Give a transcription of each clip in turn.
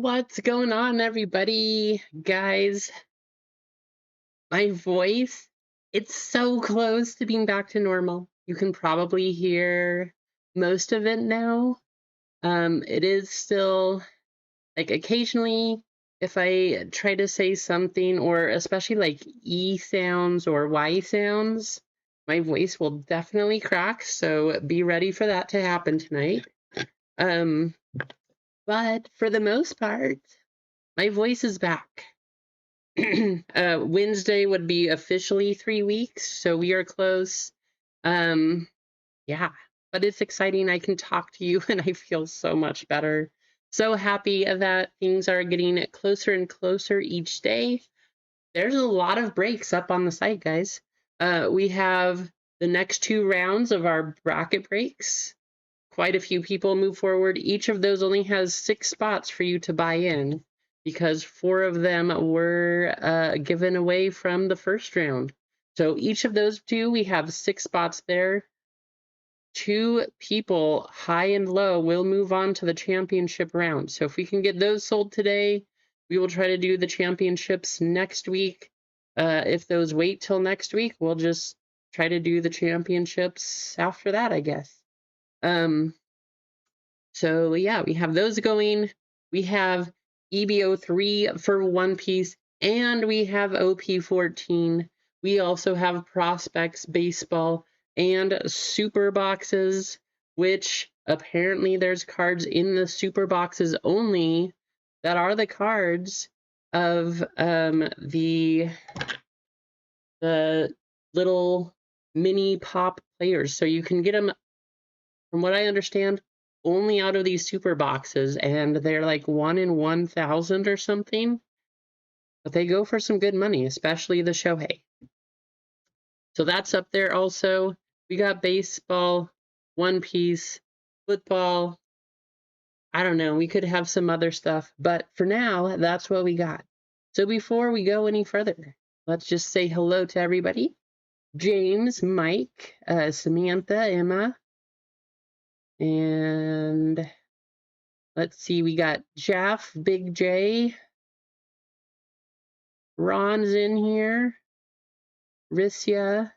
What's going on, everybody? Guys, my voice, it's so close to being back to normal. You can probably hear most of it now. It is still like occasionally if I try to say something or especially like E sounds or Y sounds, my voice will definitely crack, so be ready for that to happen tonight. Um, but for the most part, my voice is back. Wednesday would be officially 3 weeks, so we are close. Um, yeah, but it's exciting. I can talk to you and I feel so much better. So happy that things are getting closer and closer each day. There's a lot of breaks up on the site, guys. We have the next 2 rounds of our bracket breaks. Quite a few people move forward. Each of those only has 6 spots for you to buy in because 4 of them were given away from the first round. So each of those 2, we have 6 spots there. 2 people, high and low, will move on to the championship round. So if we can get those sold today, we will try to do the championships next week. If those wait till next week, we'll just try to do the championships after that, I guess. So yeah, we have those going. We have EBO3 for One Piece, and we have OP14. We also have Prospects Baseball and Super Boxes, which apparently there's cards in the Super Boxes only that are the cards of the little mini pop players. So you can get them, from what I understand, only out of these super boxes, and they're like 1 in 1,000 or something. But they go for some good money, especially the Shohei. So that's up there also. We got baseball, One Piece, football. I don't know, we could have some other stuff, but for now, that's what we got. So before we go any further, let's just say hello to everybody. James, Mike, Samantha, Emma, and let's see, we got Jeff, Big J, Ron's in here, Rissia.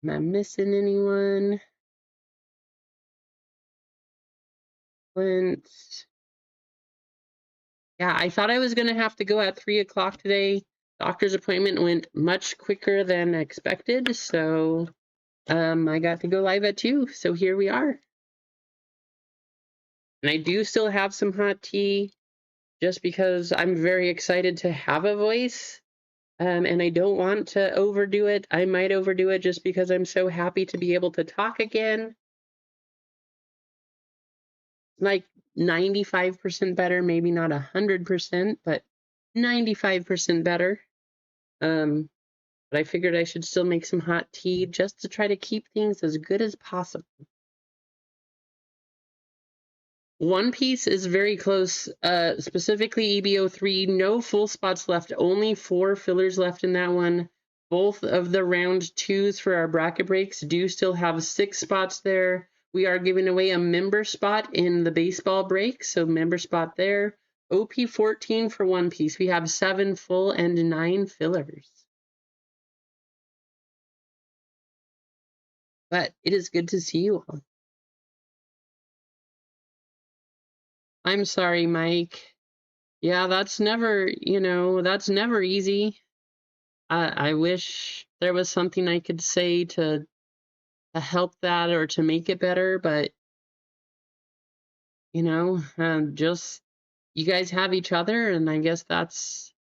Am I missing anyone? Clint. Yeah, I thought I was going to have to go at 3 o'clock today. Doctor's appointment went much quicker than expected, so I got to go live at 2, so here we are. And I do still have some hot tea, just because I'm very excited to have a voice. And I don't want to overdo it. I might overdo it just because I'm so happy to be able to talk again. Like 95% better, maybe not 100%, but 95% better. But I figured I should still make some hot tea just to try to keep things as good as possible. One Piece is very close, specifically EBO3. No full spots left, only 4 fillers left in that one. Both of the round 2s for our bracket breaks do still have 6 spots there. We are giving away a member spot in the baseball break, so member spot there. OP14 for One Piece. We have 7 full and 9 fillers. But it is good to see you all. I'm sorry, Mike. Yeah, that's never, that's never easy. I wish there was something I could say to help that or to make it better, but just you guys have each other, and I guess that's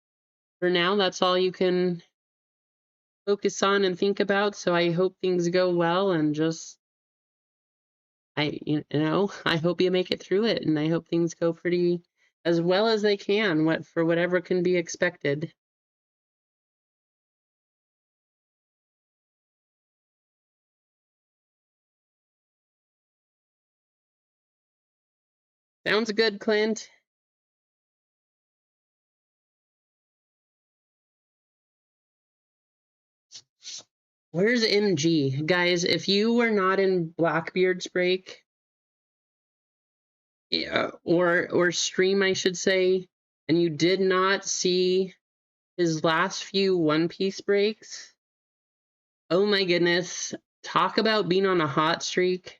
for now. That's all you can focus on and think about. So I hope things go well, and just I hope you make it through it, and I hope things go pretty as well as they can, for whatever can be expected. Sounds good, Clint. Where's MG? Guys, if you were not in Blackbeard's break, or stream, I should say, and you did not see his last few One Piece breaks, oh my goodness, talk about being on a hot streak.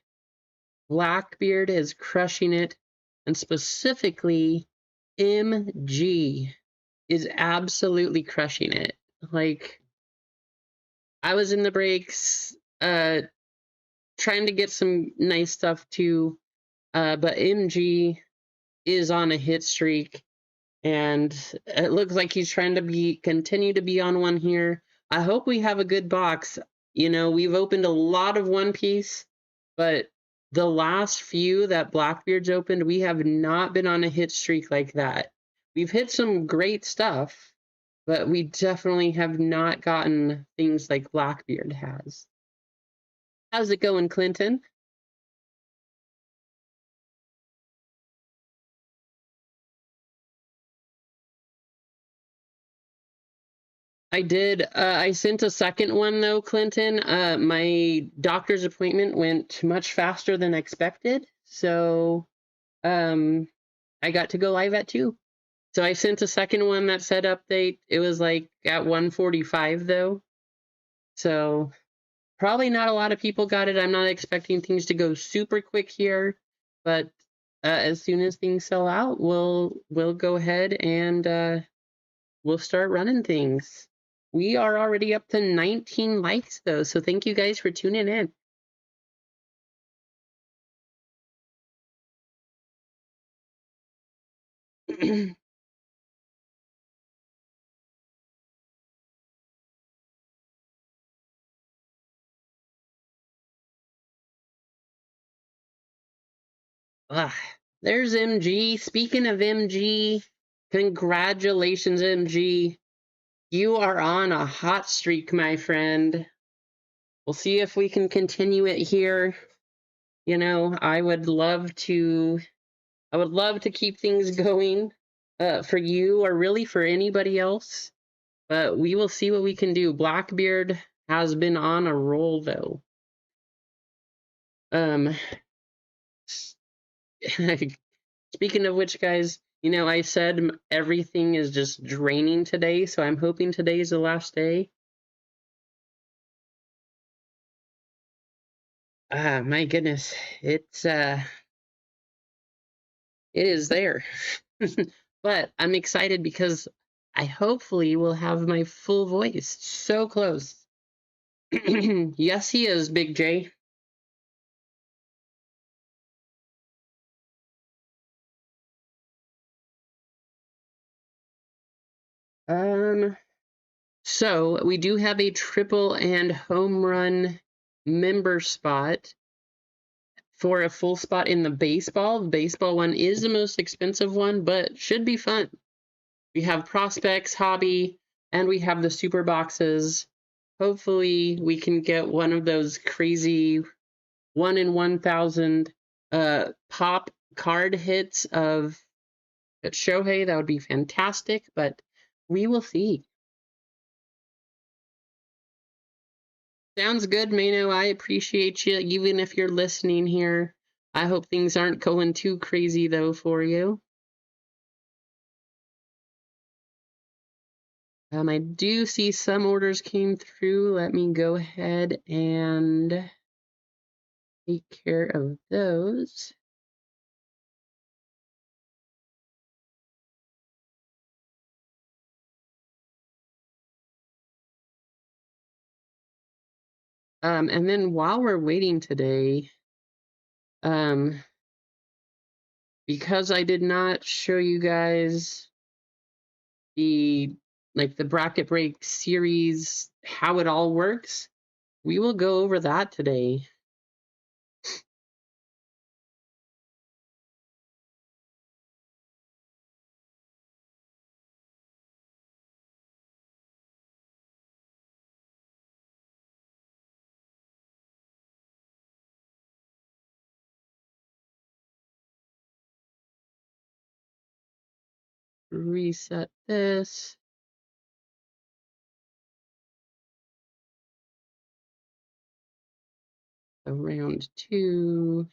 Blackbeard is crushing it, and specifically MG is absolutely crushing it. Like, I was in the breaks trying to get some nice stuff too, but MG is on a hit streak, and it looks like he's trying to continue to be on one here. I hope we have a good box. You know, we've opened a lot of One Piece, but the last few that Blackbeard's opened, we have not been on a hit streak like that. We've hit some great stuff, but we definitely have not gotten things like Blackbeard has. How's it going, Clinton? I did. I sent a second one though, Clinton. My doctor's appointment went much faster than expected, so um, I got to go live at 2. So I sent a second one that said update. It was like at 1:45 though, so probably not a lot of people got it. I'm not expecting things to go super quick here, but as soon as things sell out, we'll go ahead and we'll start running things. We are already up to 19 likes though, so thank you guys for tuning in. Ah, there's MG. Speaking of MG, congratulations, MG. You are on a hot streak, my friend. We'll see if we can continue it here. You know, I would love to keep things going for you or really for anybody else, but we will see what we can do. Blackbeard has been on a roll though. Um, speaking of which, guys, you know, I said everything is just draining today, so I'm hoping today is the last day. Ah, my goodness, it is there. But I'm excited because I hopefully will have my full voice. So close. Yes, he is, Big J. Um, so we do have a triple and home run member spot for a full spot in the baseball. The baseball one is the most expensive one, but should be fun. We have prospects, hobby, and we have the super boxes. Hopefully, we can get one of those crazy 1 in 1,000 pop card hits of Shohei. That would be fantastic, but we will see. Sounds good, Mano. I appreciate you, even if you're listening here. I hope things aren't going too crazy, though, for you. I do see some orders came through. Let me go ahead and take care of those. And then while we're waiting today, um, because I did not show you guys the the bracket break series, how it all works, we will go over that today. Reset this. So round 2.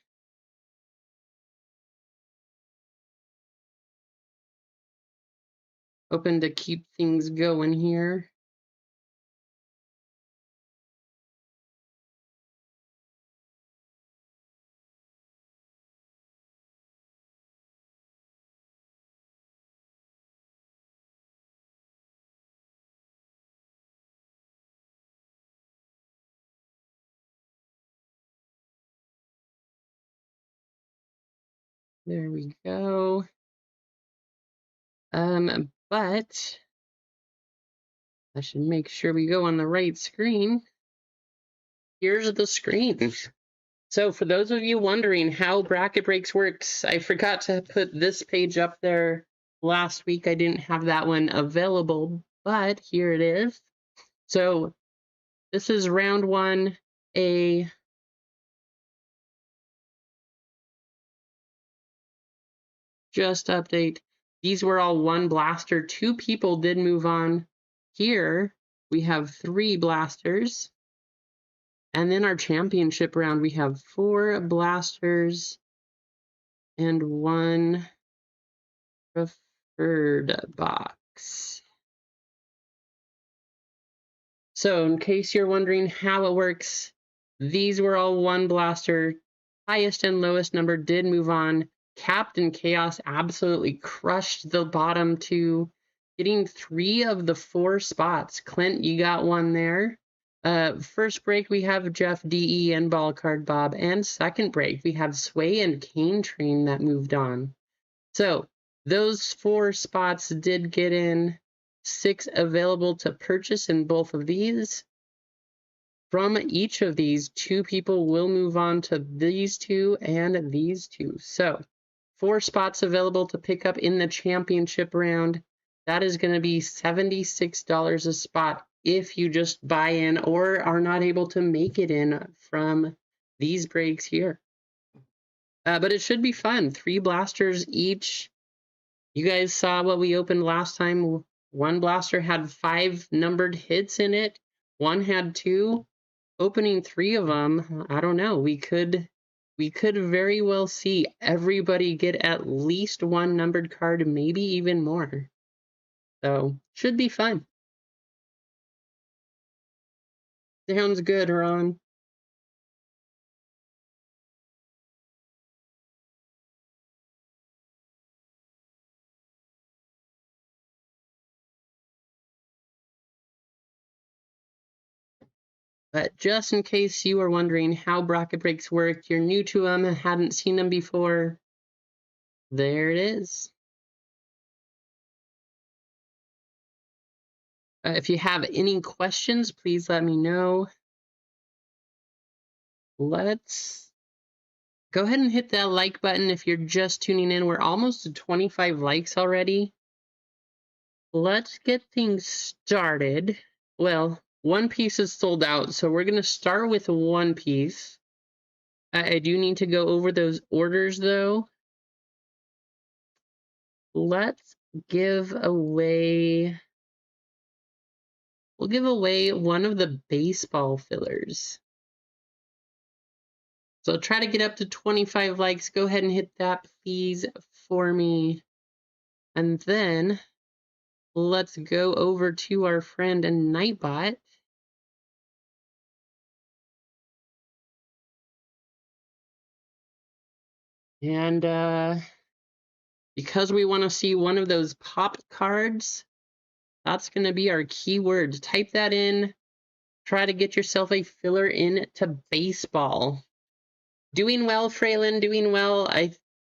hoping to keep things going here. There we go. But I should make sure we go on the right screen. Here's the screen. So for those of you wondering how Bracket Breaks works, I forgot to put this page up there last week. I didn't have that one available, but here it is. So this is round 1A. Just update. These were all 1 blaster. 2 people did move on. Here we have 3 blasters. And then our championship round, we have 4 blasters and 1 preferred box. So in case you're wondering how it works, these were all 1 blaster. Highest and lowest number did move on. Captain Chaos absolutely crushed the bottom 2, getting 3 of the 4 spots. Clint, you got 1 there. First break, we have Jeff DE and Ballcard Bob. And second break, we have Sway and Cane Train that moved on. So those 4 spots did get in. 6 available to purchase in both of these. From each of these, 2 people will move on to these 2 and these 2. So 4 spots available to pick up in the championship round. That is going to be $76 a spot if you just buy in or are not able to make it in from these breaks here. But it should be fun. 3 blasters each. You guys saw what we opened last time. 1 blaster had 5 numbered hits in it. 1 had 2. Opening 3 of them, I don't know. We could very well see everybody get at least 1 numbered card, maybe even more. So should be fun. Sounds good, Ron. But just in case you are wondering how bracket breaks work, you're new to them and hadn't seen them before, there it is. If you have any questions, please let me know. Let's go ahead and hit that like button if you're just tuning in. We're almost to 25 likes already. Let's get things started. Well, One Piece is sold out, so we're going to start with One Piece. I do need to go over those orders, though. Let's give away... We'll give away one of the baseball fillers. So try to get up to 25 likes. Go ahead and hit that, please, for me. And then let's go over to our friend Nightbot. And because we want to see one of those pop cards, that's going to be our keyword. Type that in. Try to get yourself a filler into baseball. Doing well, Fraylin, doing well.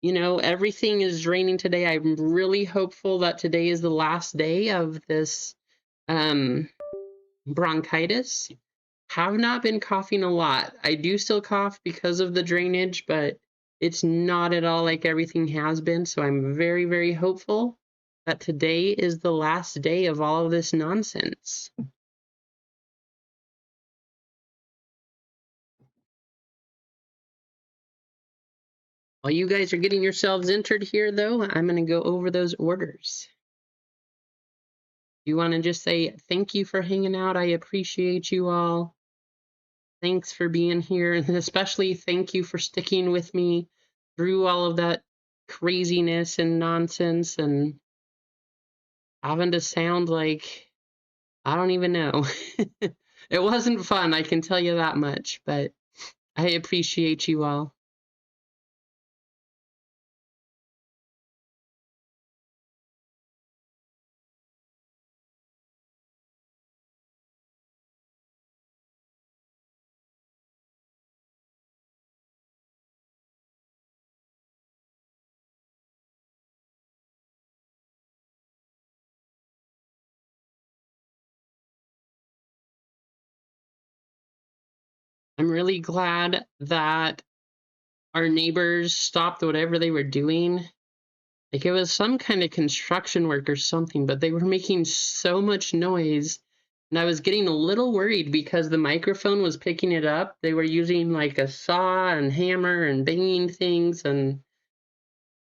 Everything is raining today. I'm really hopeful that today is the last day of this bronchitis. Have not been coughing a lot. I do still cough because of the drainage, but it's not at all like everything has been. So I'm very, very hopeful that today is the last day of all of this nonsense. While you guys are getting yourselves entered here, though, I'm going to go over those orders. You want to just say thank you for hanging out. I appreciate you all. Thanks for being here, and especially thank you for sticking with me through all of that craziness and nonsense. And having to sound like I don't even know. It wasn't fun, I can tell you that much, but I appreciate you all. I'm really glad that our neighbors stopped whatever they were doing. Like it was some kind of construction work or something, but they were making so much noise. And I was getting a little worried because the microphone was picking it up. They were using like a saw and hammer and banging things, and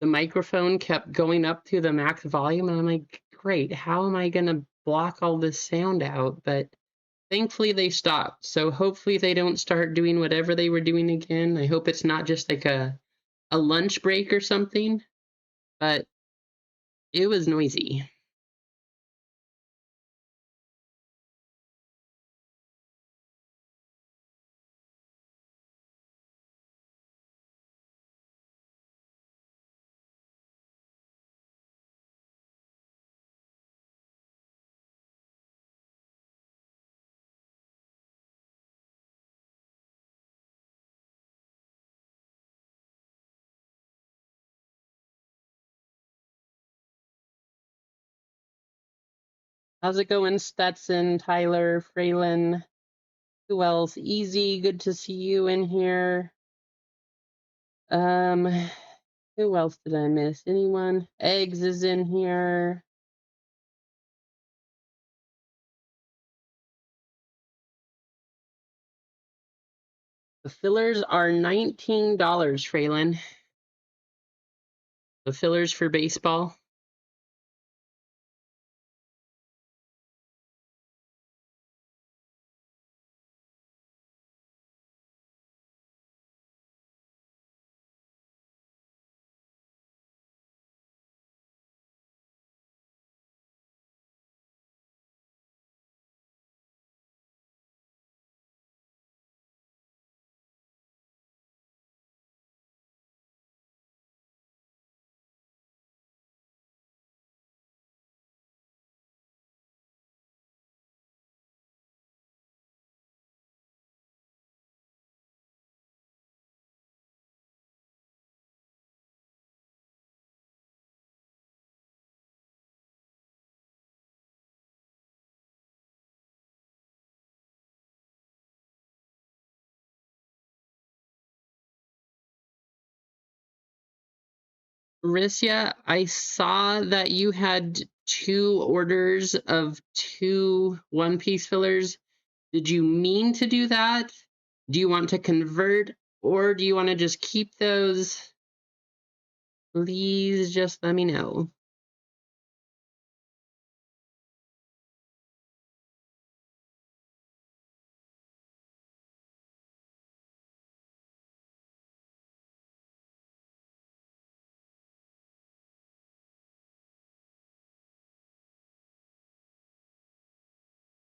the microphone kept going up to the max volume. And I'm like, great, how am I going to block all this sound out? But thankfully they stopped. So hopefully they don't start doing whatever they were doing again. I hope it's not just like a lunch break or something, but it was noisy. How's it going, Stetson, Tyler, Fraylin? Who else? Easy, good to see you in here. Um, who else did I miss? Anyone? Eggs is in here. The fillers are $19, Fraylin. The fillers for baseball. Rissia, I saw that you had 2 orders of 2 one-piece fillers. Did you mean to do that? Do you want to convert, or do you want to just keep those? Please just let me know.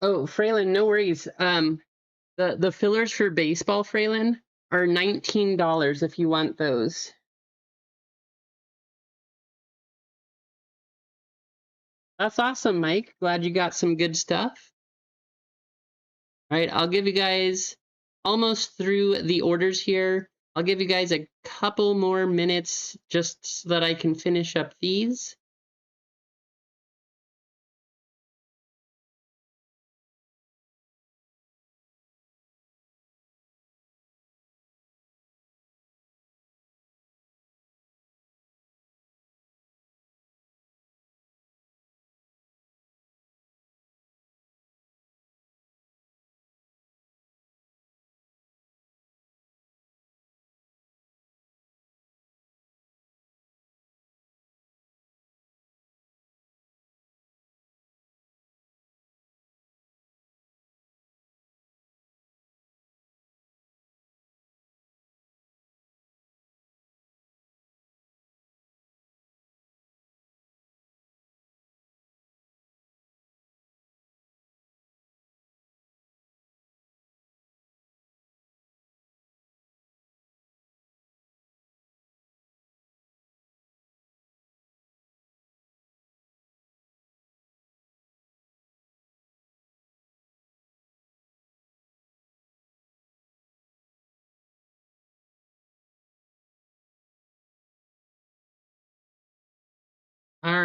Oh, Fraylin, no worries. The fillers for baseball, Fraylin, are $19 if you want those. That's awesome, Mike. Glad you got some good stuff. All right, I'll give you guys almost through the orders here. I'll give you guys a couple more minutes just so that I can finish up these.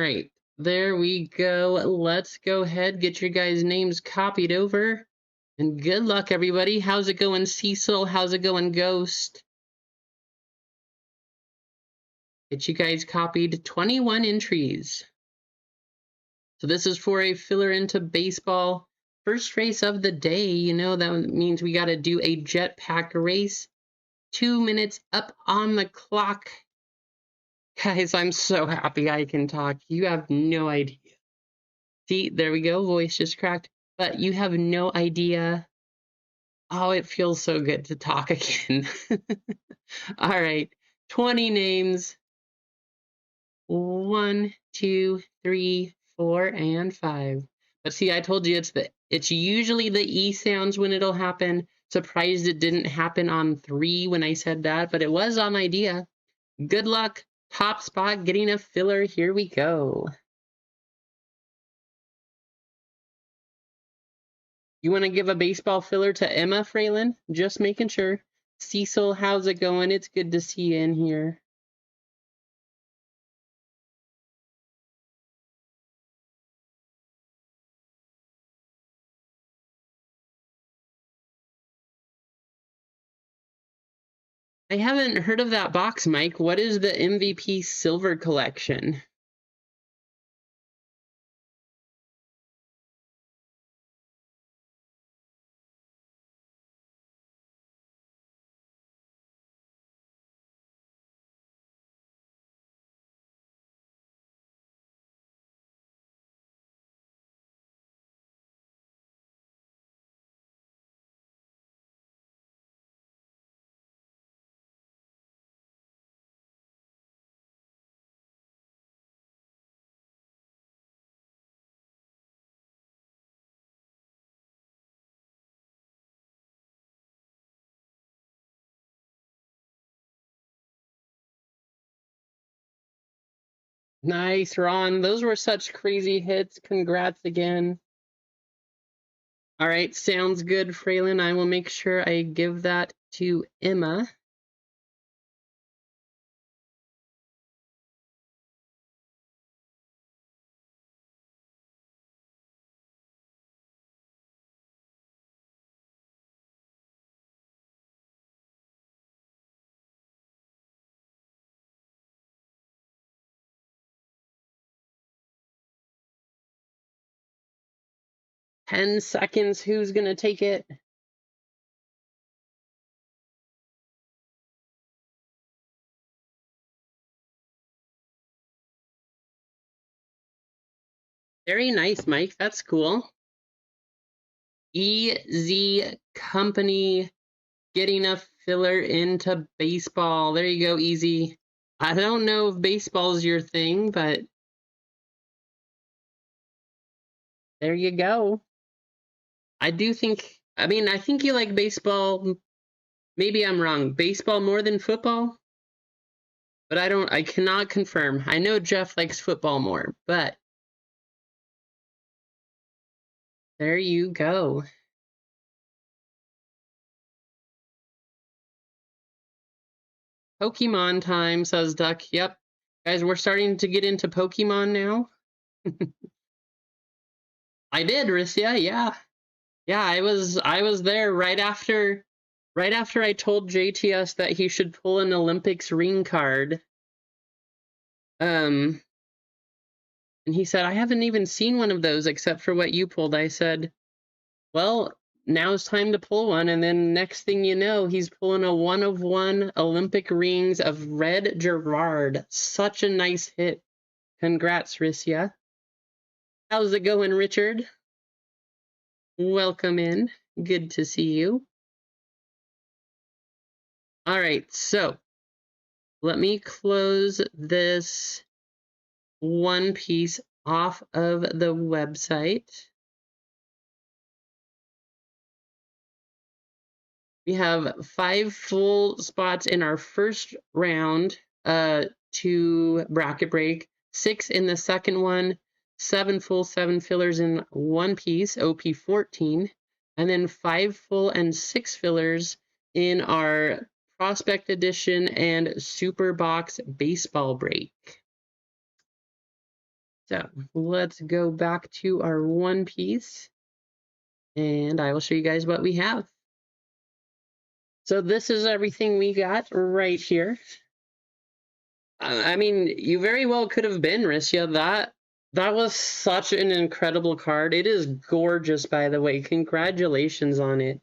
right, there we go. Let's go ahead, get your guys' names copied over. And good luck, everybody. How's it going, Cecil? How's it going, Ghost? Get you guys copied. 21 entries. So this is for a filler into baseball. First race of the day. You know, that means we got to do a jetpack race. 2 minutes up on the clock. Guys, I'm so happy I can talk. You have no idea. See, there we go. Voice just cracked. But you have no idea. Oh, it feels so good to talk again. All right. 20 names. 1, 2, 3, 4, and 5. But see, I told you it's usually the E sounds when it'll happen. Surprised it didn't happen on 3 when I said that, but it was on idea. Good luck. Top spot getting a filler. Here we go. You want to give a baseball filler to Emma Fralin? Just making sure. Cecil, how's it going? It's good to see you in here. I haven't heard of that box, Mike. What is the MVP Silver Collection? Nice, Ron. Those were such crazy hits. Congrats again. All right, sounds good, Fralin. I will make sure I give that to Emma. Ten seconds. Who's going to take it? Very nice, Mike. That's cool. EZ Company getting a filler into baseball. There you go, Easy. I don't know if baseball's your thing, but there you go. I think you like baseball. Maybe I'm wrong. Baseball more than football? But I cannot confirm. I know Jeff likes football more, but there you go. Pokemon time, says Duck. Yep. Guys, we're starting to get into Pokemon now. I did, Rissia, yeah. Yeah, I was there right after I told JTS that he should pull an Olympics ring card. And he said, I haven't even seen one of those except for what you pulled. I said, well, now it's time to pull one. And then next thing you know, he's pulling a 1-of-1 Olympic rings of Red Gerard. Such a nice hit. Congrats, Rissia. How's it going, Richard? Welcome in. Good to see you. All right, so let me close this one piece off of the website. We have 5 full spots in our first round to bracket break, 6 in the second one, 7 full, 7 fillers in one piece, OP 14, and then 5 full and 6 fillers in our Prospect Edition and Super Box Baseball Break. So let's go back to our one piece and I will show you guys what we have. So this is everything we got right here. I mean, you very well could have been Rissia. That was such an incredible card. It is gorgeous, by the way. Congratulations on it.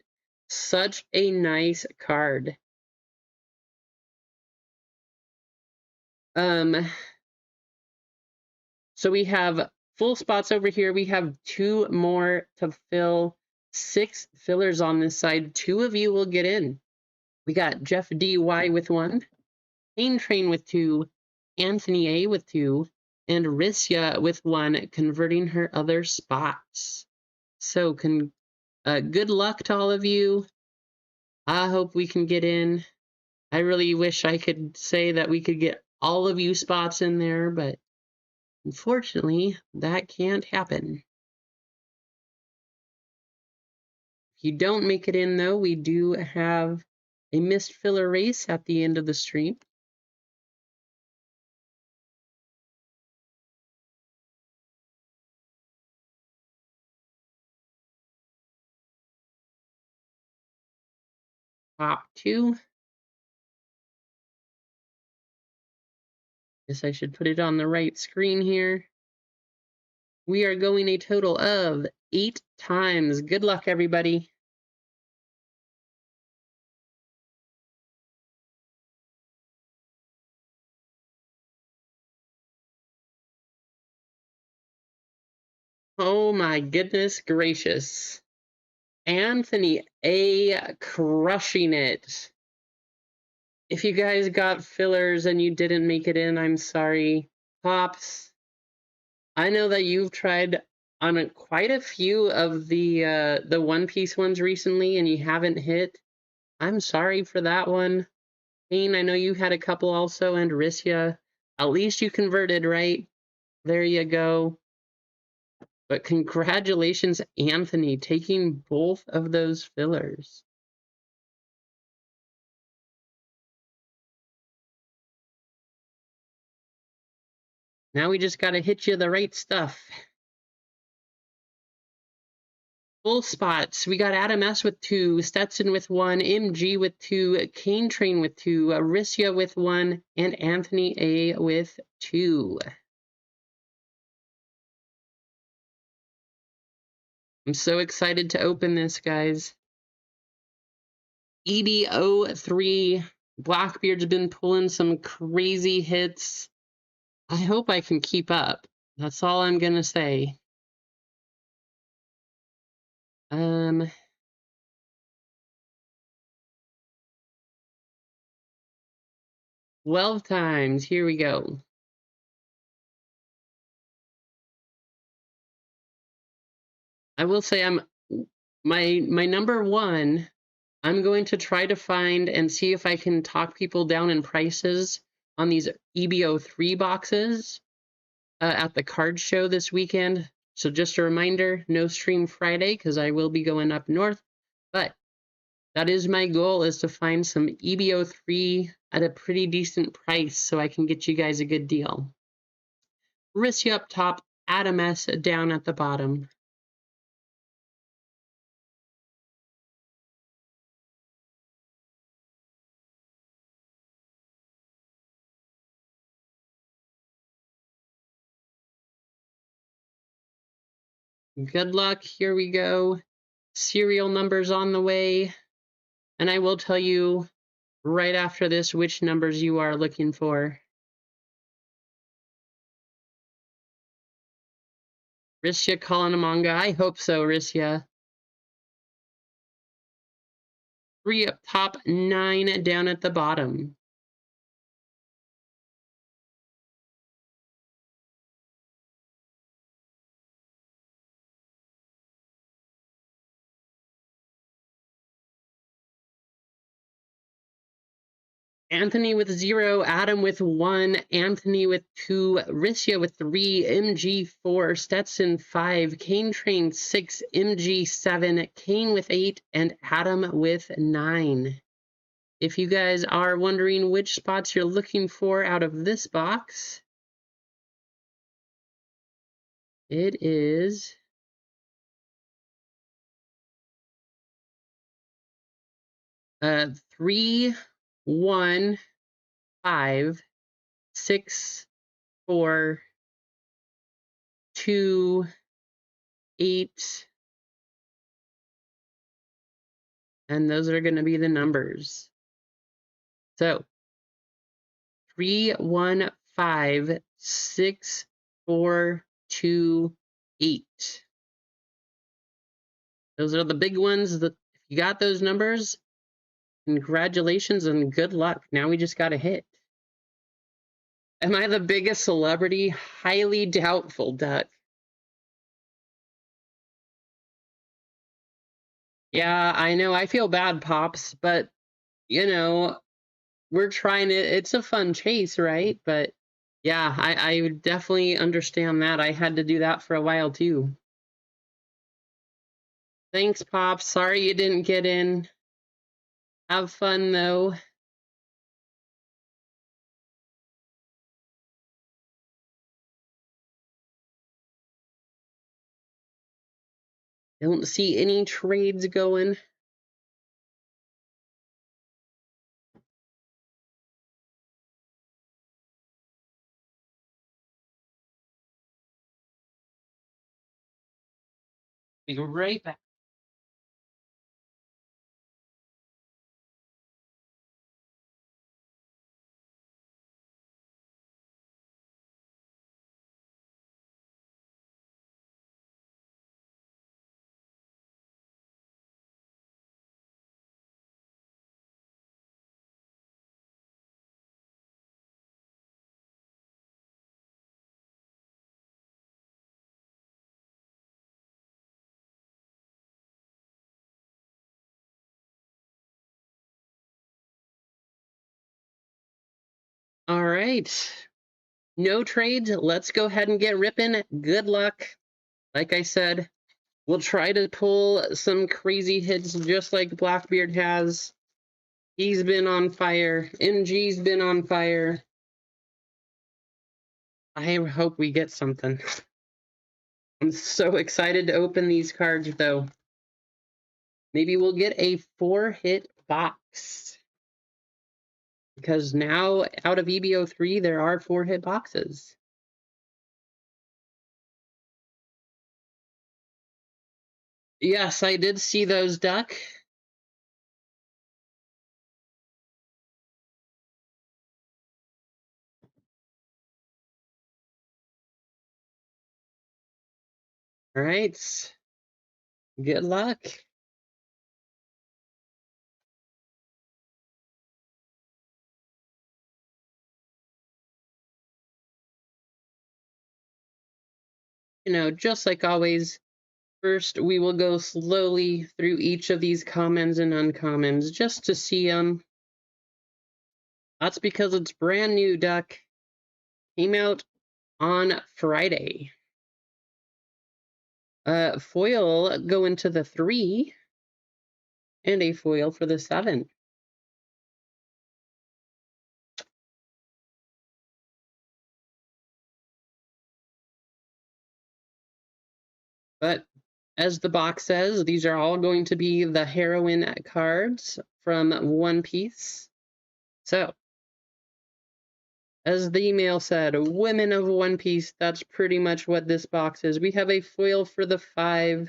Such a nice card. So we have full spots over here. We have 2 more to fill. 6 fillers on this side. 2 of you will get in. We got Jeff D.Y. with 1, Pain Train with 2, Anthony A. with 2, and Rissia with 1, converting her other spots. So good luck to all of you. I hope we can get in. I really wish I could say that we could get all of you spots in there, but unfortunately, that can't happen. If you don't make it in, though, we do have a missed filler race at the end of the stream. Top 2. Guess I should put it on the right screen here. We are going a total of 8 times. Good luck, everybody. Oh my goodness gracious. Anthony A. crushing it. If you guys got fillers and you didn't make it in, I'm sorry. Pops, I know that you've tried on quite a few of the One Piece ones recently and you haven't hit. I'm sorry for that one. Payne, I know you had a couple also, and Rissia. At least you converted, right? There you go. But congratulations, Anthony, taking both of those fillers. Now we just got to hit you the right stuff. Full spots. We got Adam S. with 2, Stetson with 1, MG with 2, Kane Train with 2, Rissia with 1, and Anthony A. with 2. I'm so excited to open this, guys. EBO3. Blackbeard's been pulling some crazy hits. I hope I can keep up. That's all I'm going to say. 12 times. Here we go. I will say my number 1, I'm going to try to find and see if I can talk people down in prices on these EBO3 boxes at the card show this weekend. So just a reminder, no stream Friday because I will be going up north. But that is my goal, is to find some EBO3 at a pretty decent price so I can get you guys a good deal. Rissia up top, Adam S. down at the bottom. Good luck. Here we go. Serial numbers on the way. And I will tell you right after this which numbers you are looking for. Rissia calling a manga. I hope so, Rissia. 3 up top, 9 down at the bottom. Anthony with 0, Adam with 1, Anthony with 2, Rissia with 3, MG 4, Stetson 5, Kane Train 6, MG 7, Kane with 8, and Adam with 9. If you guys are wondering which spots you're looking for out of this box, It is 3, 1, 5, 6, 4, 2, 8, and those are going to be the numbers. So 3, 1, 5, 6, 4, 2, 8. Those are the big ones. If you got those numbers, congratulations and good luck. Now we just got a hit. Am I the biggest celebrity? Highly doubtful, Duck. Yeah, I know. I feel bad, Pops, but you know, we're trying to, it's a fun chase, right? But yeah, I would definitely understand that. I had to do that for a while too. Thanks, Pops. Sorry you didn't get in. Have fun though. Don't see any trades going. Be right back. All right. No trades. Let's go ahead and get ripping. Good luck. Like I said, we'll try to pull some crazy hits just like Blackbeard has. He's been on fire. MG's been on fire. I hope we get something. I'm so excited to open these cards, though. Maybe we'll get a 4-hit box. Because now, out of EBO3, there are 4-hit boxes. Yes, I did see those, Duck. All right. Good luck. You know, just like always, first we will go slowly through each of these commons and uncommons just to see them. That's because it's brand new, Duck. Came out on Friday. Foil go into the 3, and a foil for the 7. But as the box says, these are all going to be the heroine cards from One Piece. So, as the email said, Women of One Piece, that's pretty much what this box is. We have a foil for the 5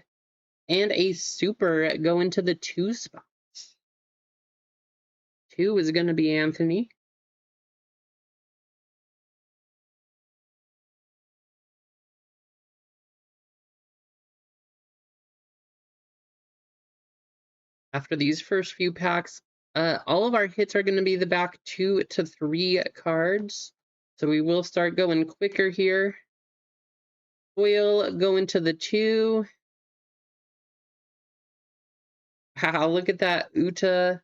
and a super go into the 2 spots. 2 is going to be Anthony. After these first few packs, all of our hits are going to be the back 2 to 3 cards. So we will start going quicker here. Foil go into the 2. Wow, look at that Uta.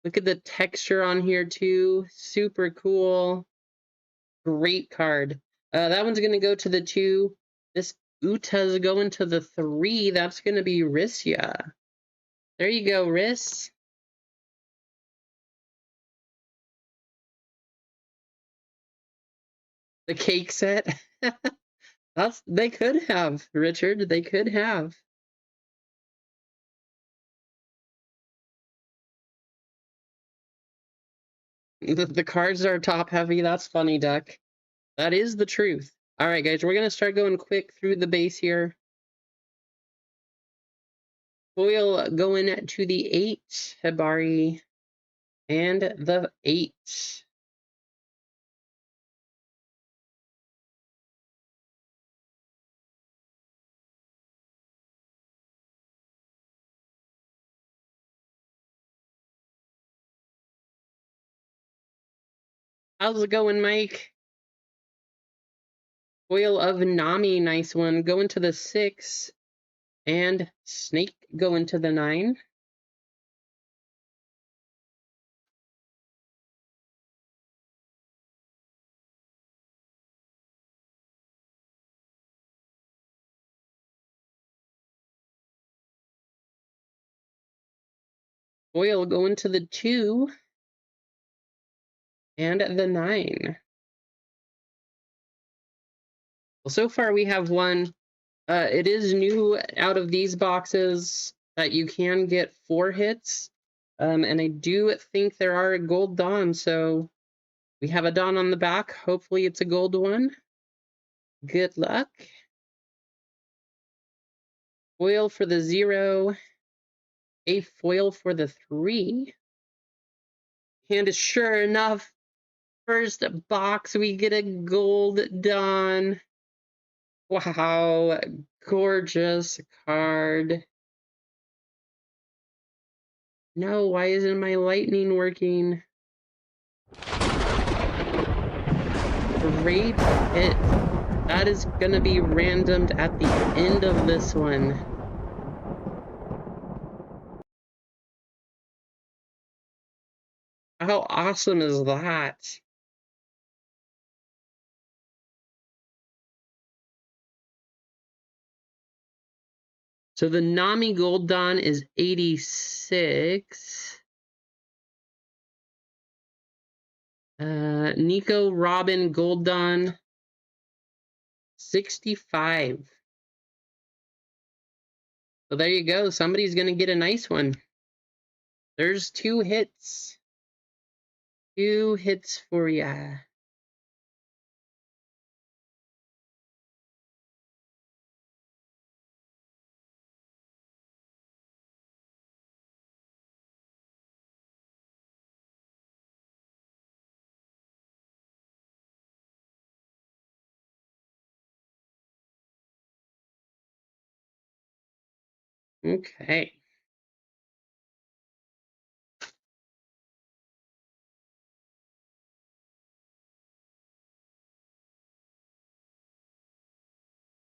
Look at the texture on here too. Super cool. Great card. That one's going to go to the 2. This Uta's going to the 3. That's going to be Rissia. There you go, Riss. The cake set. They could have, Richard. They could have. The cards are top heavy. That's funny, Duck. That is the truth. All right, guys, we're going to start going quick through the base here. Foil going to the 8, Hibari, and the 8. How's it going, Mike? Foil of Nami, nice one. Going to the 6, and Snake going to the 9. Foil going to the 2, and the 9. Well, so far we have one. It is new out of these boxes that you can get 4 hits. And I do think there are a gold Dawn, so we have a Dawn on the back. Hopefully it's a gold one. Good luck. Foil for the 0. A foil for the 3. And sure enough, first box, we get a gold Dawn. Wow, gorgeous card. No, why isn't my lightning working? Great hit. That is going to be randomed at the end of this one. How awesome is that? So the Nami Gold Dawn is 86. Nico Robin Gold Dawn 65. So there you go. Somebody's going to get a nice one. There's 2 hits. 2 hits for ya. Okay.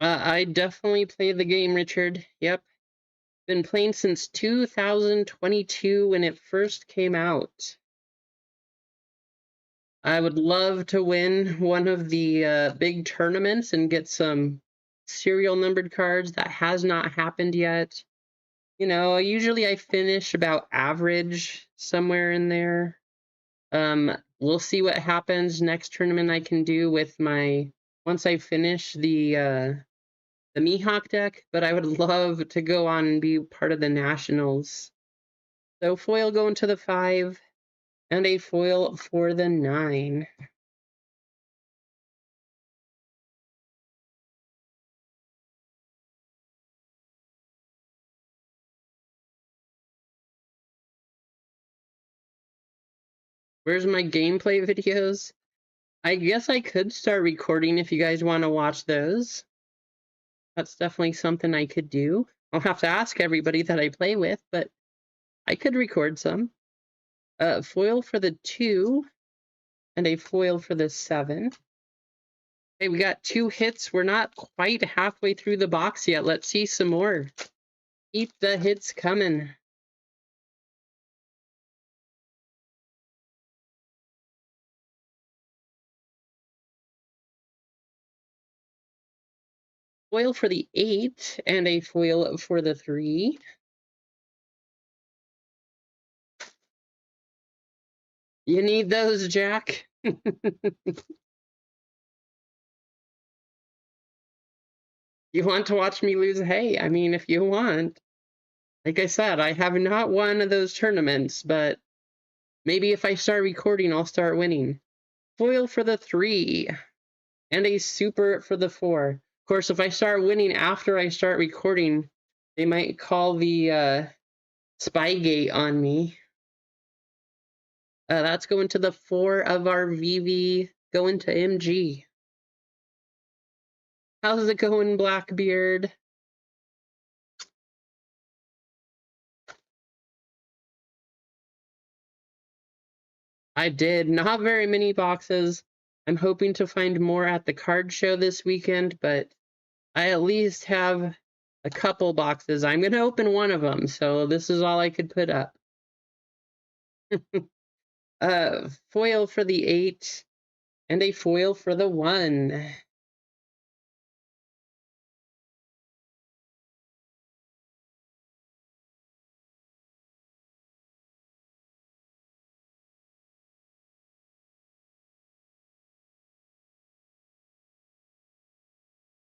I definitely play the game, Richard. Yep. Been playing since 2022 when it first came out. I would love to win one of the big tournaments and get some serial numbered cards. That has not happened yet. You know, usually I finish about average somewhere in there. We'll see what happens next tournament I can do with my once I finish the Mihawk deck, but I would love to go on and be part of the nationals. So foil going to the 5 and a foil for the 9. Where's my gameplay videos? I guess I could start recording if you guys want to watch those. That's definitely something I could do. I'll have to ask everybody that I play with, but I could record some. Foil for the 2 and a foil for the 7. Okay, we got 2 hits. We're not quite halfway through the box yet. Let's see some more. Keep the hits coming. Foil for the 8 and a foil for the 3. You need those, Jack. You want to watch me lose? Hey, I mean, if you want. Like I said, I have not won those tournaments, but maybe if I start recording, I'll start winning. Foil for the 3, and a super for the 4. Of course, if I start winning after I start recording, they might call the Spygate on me. That's going to the 4 of our VV, going to MG. How's it going, Blackbeard? I did. Not very many boxes. I'm hoping to find more at the card show this weekend, but I at least have a couple boxes. I'm going to open one of them, so this is all I could put up. Foil for the 8, and a foil for the 1.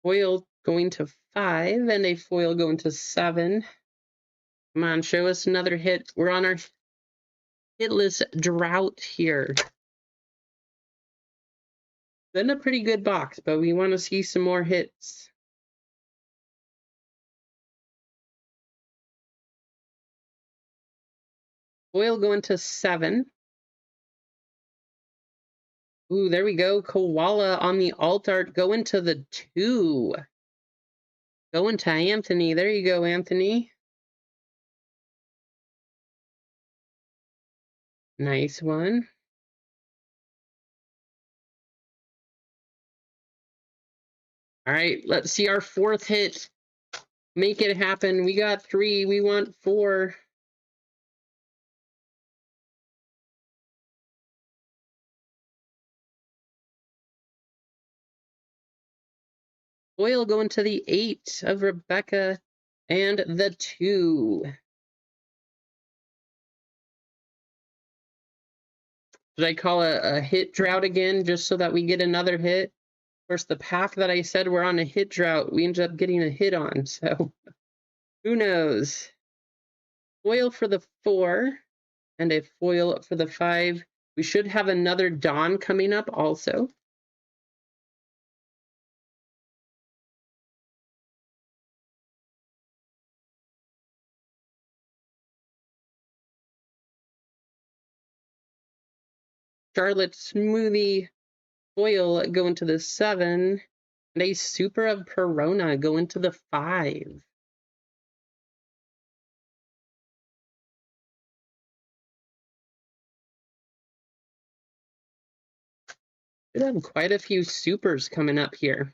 Foil going to 5, and a foil going to 7. Come on, show us another hit. We're on our hitless drought here. Been a pretty good box, but we want to see some more hits. Foil going to 7. Ooh, there we go. Koala on the alt art going to the 2. Going to Anthony. There you go, Anthony. Nice one. All right, let's see our 4th hit. Make it happen. We got 3. We want 4. Foil going to the 8 of Rebecca and the 2. Should I call a hit drought again just so that we get another hit? Of course, the pack that I said we're on a hit drought, we ended up getting a hit on, so who knows? Foil for the 4 and a foil for the 5. We should have another Dawn coming up also. Charlotte Smoothie foil going to the 7, and a super of Corona going to the 5. Should have quite a few supers coming up here.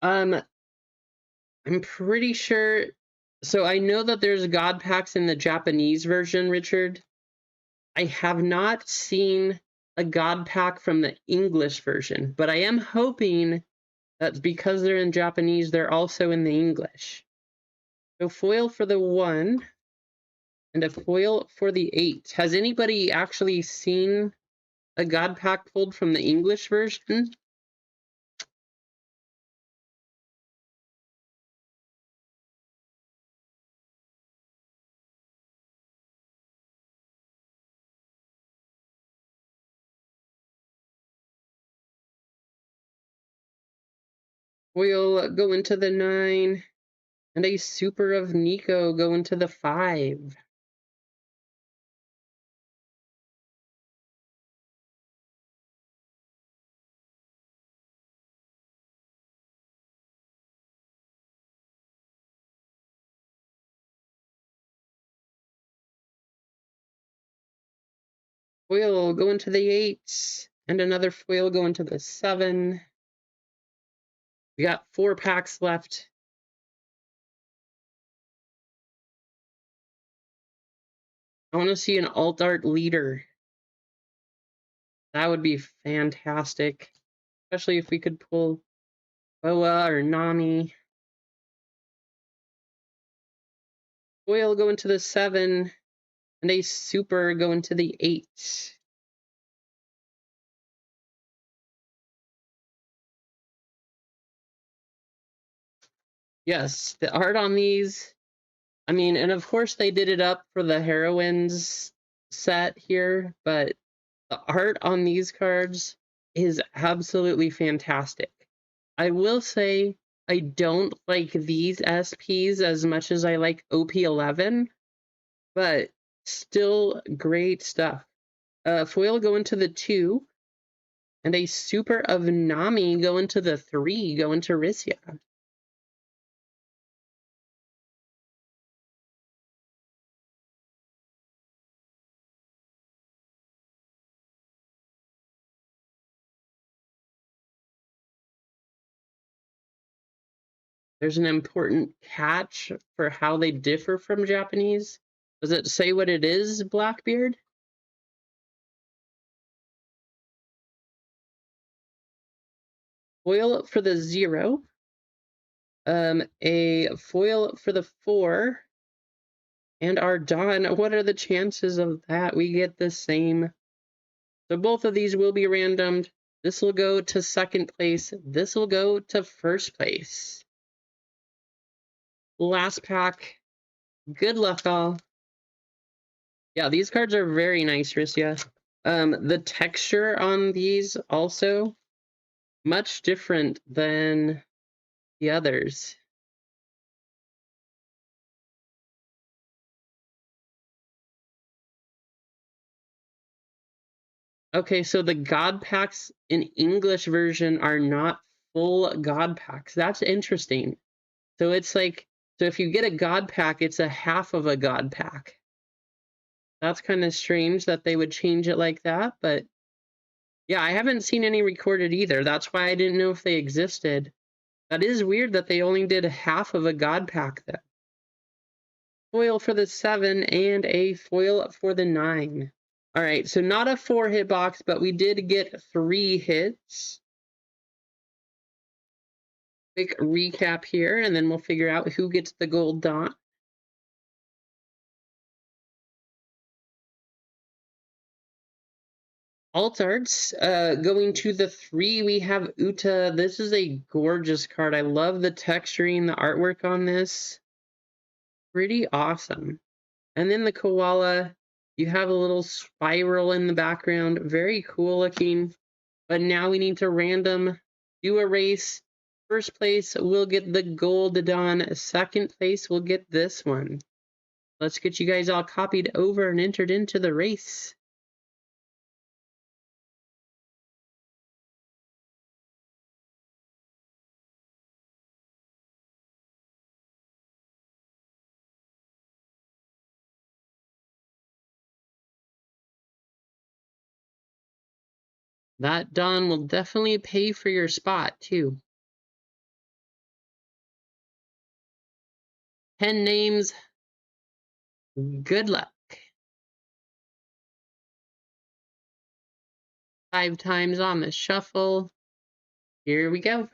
I'm pretty sure. So I know that there's God packs in the Japanese version, Richard. I have not seen a God pack from the English version, but I am hoping that because they're in Japanese, they're also in the English. So foil for the 1 and a foil for the 8. Has anybody actually seen a God pack pulled from the English version? Foil go into the 9, and a super of Nico go into the 5. Foil go into the 8, and another foil go into the 7. We got 4 packs left. I want to see an alt art leader. That would be fantastic, especially if we could pull Boa or Nami. Foil go into the 7, and a super go into the 8. Yes, the art on these, I mean, and of course they did it up for the heroines set here, but the art on these cards is absolutely fantastic. I will say I don't like these SPs as much as I like OP11, but still great stuff. Foil go into the 2, and a super of Nami go into the 3, go into Rissia. There's an important catch for how they differ from Japanese. Does it say what it is, Blackbeard? Foil for the 0. A foil for the 4. And our Dawn. What are the chances of that? We get the same. So both of these will be randomed. This will go to second place. This will go to first place. Last pack. Good luck, all. Yeah, these cards are very nice, Rissia. The texture on these also much different than the others. Okay, so the God packs in English version are not full God packs. That's interesting. So it's like, so if you get a God pack, it's a half of a God pack. That's kind of strange that they would change it like that, but yeah, I haven't seen any recorded either. That's why I didn't know if they existed. That is weird that they only did half of a God pack then. Foil for the 7 and a foil for the 9. All right, so not a 4-hit box, but we did get 3 hits. Quick recap here, and then we'll figure out who gets the gold dot. Alt arts, going to the 3, we have Uta. This is a gorgeous card. I love the texturing, the artwork on this. Pretty awesome. And then the koala, you have a little spiral in the background. Very cool looking. But now we need to random do a race. First place will get the gold Dawn. Second place will get this one. Let's get you guys all copied over and entered into the race. That Dawn will definitely pay for your spot, too. 10 names. Good luck. 5 times on the shuffle. Here we go.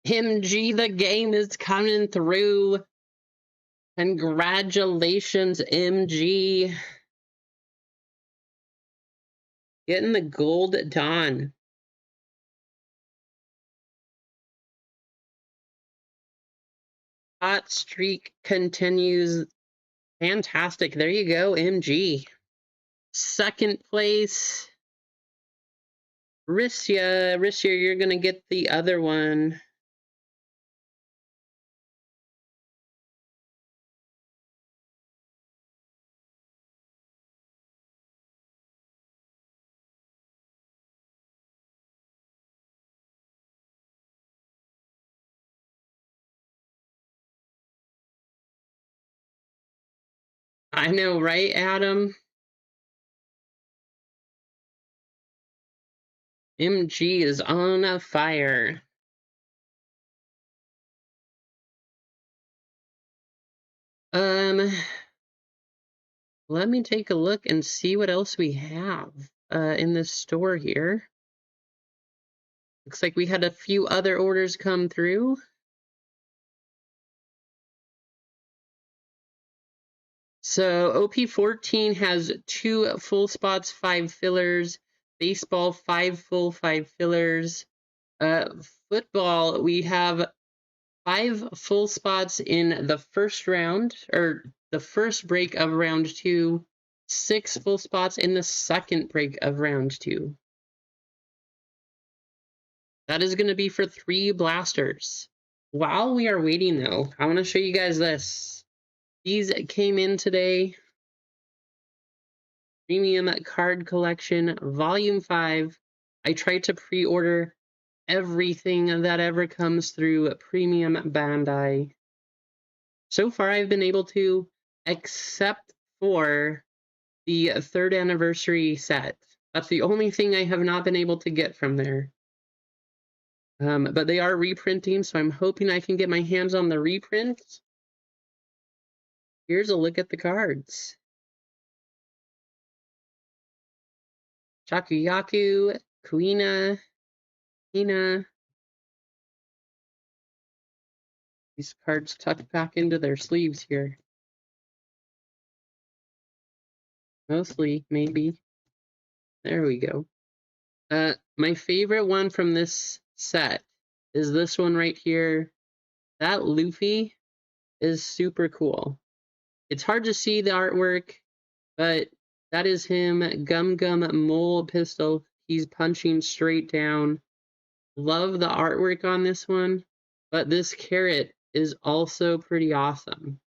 MG, the game is coming through. Congratulations, MG. Getting the gold done. Hot streak continues. Fantastic. There you go, MG. Second place. Rissia, you're going to get the other one. I know, right, Adam? MG is on a fire. Let me take a look and see what else we have in this store here. Looks like we had a few other orders come through. So OP14 has 2 full spots, 5 fillers. Baseball, 5 full, 5 fillers. Football, we have 5 full spots in the first round, or the first break of round 2, 6 full spots in the second break of round 2. That is going to be for 3 blasters. While we are waiting, though, I want to show you guys this. These came in today. Premium Card Collection, Volume 5. I tried to pre-order everything that ever comes through Premium Bandai. So far, I've been able to, except for the 3rd anniversary set. That's the only thing I have not been able to get from there. But they are reprinting, so I'm hoping I can get my hands on the reprints. Here's a look at the cards. Chakuyaku, Kuina, Hina. These cards tucked back into their sleeves here. Mostly, maybe. There we go. My favorite one from this set is this one right here. That Luffy is super cool. It's hard to see the artwork, but that is him, Gum Gum Mole Pistol. He's punching straight down. Love the artwork on this one, but this carrot is also pretty awesome.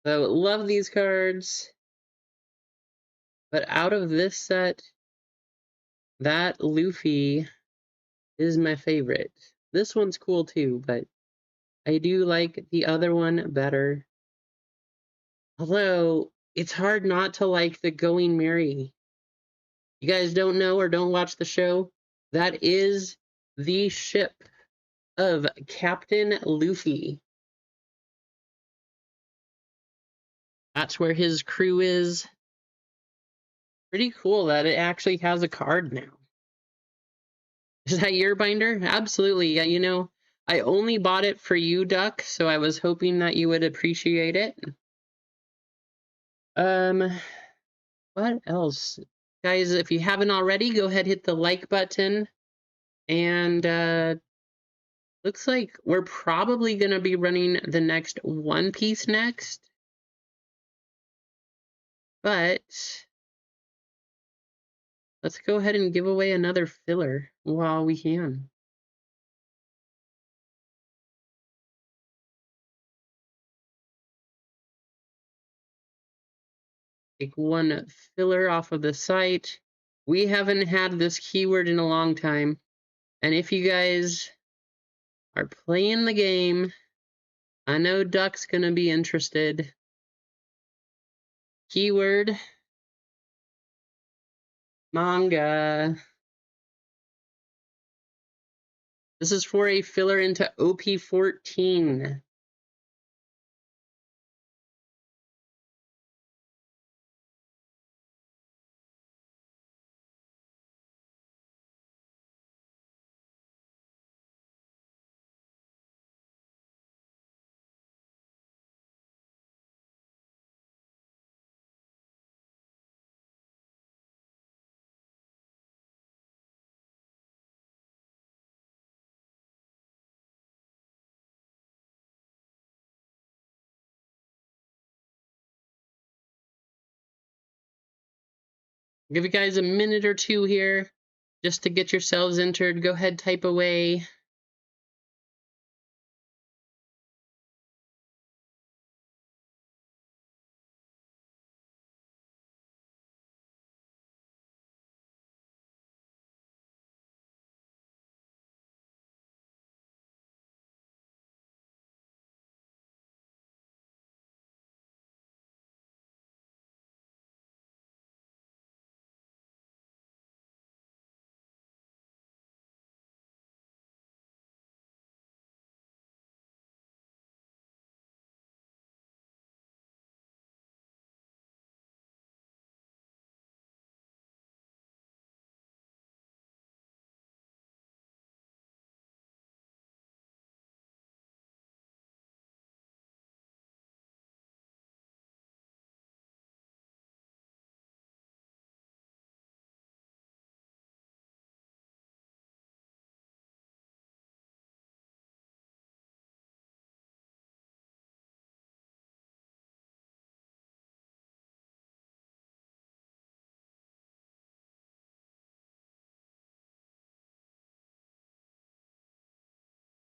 So love these cards. But out of this set, that Luffy is my favorite. This one's cool too, but I do like the other one better. Although, it's hard not to like the Going Merry. You guys don't know or don't watch the show? That is the ship of Captain Luffy. That's where his crew is. Pretty cool that it actually has a card now. Is that your binder? Absolutely. Yeah, you know, I only bought it for you, Duck, so I was hoping that you would appreciate it. What else? Guys, if you haven't already, go ahead, hit the like button. And looks like we're probably going to be running the next One Piece next. But let's go ahead and give away another filler while we can. Take one filler off of the site. We haven't had this keyword in a long time. And if you guys are playing the game, I know Duck's going to be interested. Keyword manga. This is for a filler into OP14. Give you guys a minute or two here just to get yourselves entered. Go ahead, type away.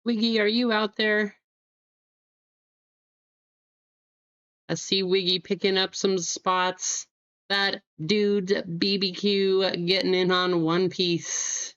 Wiggy, are you out there? I see Wiggy picking up some spots. That dude's BBQ getting in on One Piece.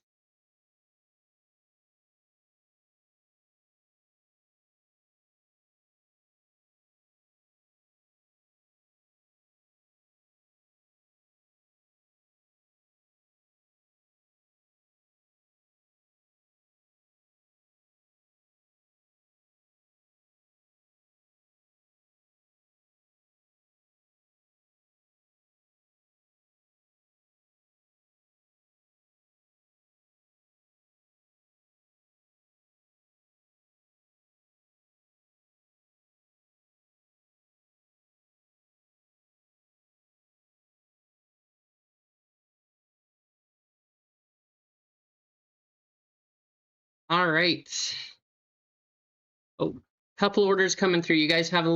All right. Oh, couple orders coming through. You guys have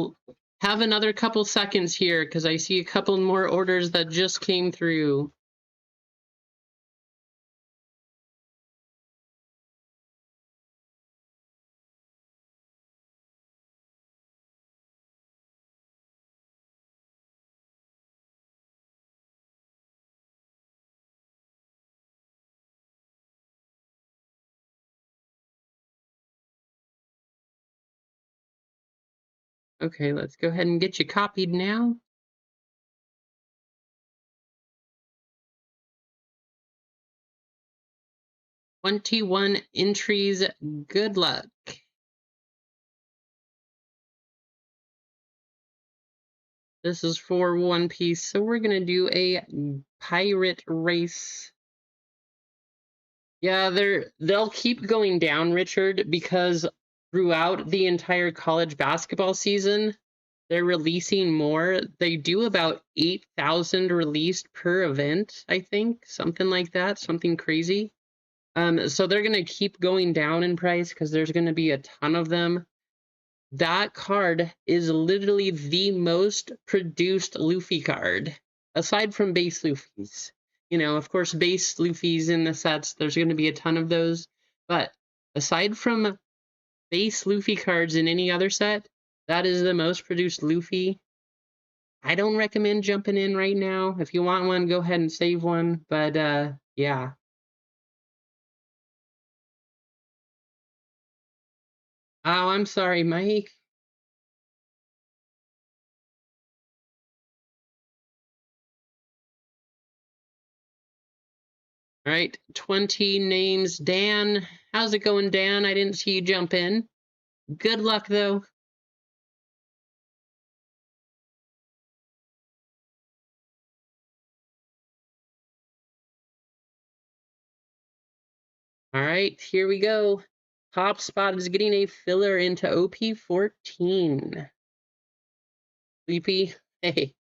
another couple seconds here because I see a couple more orders that just came through. Okay, let's go ahead and get you copied now. "21 entries. Good luck." This is for One Piece, so we're gonna do a pirate race. Yeah, they'll keep going down, Richard, because throughout the entire college basketball season, they're releasing more. They do about 8,000 released per event, I think, something like that, something crazy. So they're gonna keep going down in price because there's gonna be a ton of them. That card is literally the most produced Luffy card, aside from base Luffy's. You know, of course, base Luffy's in the sets, there's going to be a ton of those. But aside from base Luffy cards in any other set, that is the most produced Luffy. I don't recommend jumping in right now. If you want one, go ahead and save one. But yeah. Oh, I'm sorry, Mike. All right, 20 names. Dan, how's it going, Dan? I didn't see you jump in. Good luck, though. All right, here we go. Top spot is getting a filler into OP14. Sleepy, hey,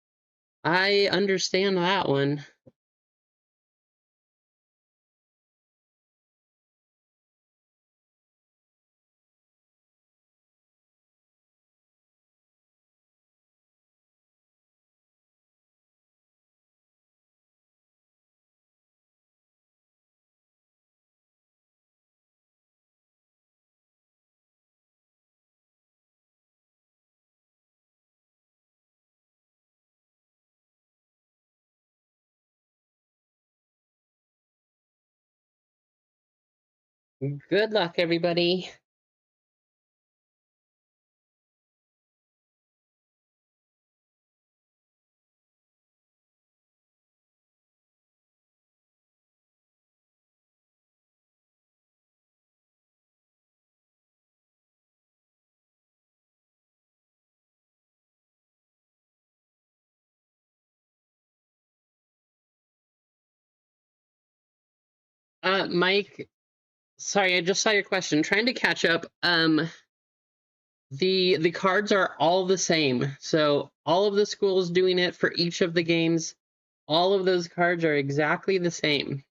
I understand that one. Good luck, everybody. Mike, sorry, I just saw your question. Trying to catch up. The cards are all the same. So all of the schools doing it for each of the games. All of those cards are exactly the same.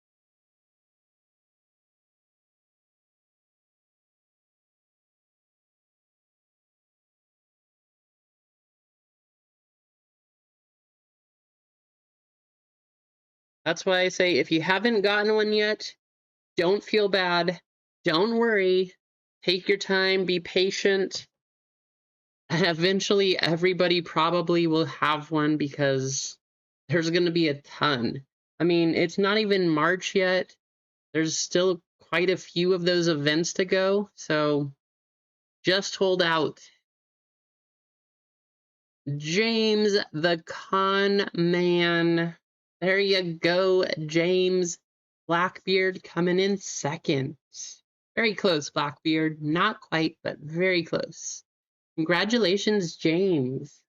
That's why I say if you haven't gotten one yet, don't feel bad. Don't worry. Take your time, be patient. And eventually everybody probably will have one because there's going to be a ton. I mean, it's not even March yet. There's still quite a few of those events to go, so just hold out. James the Con Man. There you go, James. Blackbeard coming in second. Very close, Blackbeard. Not quite, but very close. Congratulations, James.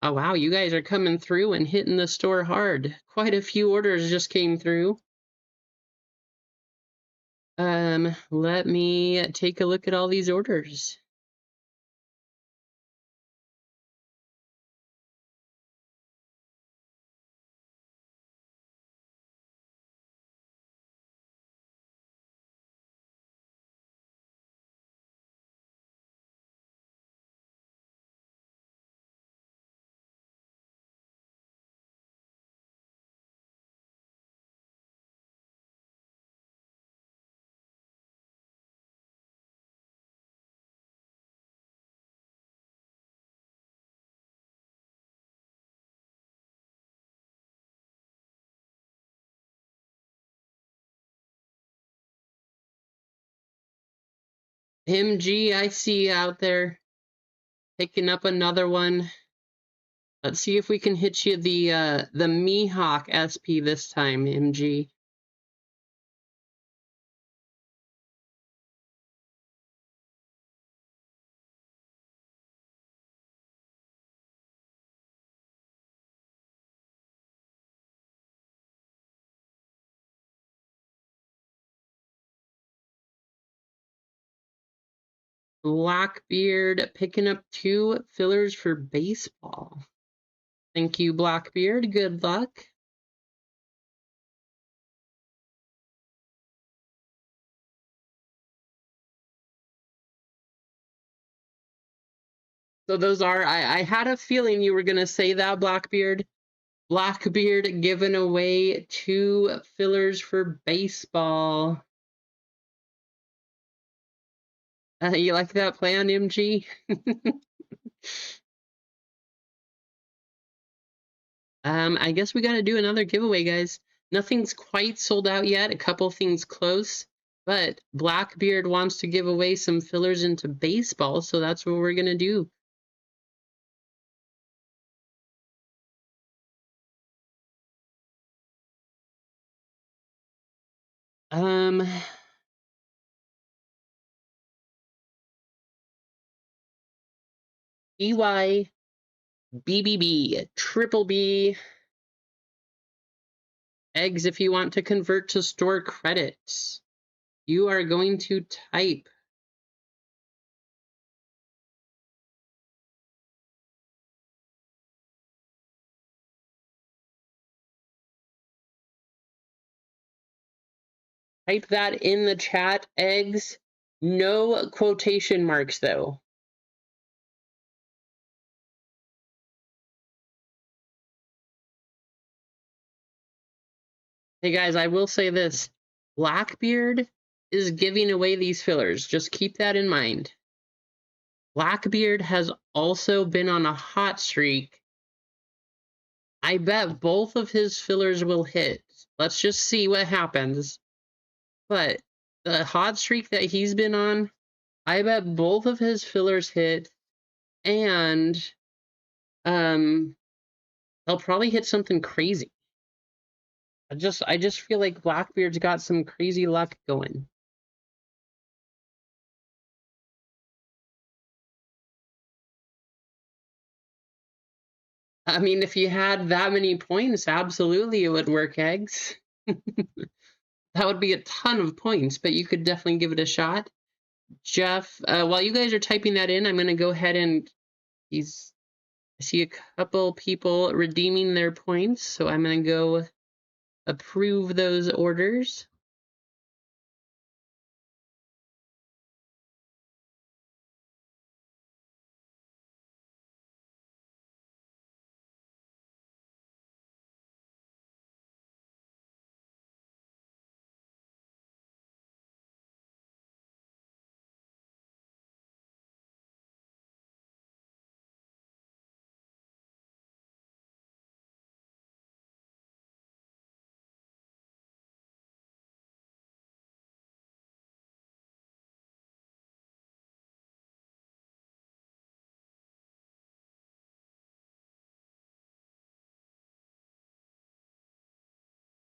Oh, wow, you guys are coming through and hitting the store hard. Quite a few orders just came through. Let me take a look at all these orders. MG, I see you out there picking up another one. Let's see if we can hit you the Mihawk SP this time, MG. Blackbeard picking up 2 fillers for baseball. Thank you, Blackbeard. Good luck. So those are, I had a feeling you were going to say that, Blackbeard. Blackbeard giving away 2 fillers for baseball. You like that plan, MG? I guess we got to do another giveaway, guys. Nothing's quite sold out yet. A couple things close, but Blackbeard wants to give away some fillers into baseball, so that's what we're gonna do. Um, EY, BBB, Triple B, eggs if you want to convert to store credits. You are going to type that in the chat, eggs. No quotation marks, though. Hey guys, I will say this. Blackbeard is giving away these fillers. Just keep that in mind. Blackbeard has also been on a hot streak. I bet both of his fillers will hit. Let's just see what happens. But the hot streak that he's been on, I bet both of his fillers hit, and he'll probably hit something crazy. I just feel like Blackbeard's got some crazy luck going. I mean, if you had that many points, absolutely it would work, eggs. That would be a ton of points, but you could definitely give it a shot. Jeff, while you guys are typing that in, I'm going to go ahead and I see a couple people redeeming their points, so I'm going to go approve those orders.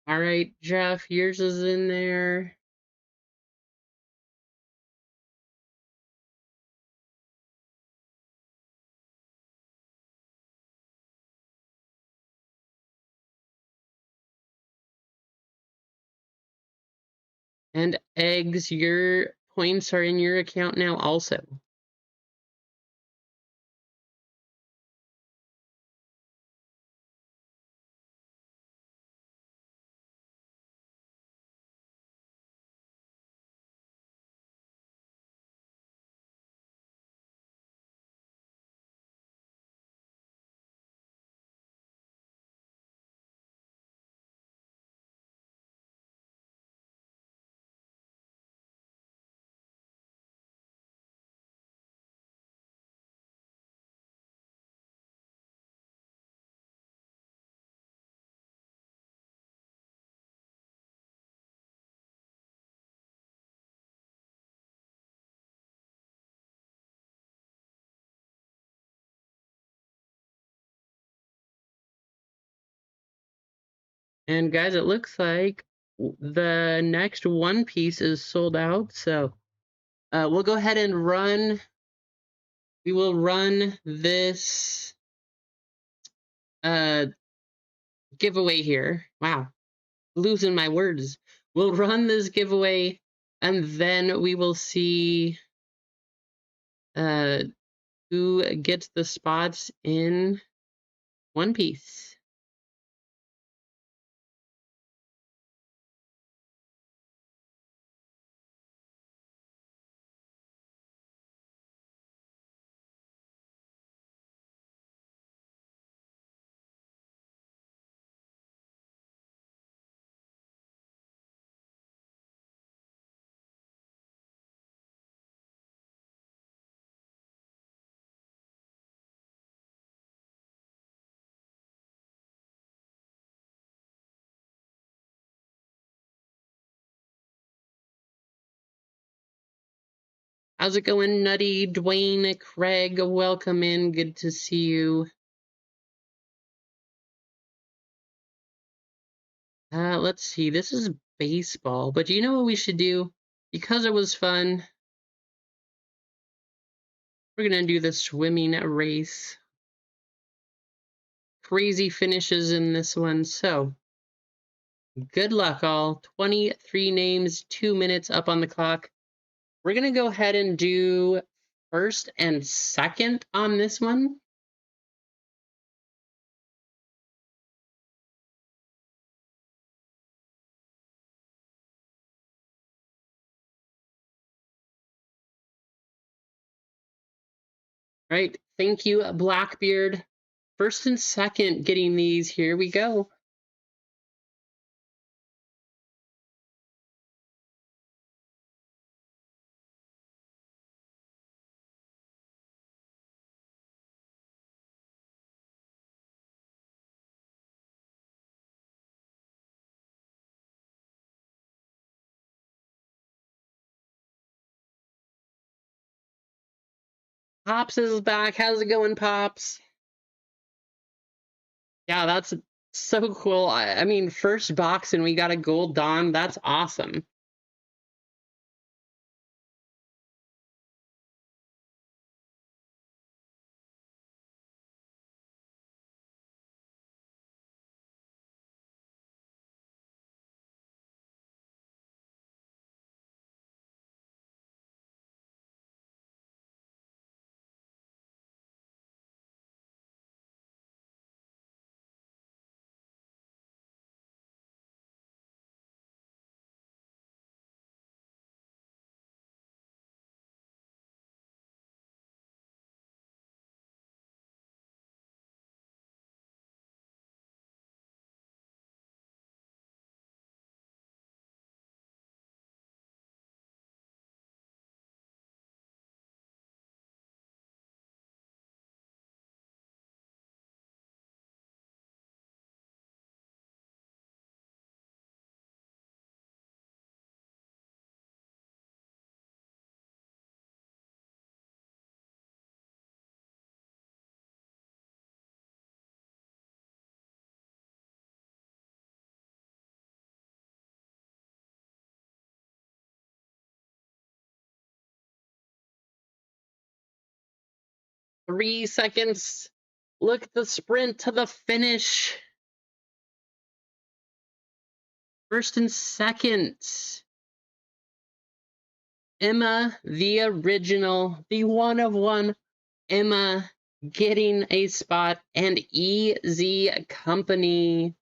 All right, Jeff, yours is in there. And eggs, your points are in your account now also. And guys, it looks like the next One Piece is sold out, so we'll go ahead and run. We will run this uh, giveaway here. Wow, losing my words. We'll run this giveaway, and then we will see uh, who gets the spots in One Piece. How's it going, Nutty, Dwayne, Craig? Welcome in. Good to see you. Let's see. This is baseball, but do you know what we should do? Because it was fun, we're gonna do the swimming race. Crazy finishes in this one, so good luck, all. 23 names, 2 minutes up on the clock. We're gonna go ahead and do first and second on this one. All right. Thank you, Blackbeard. First and second getting these. Here we go. Pops is back. How's it going, Pops? Yeah, that's so cool. I mean, first box and we got a gold Dawn. That's awesome. Three seconds. Look at the sprint to the finish. First and second. Emma, the original, the one of one. Emma getting a spot, and EZ Company.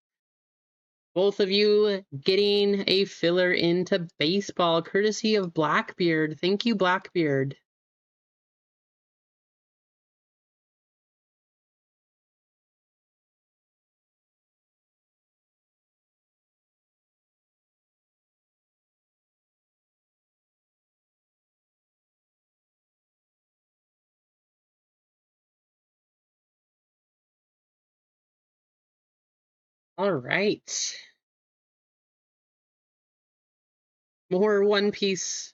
Both of you getting a filler into baseball, courtesy of Blackbeard. Thank you, Blackbeard. All right. More One Piece.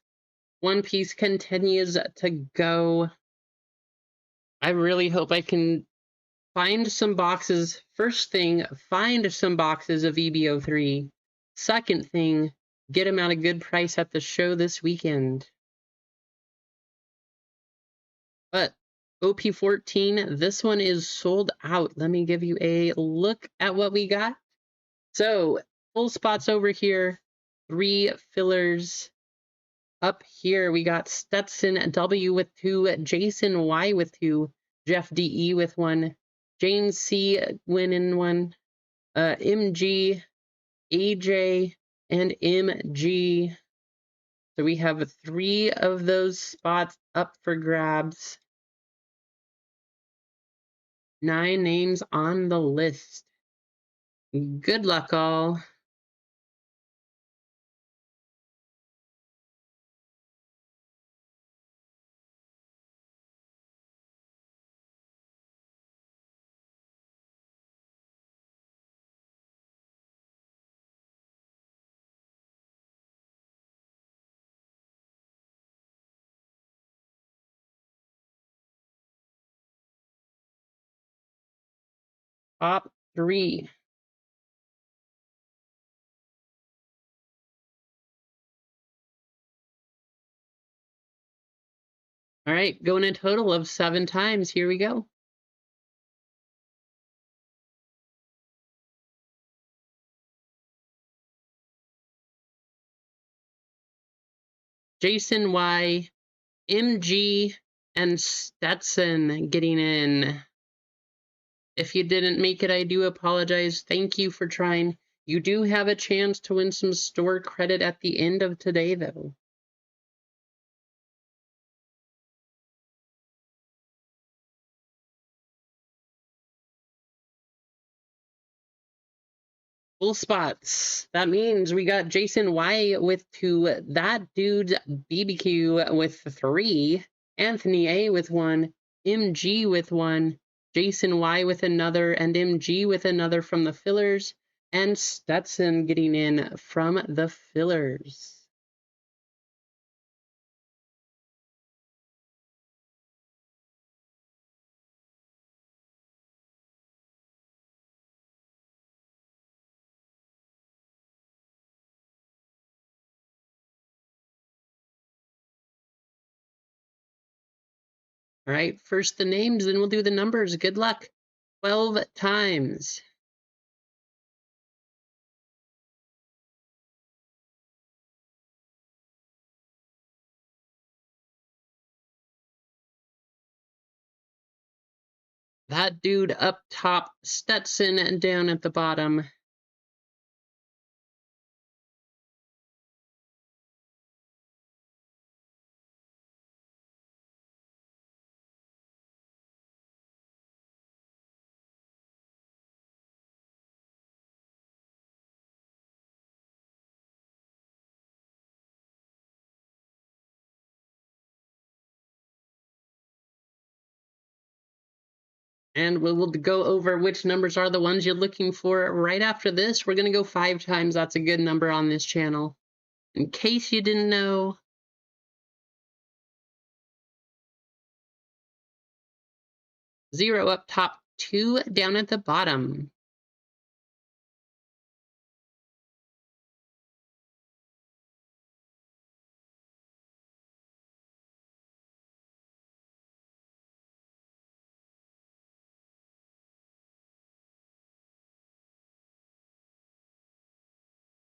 One Piece continues to go. I really hope I can find some boxes. First thing, find some boxes of EBO3. Second thing, get them at a good price at the show this weekend. But OP14, this one is sold out. Let me give you a look at what we got. So, full spots over here, 3 fillers. Up here, we got Stetson W with 2, Jason Y with 2, Jeff DE with 1, Jane C winning 1, MG, AJ, and MG. So we have 3 of those spots up for grabs. 9 names on the list. Good luck, all. Top 3. All right, going a total of 7 times. Here we go. Jason Y, MG, and Stetson getting in. If you didn't make it, I do apologize. Thank you for trying. You do have a chance to win some store credit at the end of today, though. Full spots. That means we got Jason Y with 2, That Dude's BBQ with 3, Anthony A with 1, MG with 1, Jason Y with another, and MG with another from the fillers, and Stetson getting in from the fillers. All right, first the names, then we'll do the numbers. Good luck. 12 times. That Dude up top, Stetson down at the bottom. And we'll go over which numbers are the ones you're looking for right after this. We're going to go 5 times. That's a good number on this channel. In case you didn't know. Zero up top, 2 down at the bottom.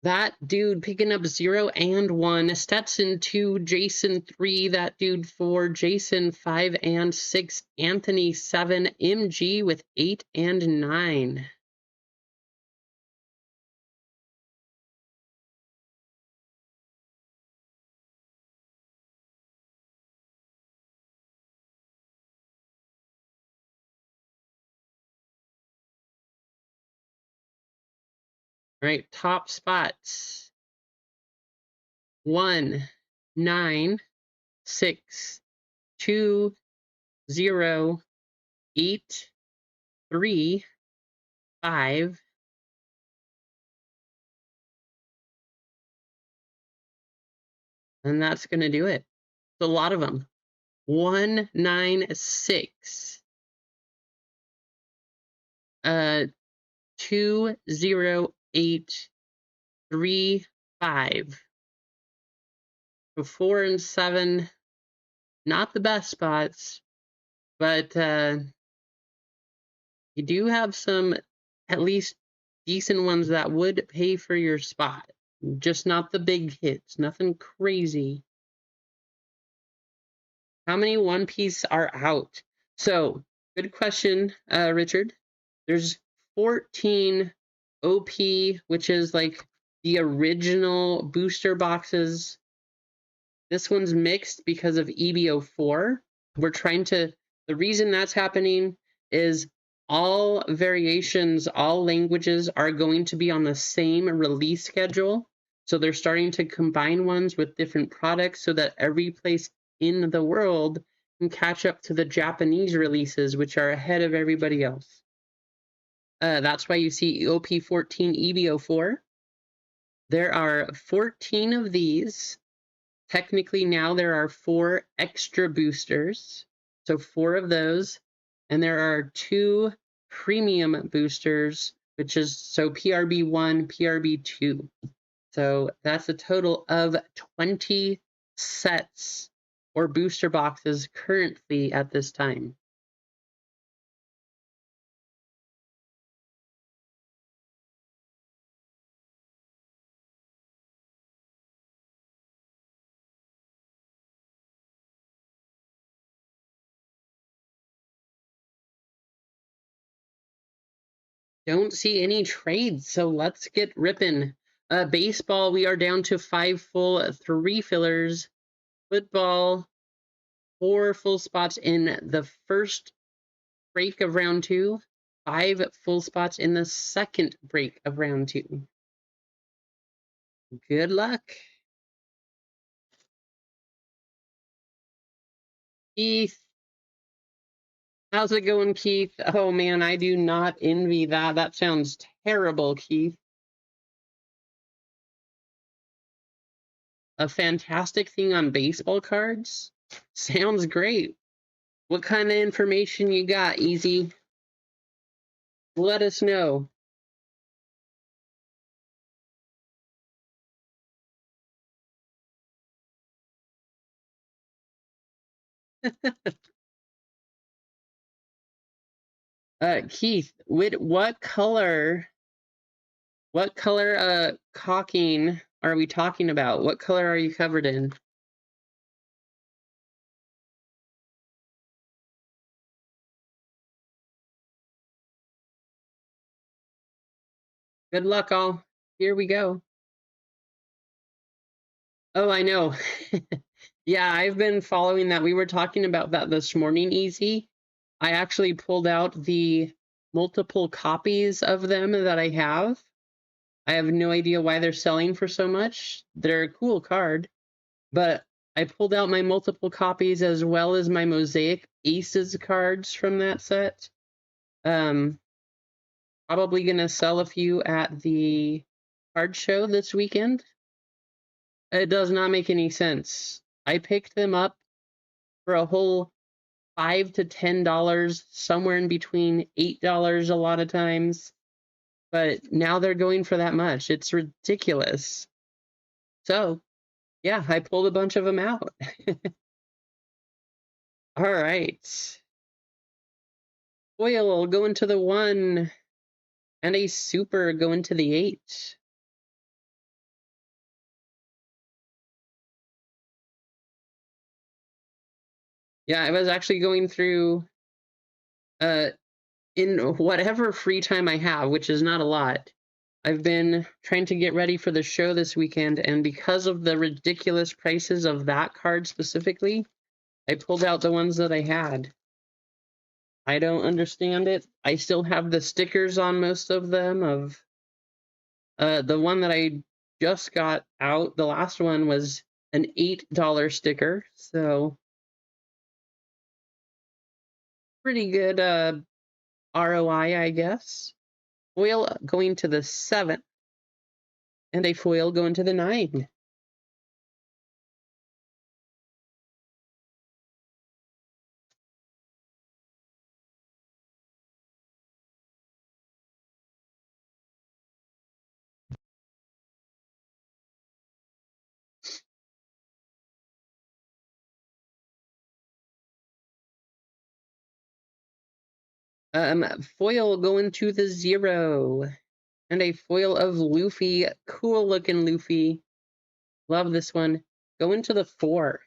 That Dude picking up 0 and 1. Stetson 2, Jason 3, That Dude 4, Jason 5 and 6, Anthony 7, MG with 8 and 9. All right, top spots. 1, 9, 6, 2, 0, 8, 3, 5, and that's going to do it. It's a lot of them. 1, 9, 6, 2, 0, 8, 3, 5. So 4 and 7, not the best spots, but you do have some at least decent ones that would pay for your spot. Just not the big hits, nothing crazy. How many One Piece are out? So, good question, Richard. There's 14 OP, which is like the original booster boxes. This one's mixed because of EBO4. The reason that's happening is all variations, all languages are going to be on the same release schedule. So they're starting to combine ones with different products so that every place in the world can catch up to the Japanese releases, which are ahead of everybody else. That's why you see OP14 EBO4. There are 14 of these. Technically now there are 4 extra boosters, so 4 of those, and there are 2 premium boosters, which is so PRB1, PRB2. So that's a total of 20 sets or booster boxes currently at this time. Don't see any trades, so let's get ripping. Baseball, we are down to 5 full, 3 fillers. Football, 4 full spots in the first break of round 2. 5 full spots in the second break of round 2. Good luck. Keith. How's it going, Keith? Oh man, I do not envy that. That sounds terrible, Keith. A fantastic thing on baseball cards? Sounds great. What kind of information you got, Easy? Let us know. Keith, what color caulking are we talking about? What color are you covered in? Good luck, all. Here we go. Oh, I know. Yeah, I've been following that. We were talking about that this morning, Easy. I actually pulled out the multiple copies of them that I have. I have no idea why they're selling for so much. They're a cool card, but I pulled out my multiple copies as well as my Mosaic Aces cards from that set. Probably gonna sell a few at the card show this weekend. It does not make any sense. I picked them up for a whole $5 to $10, somewhere in between $8 a lot of times. But now they're going for that much. It's ridiculous. So, yeah, I pulled a bunch of them out. All right. Foil going to the 1, and a super going to the 8. Yeah, I was actually going through in whatever free time I have, which is not a lot. I've been trying to get ready for the show this weekend, and because of the ridiculous prices of that card specifically, I pulled out the ones that I had. I don't understand it. I still have the stickers on most of them. Of the one that I just got out, the last one was an $8 sticker, so pretty good ROI, I guess. Foil going to the 7, and a foil going to the 9. Foil going to the 0, and a foil of Luffy. Cool looking Luffy. Love this one. Going to the 4.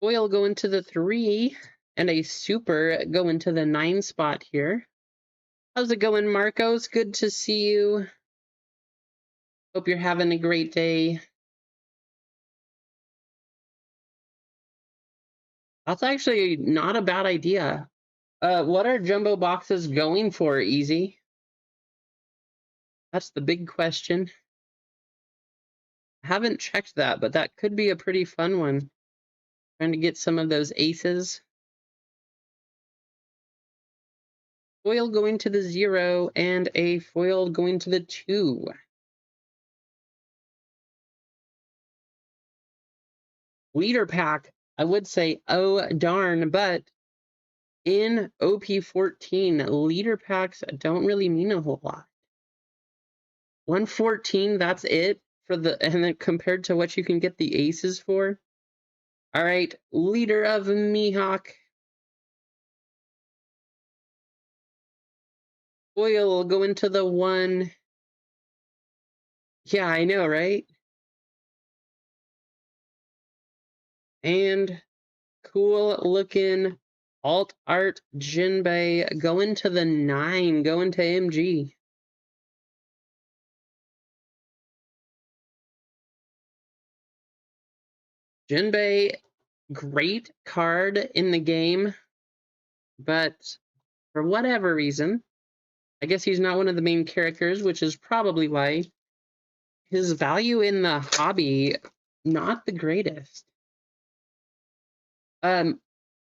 Foil going to the 3, and a super going to the 9 spot here. How's it going, Marcos? Good to see you. Hope you're having a great day. That's actually not a bad idea. What are jumbo boxes going for, Easy? That's the big question. I haven't checked that, but that could be a pretty fun one. Trying to get some of those aces. Foil going to the 0, and a foil going to the 2. Leader pack, I would say, oh darn, but in OP14, leader packs don't really mean a whole lot. 114, that's it for the, and then compared to what you can get the aces for. All right, leader of Mihawk. Foil go into the 1. Yeah, I know, right? And cool looking Alt Art Jinbei going to the 9, going to MG. Jinbei, great card in the game, but for whatever reason, I guess he's not one of the main characters, which is probably why his value in the hobby, not the greatest.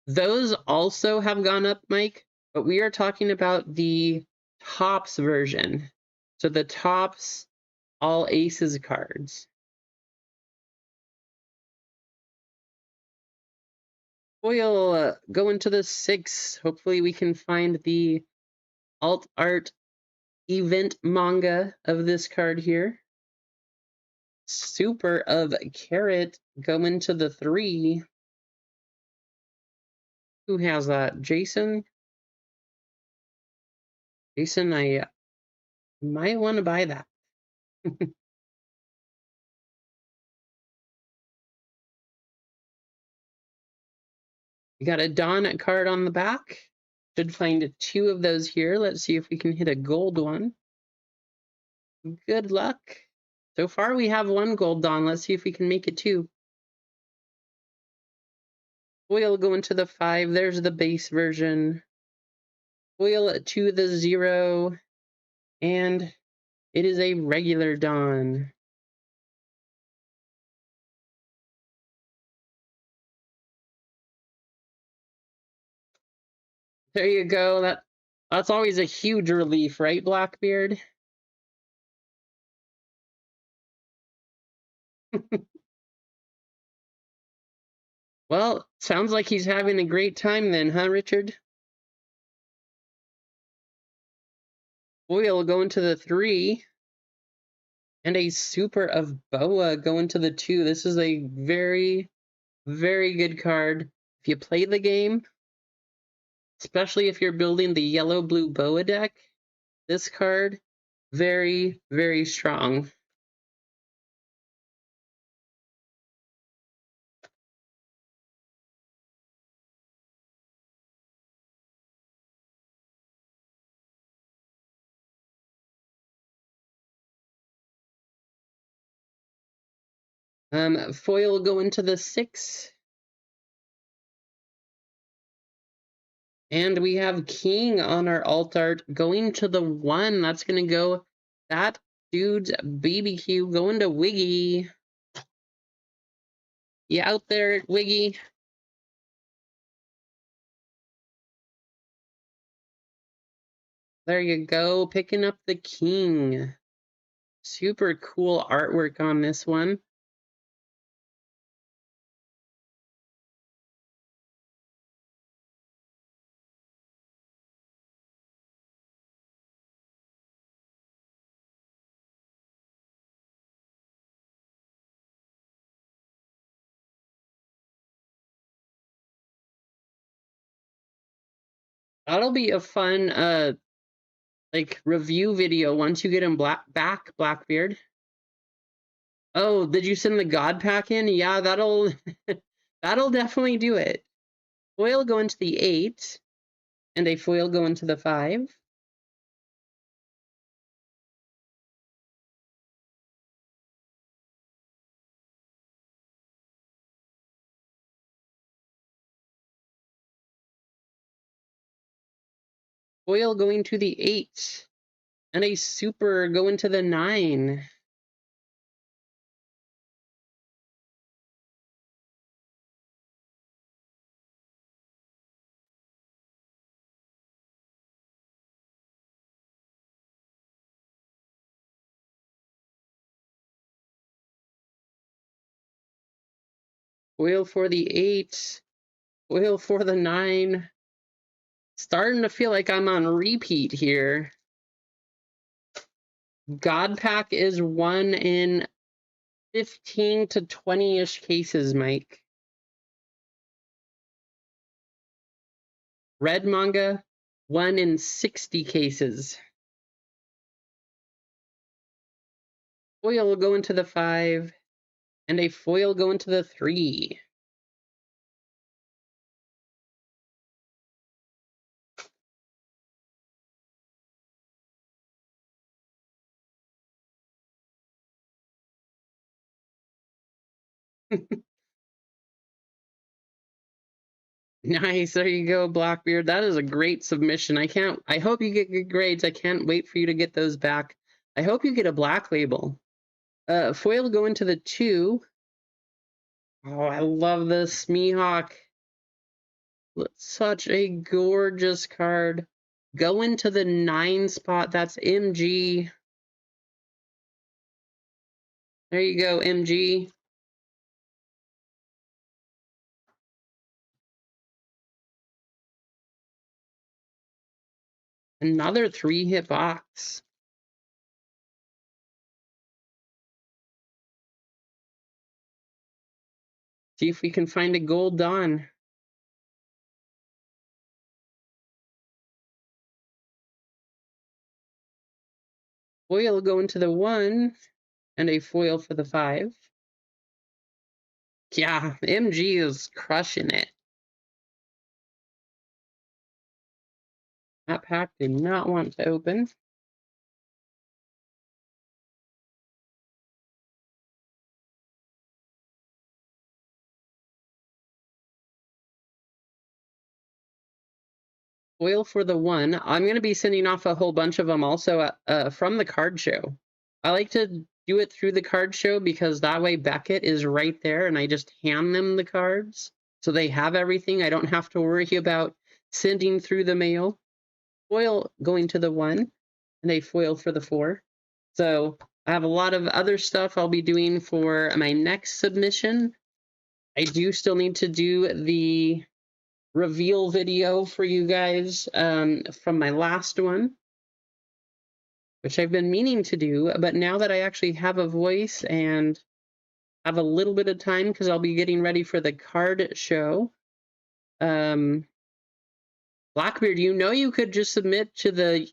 Those also have gone up, Mike, but we are talking about the Tops version. So the Tops all aces cards. We'll go into the 6. Hopefully we can find the alt art event manga of this card here. Super of Carrot go into the 3. Who has that? Jason? Jason, I might want to buy that. We got a Dawn card on the back. Should find 2 of those here. Let's see if we can hit a gold one. Good luck. So far we have 1 gold Dawn. Let's see if we can make it 2. Foil go into the 5. There's the base version. Foil to the 0. And it is a regular Dawn. There you go. That's always a huge relief, right, Blackbeard? Well, sounds like he's having a great time then, huh, Richard? Foil going to the 3. And a super of Boa going to the 2. This is a very, very good card. If you play the game, especially if you're building the yellow-blue Boa deck, this card, very, very strong. Foil go into the 6. And we have King on our alt art going to the 1. That's going to go that dude's BBQ going to Wiggy. You out there, Wiggy? There you go, picking up the King. Super cool artwork on this one. That'll be a fun like review video once you get him back, Blackbeard. Oh, did you send the God pack in? Yeah, that'll that'll definitely do it. Foil go into the 8, and a foil go into the 5. Foil going to the 8, and a super go into the 9. Foil for the 8, foil for the 9. Starting to feel like I'm on repeat here. God pack is 1 in 15 to 20-ish cases, Mike. Red manga, 1 in 60 cases. Foil will go into the 5, and a foil go into the 3. Nice. There you go, Blackbeard. That is a great submission. I hope you get good grades. I can't wait for you to get those back. I hope you get a black label. Foil go into the 2. Oh, I love this Mihawk. Such a gorgeous card. Go into the 9 spot. That's MG. There you go, MG. Another 3-hit box. See if we can find a gold Dawn. Foil go into the 1, and a foil for the 5. Yeah, MG is crushing it. That pack did not want to open. Foil for the 1. I'm going to be sending off a whole bunch of them also from the card show. I like to do it through the card show because that way Beckett is right there and I just hand them the cards. So they have everything. I don't have to worry about sending through the mail. Foil going to the 1 and a foil for the 4. So I have a lot of other stuff I'll be doing for my next submission. I do still need to do the reveal video for you guys from my last one, which I've been meaning to do, but now that I actually have a voice and have a little bit of time because I'll be getting ready for the card show. Blackbeard, you know you could just submit to the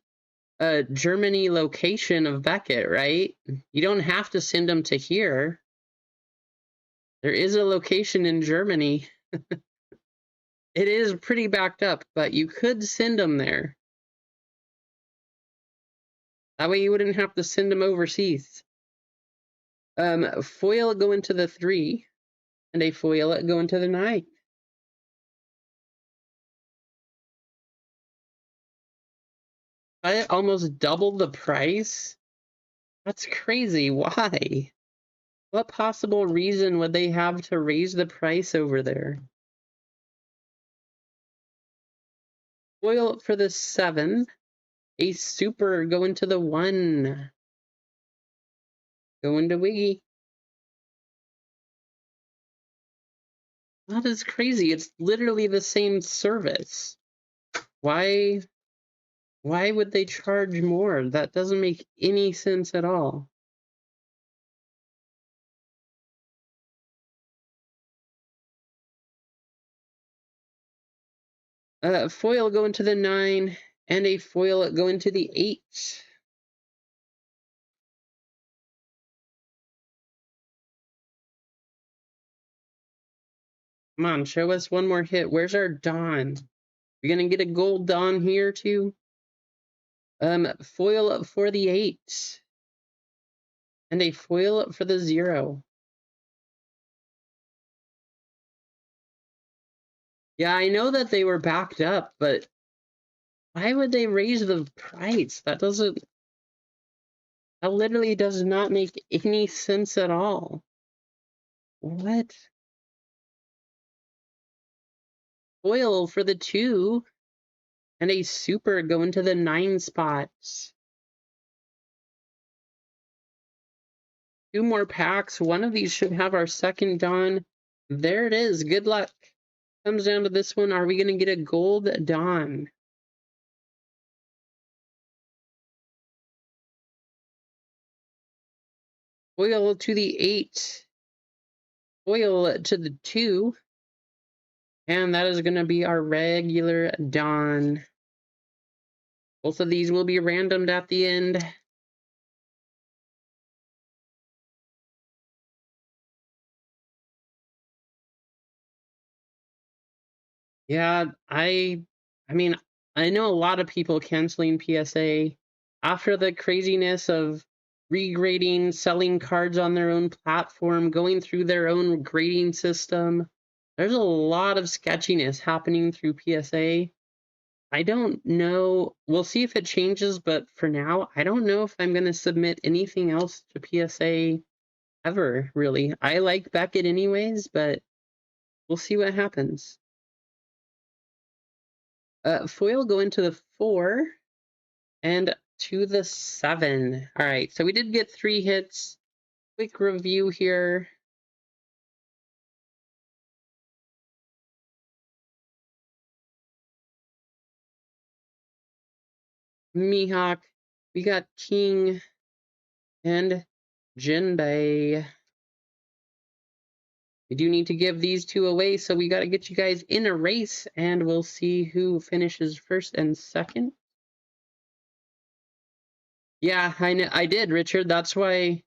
Germany location of Beckett, right? You don't have to send them to here. There is a location in Germany. It is pretty backed up, but you could send them there. That way you wouldn't have to send them overseas. Foil go into the 3, and a foil go into the 9. I almost doubled the price? That's crazy. Why? What possible reason would they have to raise the price over there? Foil for the 7. A super go into the 1. Go into Wiggy. That is crazy. It's literally the same service. Why would they charge more? That doesn't make any sense at all. Foil go into the 9, and a foil go into the 8. Come on, show us one more hit. Where's our Dawn? You're gonna get a gold Dawn here too? Foil for the 8. And a foil for the 0. Yeah, I know that they were backed up, but why would they raise the price? That literally does not make any sense at all. What? Foil for the 2. And a super go into the 9 spots. 2 more packs. One of these should have our second Dawn. There it is. Good luck. Comes down to this one. Are we going to get a gold Dawn? Foil to the 8. Foil to the 2. And that is going to be our regular Dawn. Both of these will be randomed at the end. Yeah, I mean, I know a lot of people canceling PSA after the craziness of regrading, selling cards on their own platform, going through their own grading system. There's a lot of sketchiness happening through PSA. I don't know. We'll see if it changes, but for now, I don't know if I'm going to submit anything else to PSA ever, really. I like Beckett anyways, but we'll see what happens. Foil go into the 4 and to the 7. All right, so we did get 3 hits. Quick review here. Mihawk, we got King and Jinbei. We do need to give these 2 away, so we got to get you guys in a race, and we'll see who finishes first and second. Yeah, I know, I did, Richard. That's why,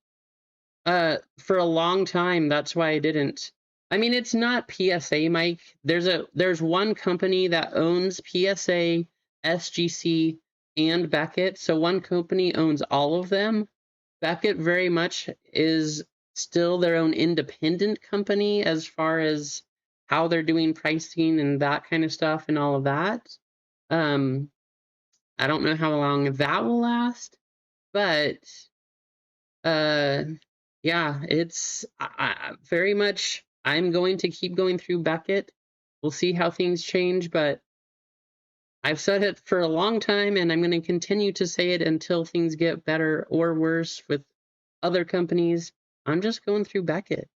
for a long time, that's why I didn't. I mean, it's not PSA, Mike. There's one company that owns PSA, SGC, and Beckett. So one company owns all of them. Beckett very much is still their own independent company as far as how they're doing pricing and that kind of stuff and all of that. Um, I don't know how long that will last, but uh, yeah, it's very much. I'm going to keep going through Beckett. We'll see how things change, but I've said it for a long time, and I'm going to continue to say it until things get better or worse with other companies. I'm just going through Beckett.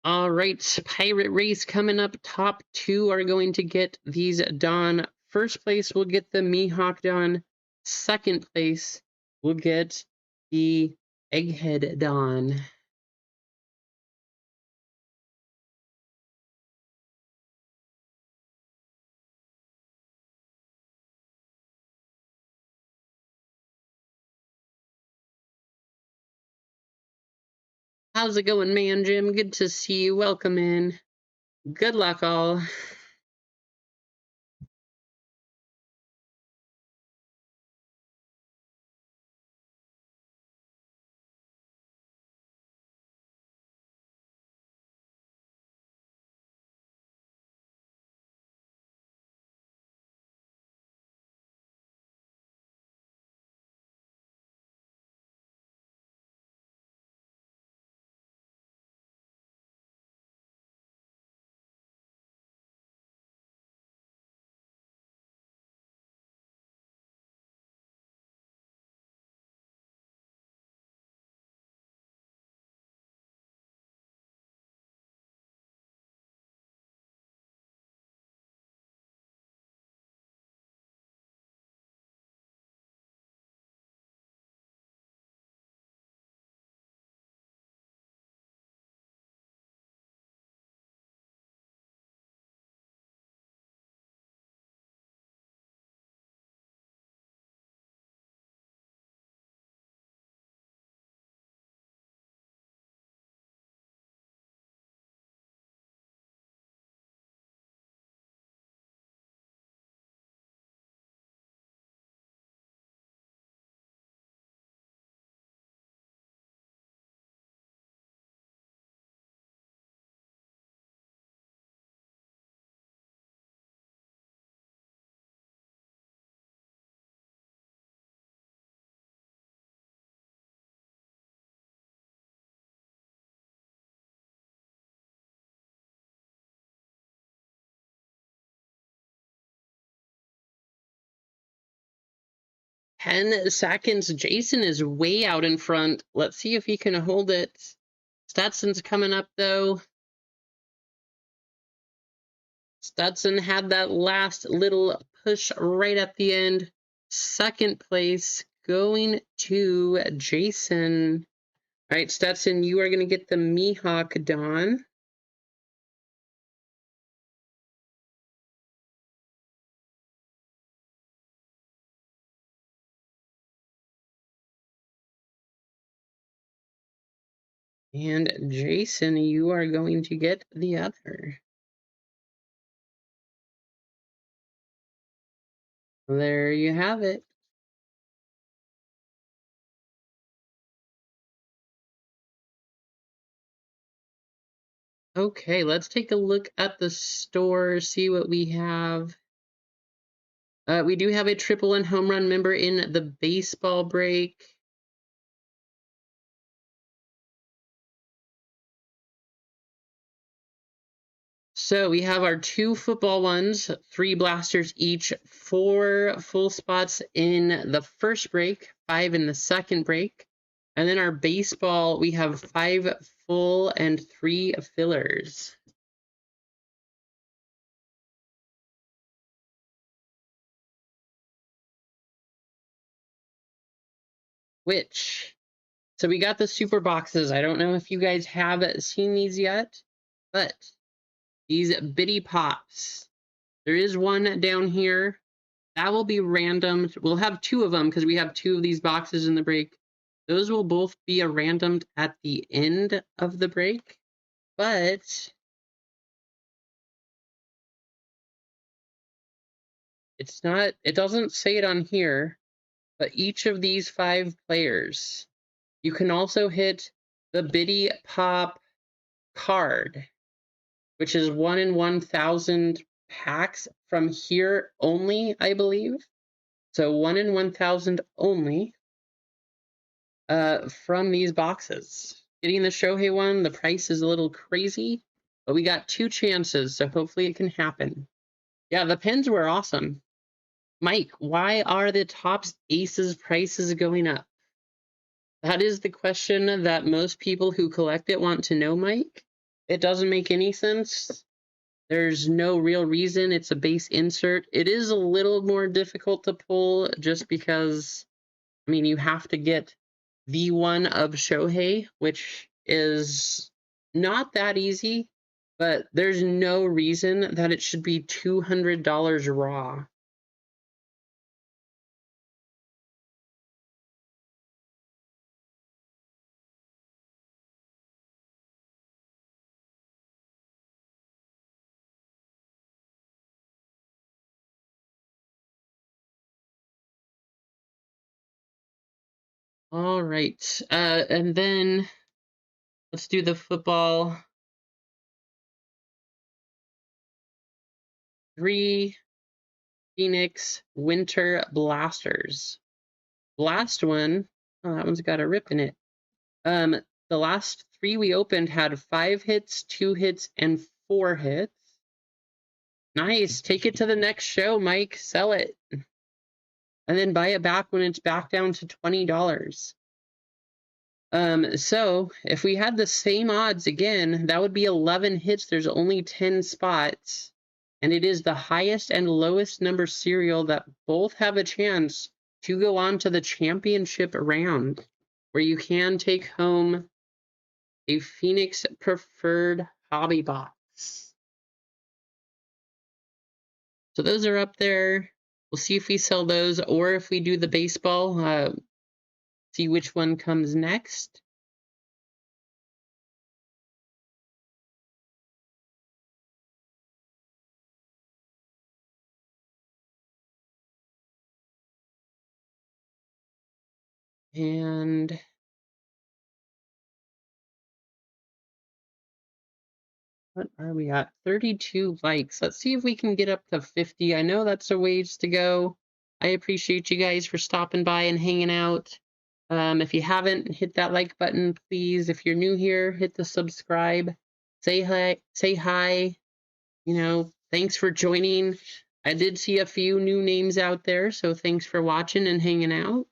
All right, Pirate Race coming up. Top 2 are going to get these Dawn. First place will get the Mihawk Dawn. Second place will get the Egghead Dawn. How's it going, man, Jim? Good to see you. Welcome in. Good luck, all. Ten seconds. Jason is way out in front. Let's see if he can hold it. Stetson's coming up, though. Stetson had that last little push right at the end. Second place going to Jason. All right, Stetson, you are going to get the Mihawk Dawn. And Jason, you are going to get the other. There you have it. Okay, let's take a look at the store, see what we have. We do have a triple and home run member in the baseball break. So we have our 2 football ones, 3 blasters each, 4 full spots in the first break, 5 in the second break. And then our baseball, we have 5 full and 3 fillers. So we got the super boxes. I don't know if you guys have seen these yet, but these bitty pops. There is one down here. That will be random. We'll have 2 of them because we have 2 of these boxes in the break. Those will both be a random at the end of the break, but it doesn't say it on here, but each of these 5 players, you can also hit the Biddy Pop card, which is 1 in 1,000 packs from here only, I believe. So 1 in 1,000 only from these boxes. Getting the Shohei one, the price is a little crazy, but we got 2 chances, so hopefully it can happen. Yeah, the pins were awesome. Mike, why are the Topps Aces prices going up? That is the question that most people who collect it want to know, Mike. It doesn't make any sense. There's no real reason. It's a base insert. It is a little more difficult to pull just because, I mean, you have to get the one of Shohei, which is not that easy, but there's no reason that it should be $200 raw. All right, and then let's do the football. 3 Phoenix Winter Blasters. Last one, oh, that one's got a rip in it. The last 3 we opened had 5 hits, 2 hits, and 4 hits. Nice. Take it to the next show, Mike. Sell it. And then buy it back when it's back down to $20. So if we had the same odds again, that would be 11 hits. There's only 10 spots. And it is the highest and lowest number serial that both have a chance to go on to the championship round, where you can take home a Phoenix Preferred Hobby Box. So those are up there. We'll see if we sell those or if we do the baseball, see which one comes next. And what are we at? 32 likes. Let's see if we can get up to 50. I know that's a ways to go. I appreciate you guys for stopping by and hanging out. If you haven't, hit that like button, please. If you're new here, hit the subscribe. Say hi. You know, thanks for joining. I did see a few new names out there, so thanks for watching and hanging out.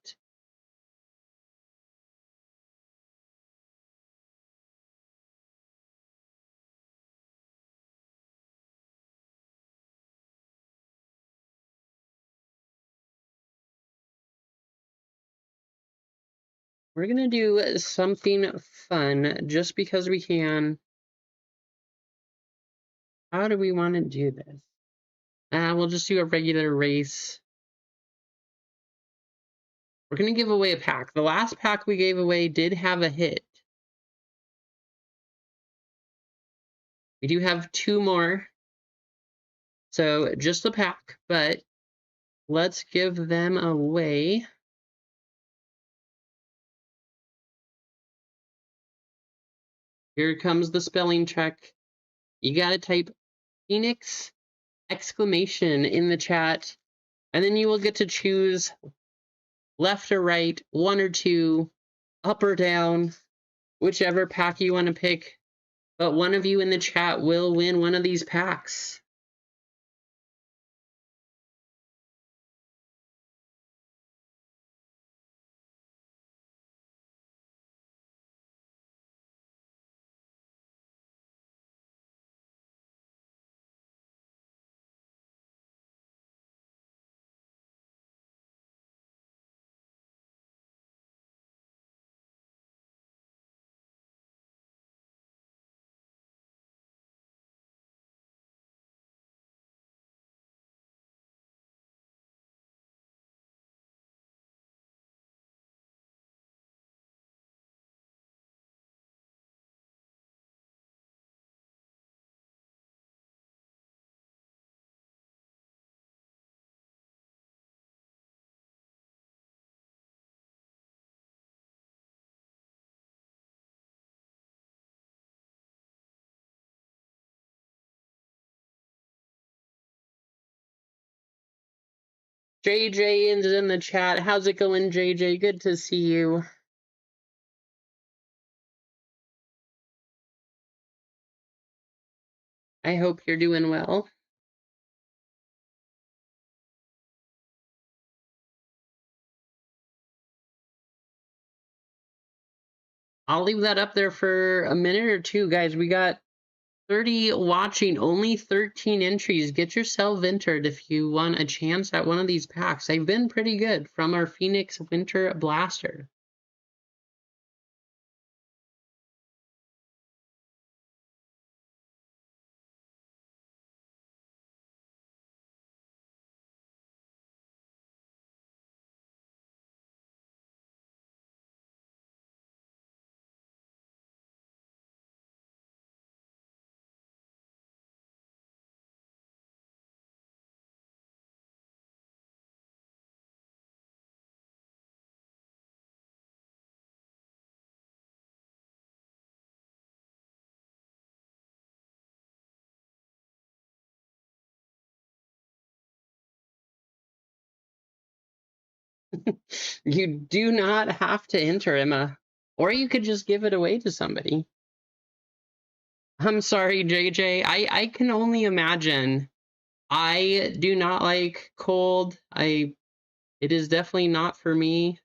We're gonna do something fun just because we can. How do we want to do this? We'll just do a regular race. We're gonna give away a pack. The last pack we gave away did have a hit. We do have 2 more, so just a pack, but let's give them away. Here comes the spelling check. You gotta type Phoenix exclamation in the chat, and then you will get to choose left or right, 1 or 2, up or down, whichever pack you want to pick. But one of you in the chat will win one of these packs. JJ is in the chat. How's it going, JJ? Good to see you. I hope you're doing well. I'll leave that up there for a minute or two, guys. We got 30 watching, only 13 entries. Get yourself entered if you want a chance at one of these packs. They've been pretty good from our Phoenix Winter Blaster. You do not have to enter, Emma. Or you could just give it away to somebody. I'm sorry, JJ. I can only imagine. I do not like cold. It is definitely not for me.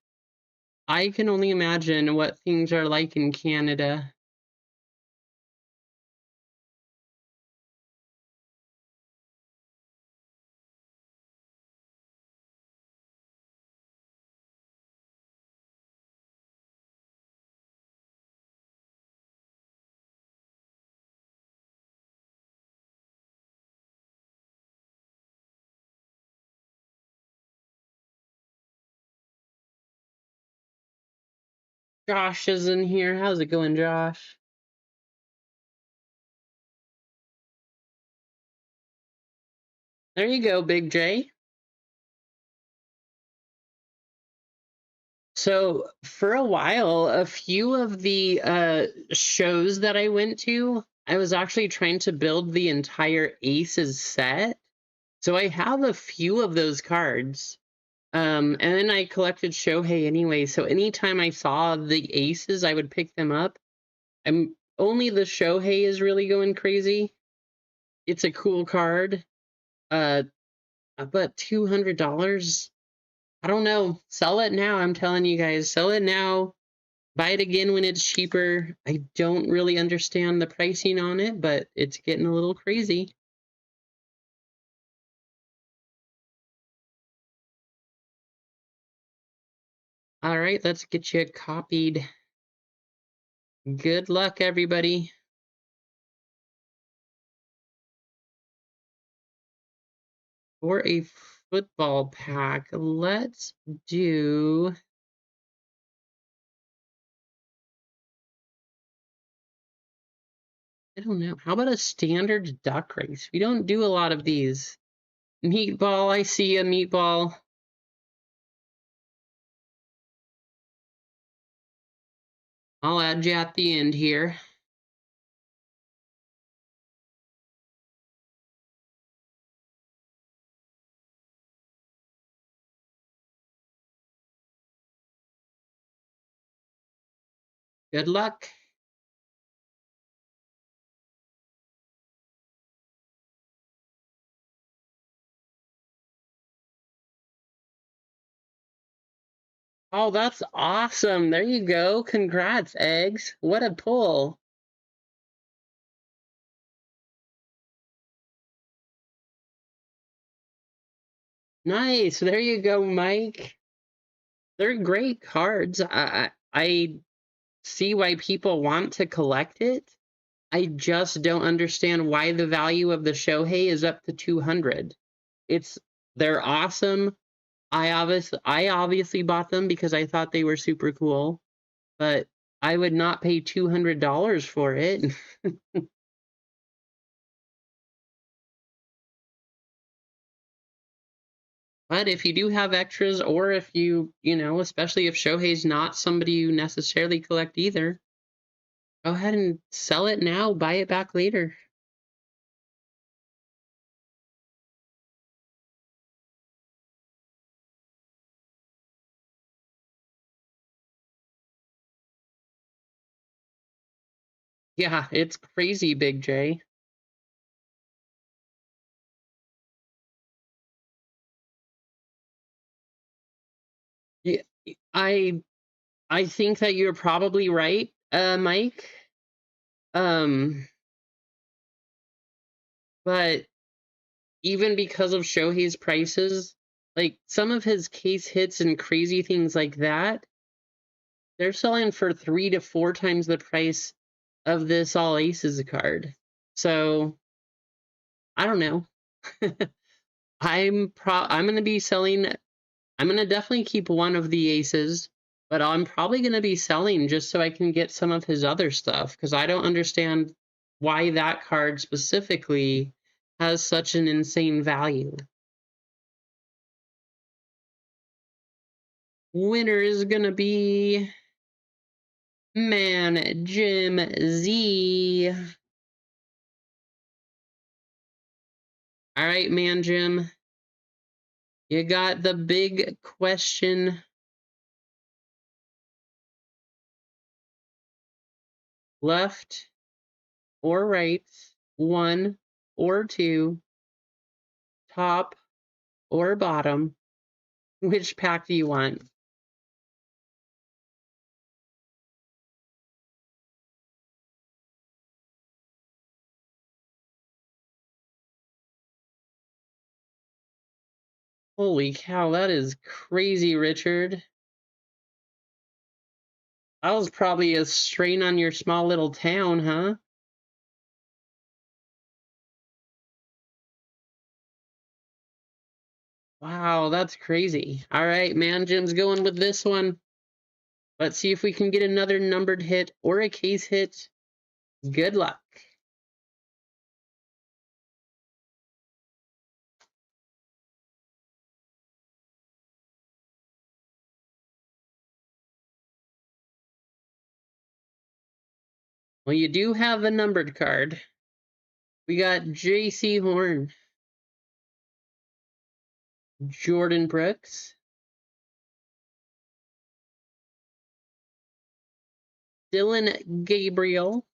I can only imagine what things are like in Canada. Josh is in here. How's it going, Josh? There you go, Big J. So for a while, a few of the shows that I went to, I was actually trying to build the entire Aces set. So I have a few of those cards. And then I collected Shohei anyway, so anytime I saw the Aces, I would pick them up. Only the Shohei is really going crazy. It's a cool card. But $200, I don't know. Sell it now. I'm telling you guys, sell it now. Buy it again when it's cheaper. I don't really understand the pricing on it, but it's getting a little crazy. All right, let's get you copied. Good luck, everybody. For a football pack, let's do... don't know. How about a standard duck race? We don't do a lot of these. Meatball, I see a meatball. I'll add you at the end here. Good luck. Oh, that's awesome. There you go. Congrats, Eggs. What a pull. Nice. There you go, Mike. They're great cards. I see why people want to collect it. I just don't understand why the value of the Shohei is up to 200. They're awesome. I obviously bought them because I thought they were super cool, but I would not pay $200 for it. But if you do have extras, or if especially if Shohei's not somebody you necessarily collect either, go ahead and sell it now, buy it back later. Yeah, it's crazy, Big J. Yeah, I I think that you're probably right, Mike. Um, but even because of Shohei's prices, like some of his case hits and crazy things like that, they're selling for 3 to 4 times the price of this All Aces card. So I don't know. I'm gonna be selling. I'm gonna definitely keep one of the aces, but I'm probably gonna be selling just so I can get some of his other stuff because I don't understand why that card specifically has such an insane value. Winner is gonna be Man Jim Z. All right, Man Jim. You got the big question. Left or right, 1 or 2, top or bottom. Which pack do you want? Holy cow, that is crazy, Richard. That was probably a strain on your small little town, huh? Wow, that's crazy. All right, Man Jim's going with this one. Let's see if we can get another numbered hit or a case hit. Good luck. Well, you do have a numbered card. We got J.C. Horn, Jordan Brooks, Dylan Gabriel.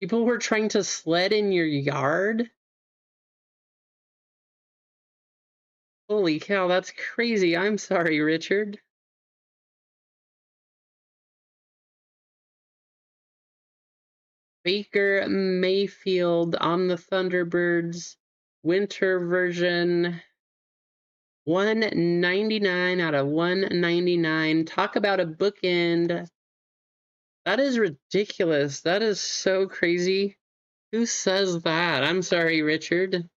People were trying to sled in your yard? Holy cow, that's crazy. I'm sorry, Richard. Baker Mayfield on the Thunderbirds. Winter version. 199 out of 199. Talk about a bookend. That is ridiculous. That is so crazy. Who says that? I'm sorry, Richard.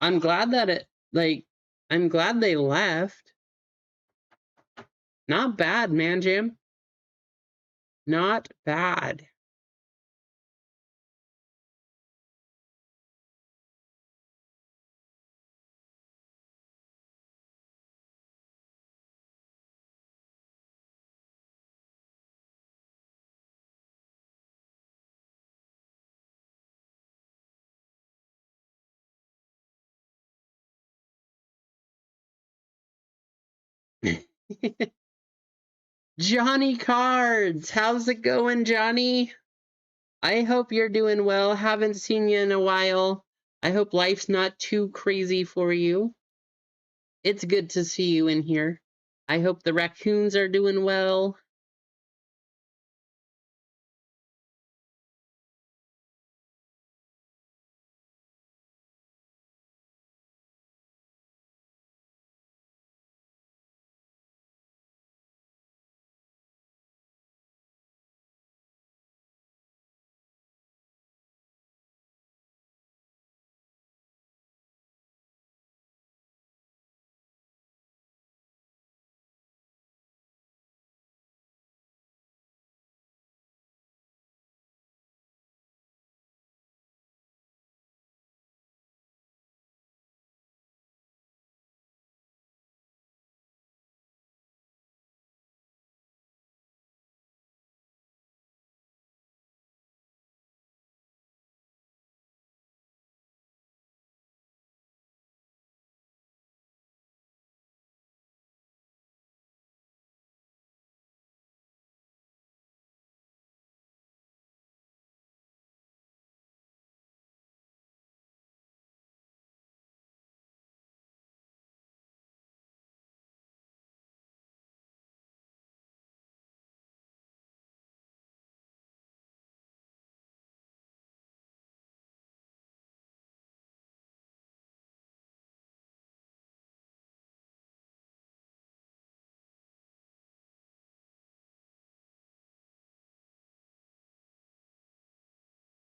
I'm glad that I'm glad they left. Not bad, man, Jim. Not bad. Johnny Cards, how's it going, Johnny? I hope you're doing well. Haven't seen you in a while. I hope life's not too crazy for you. It's good to see you in here. I hope the raccoons are doing well.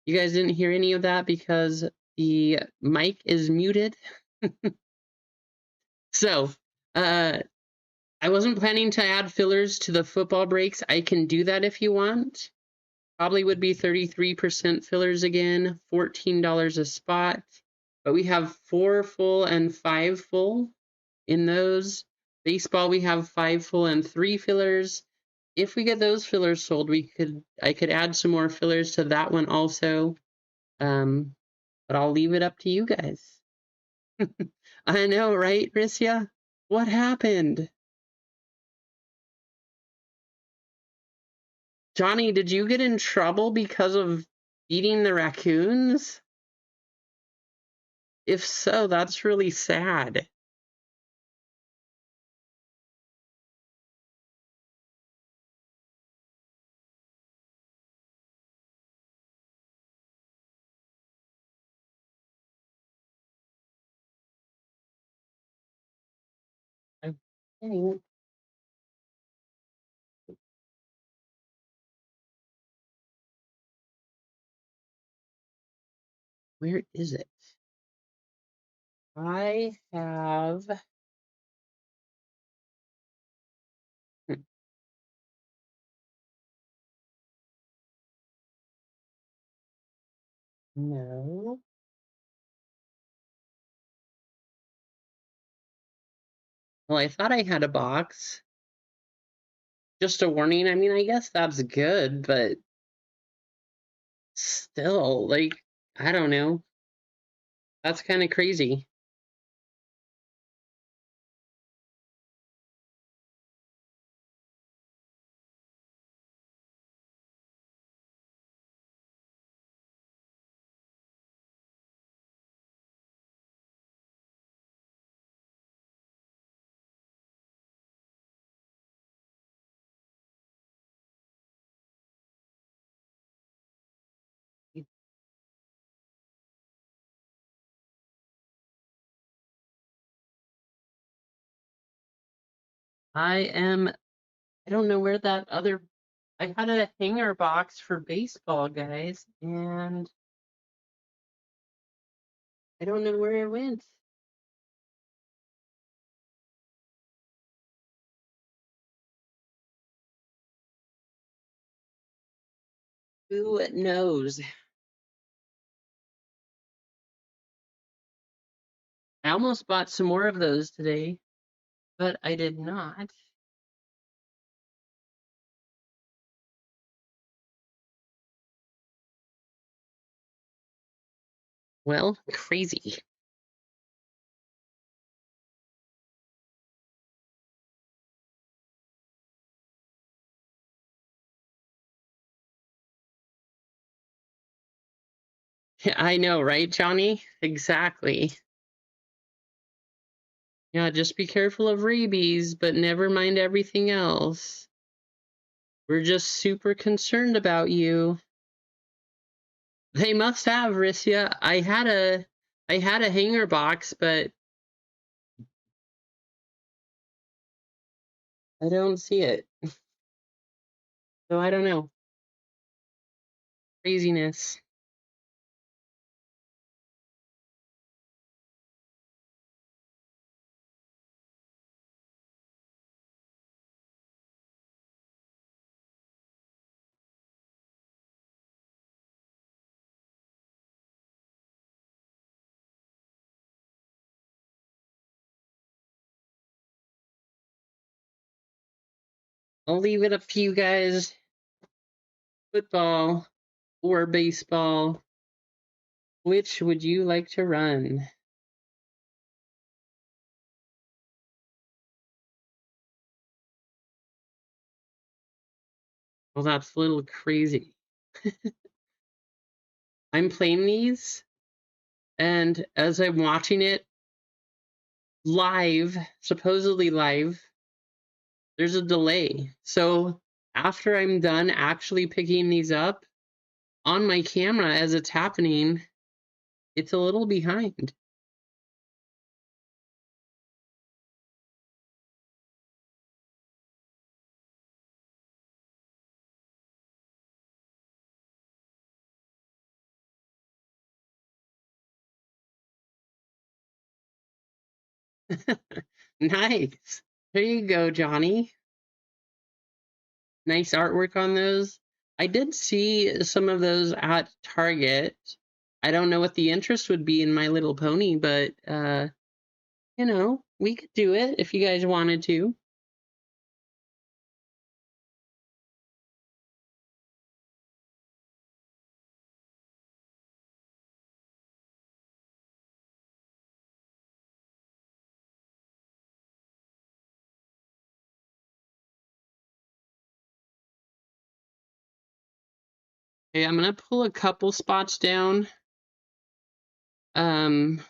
You guys didn't hear any of that because the mic is muted. So, uh, I wasn't planning to add fillers to the football breaks. I can do that if you want. Probably would be 33% fillers again, $14 a spot. But we have 4 full and 5 full in those. Baseball, we have 5 full and 3 fillers. If we get those fillers sold, I could add some more fillers to that one also. But I'll leave it up to you guys. I know, right, Rissia? What happened? Johnny, did you get in trouble because of eating the raccoons? If so, that's really sad. I think- Where is it? I have. Hmm, No. Well, I thought I had a box. Just a warning. I mean, I guess that's good, but still, like, I don't know. That's kind of crazy. I don't know where that other. I had a hanger box for baseball, guys, and I don't know where it went. Who knows? I almost bought some more of those today, but I did not. Well, crazy. I know, right, Johnny? Exactly. Yeah, just be careful of rabies, but never mind everything else. We're just super concerned about you. They must have, Rissia. I had a hanger box, but I don't see it. So I don't know. Craziness. I'll leave it up to you guys. Football or baseball. Which would you like to run? Well, that's a little crazy. I'm playing these, and as I'm watching it live, supposedly live, there's a delay. So after I'm done actually picking these up on my camera as it's happening, it's a little behind. Nice. There you go, Johnny. Nice artwork on those. I did see some of those at Target. I don't know what the interest would be in My Little Pony, but we could do it if you guys wanted to. Okay, I'm gonna pull a couple spots down. Um,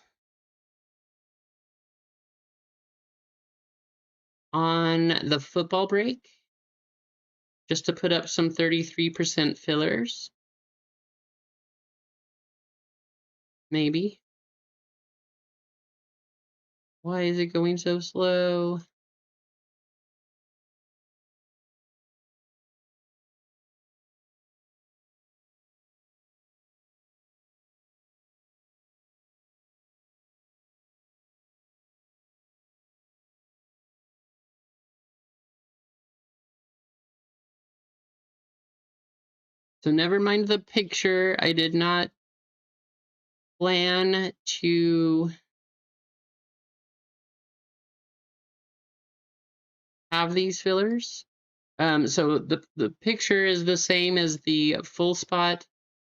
on the football break, just to put up some 33% fillers, maybe. Why is it going so slow? So never mind the picture. I did not plan to have these fillers. So the picture is the same as the full spot,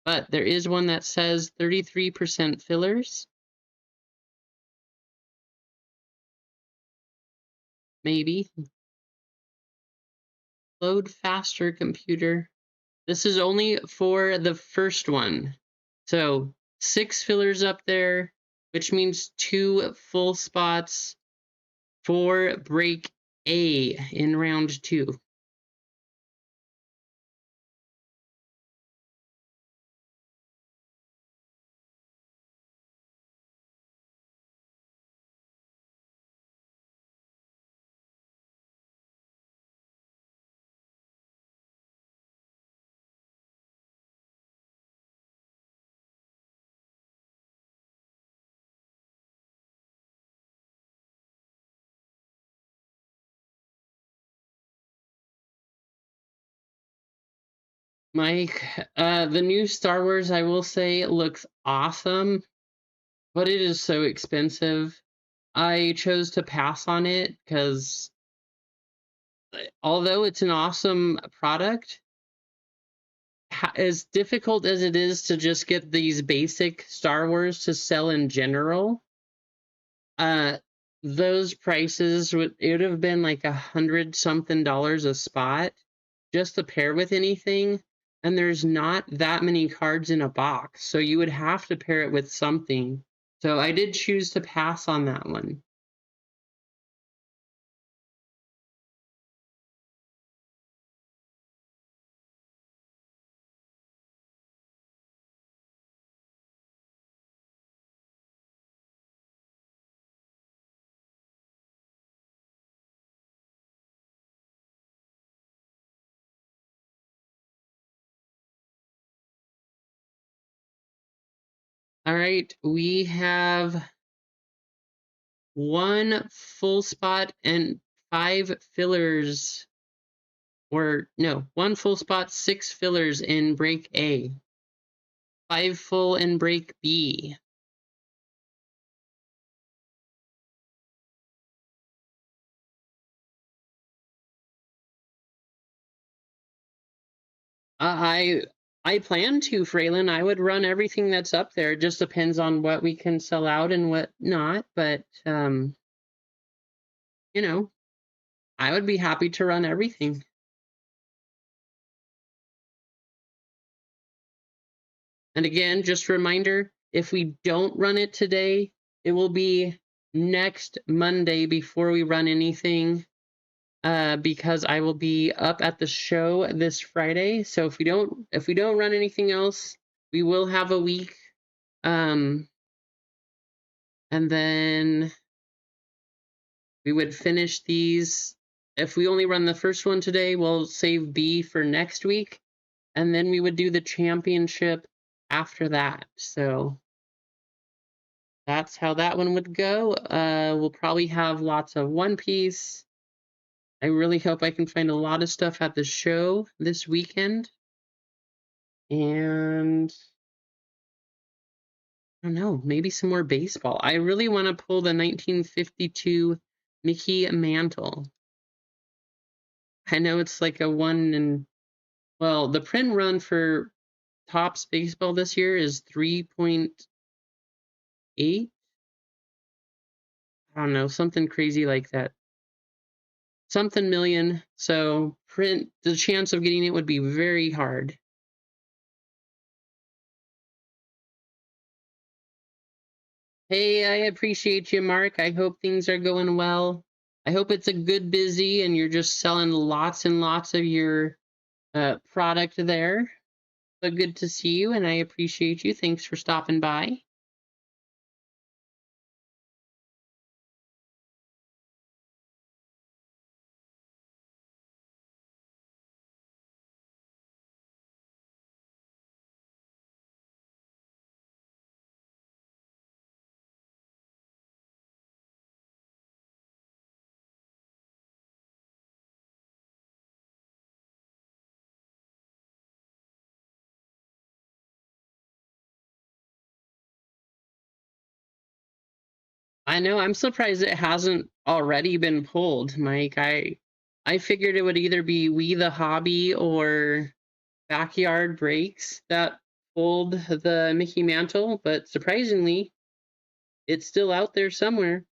but there is one that says 33% fillers. Maybe. Load faster, computer. This is only for the first one. So 6 fillers up there, which means 2 full spots for break A in round 2. Mike, the new Star Wars, I will say, looks awesome, but it is so expensive. I chose to pass on it because although it's an awesome product, as difficult as it is to just get these basic Star Wars to sell in general, uh, those prices would it would have been like $100 something a spot just to pair with anything, and there's not that many cards in a box, so you would have to pair it with something. So I did choose to pass on that one. All right, we have one full spot and five fillers, or no, one full spot, six fillers in break A, five full in break B. I plan to, Fraylin. I would run everything that's up there. It just depends on what we can sell out and what not. But you know, I would be happy to run everything. And again, just a reminder, if we don't run it today, it will be next Monday before we run anything. Because I will be up at the show this Friday. So if we don't run anything else, we will have a week. And then we would finish these. If we only run the first one today, we'll save B for next week, and then we would do the championship after that. So that's how that one would go. We'll probably have lots of One Piece. I really hope I can find a lot of stuff at the show this weekend. And I don't know, maybe some more baseball. I really want to pull the 1952 Mickey Mantle. I know it's like a one and well, the print run for Topps baseball this year is 3.8. I don't know, something crazy like that. Something million. So print the chance of getting it would be very hard. Hey, I appreciate you, Mark. I hope things are going well. I hope it's a good busy and you're just selling lots and lots of your product there. But good to see you and I appreciate you. Thanks for stopping by. I know, I'm surprised it hasn't already been pulled, Mike. I figured it would either be We the Hobby or Backyard Breaks that pulled the Mickey Mantle, but surprisingly, it's still out there somewhere.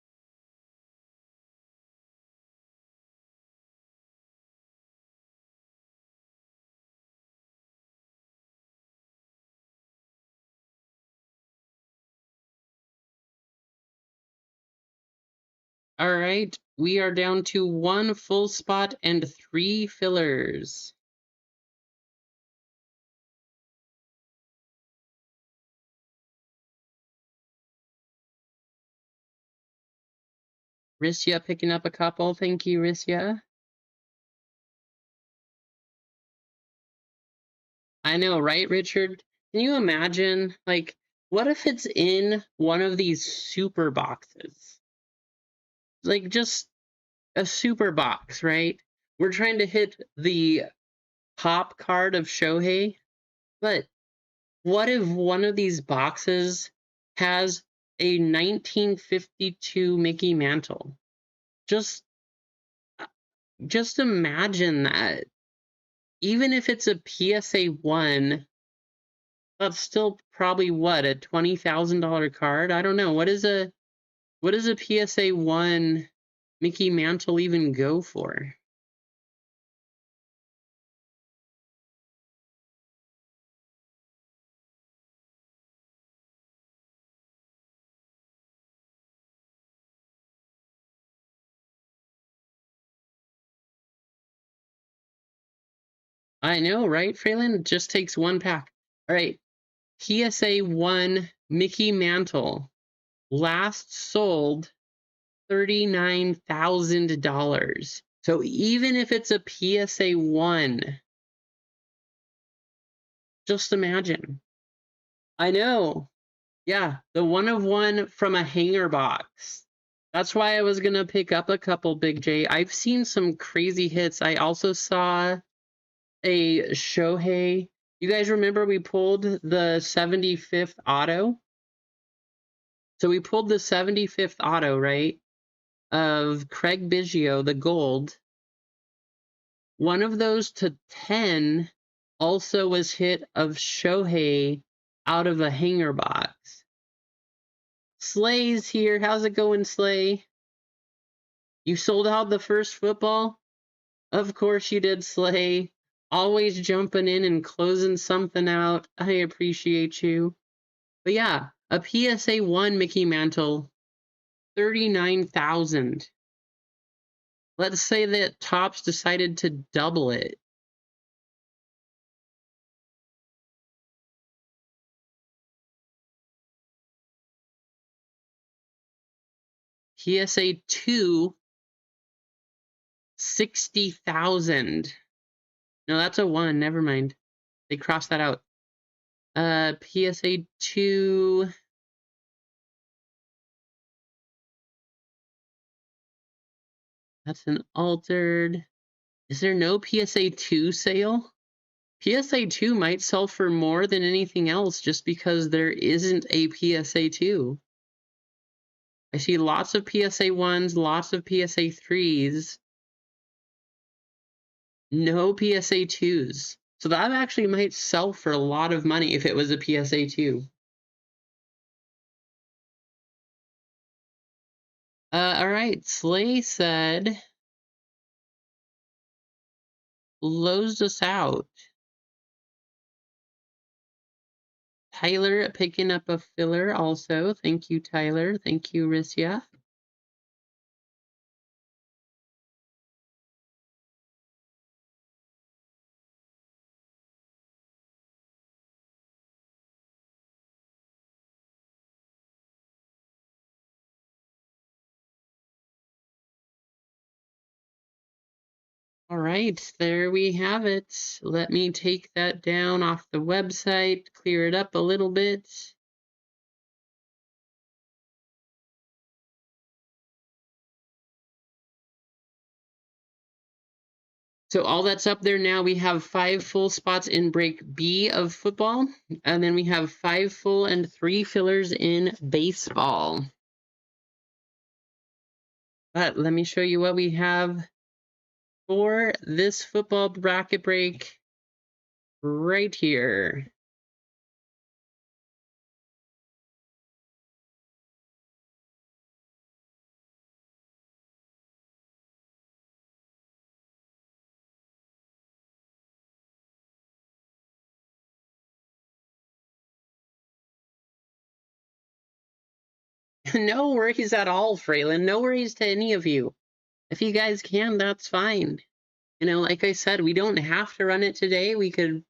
All right, we are down to one full spot and three fillers. Rissia picking up a couple. Thank you, Rissia. I know, right, Richard? Can you imagine, like, what if it's in one of these super boxes? Like, just a super box, right? We're trying to hit the top card of Shohei, but what if one of these boxes has a 1952 Mickey Mantle? Just just imagine that. Even if it's a PSA 1, that's still probably what, a $20,000 card? I don't know. What does a PSA 1 Mickey Mantle even go for? I know, right, Phelan? It just takes one pack. All right, PSA 1 Mickey Mantle, last sold $39,000. So even if it's a PSA 1, just imagine. I know. Yeah, the one of one from a hanger box. That's why I was gonna pick up a couple, Big J. I've seen some crazy hits. I also saw a Shohei. You guys remember we pulled the 75th auto? So we pulled the 75th auto, right? Of Craig Biggio, the gold. One of those to 10 also was hit of Shohei out of a hanger box. Slay's here. How's it going, Slay? You sold out the first football? Of course you did, Slay. Always jumping in and closing something out. I appreciate you. But yeah, a PSA 1 Mickey Mantle, 39,000. Let's say that Topps decided to double it. PSA 2, 60,000. No, that's a 1. Never mind. They crossed that out. PSA 2. That's an altered. Is there no PSA 2 sale? PSA 2 might sell for more than anything else just because there isn't a PSA 2. I see lots of PSA 1s, lots of PSA 3s, no PSA 2s. So that actually might sell for a lot of money if it was a PSA 2. All right, Slay said, closed us out. Tyler picking up a filler also. Thank you, Tyler. Thank you, Rissia. All right, there we have it. Let me take that down off the website, clear it up a little bit. So all that's up there now, we have 5 full spots in break B of football, and then we have 5 full and 3 fillers in baseball. But let me show you what we have for this football bracket break right here. No worries at all, Fraylin. No worries to any of you. If you guys can, that's fine. You know, like I said, we don't have to run it today. We could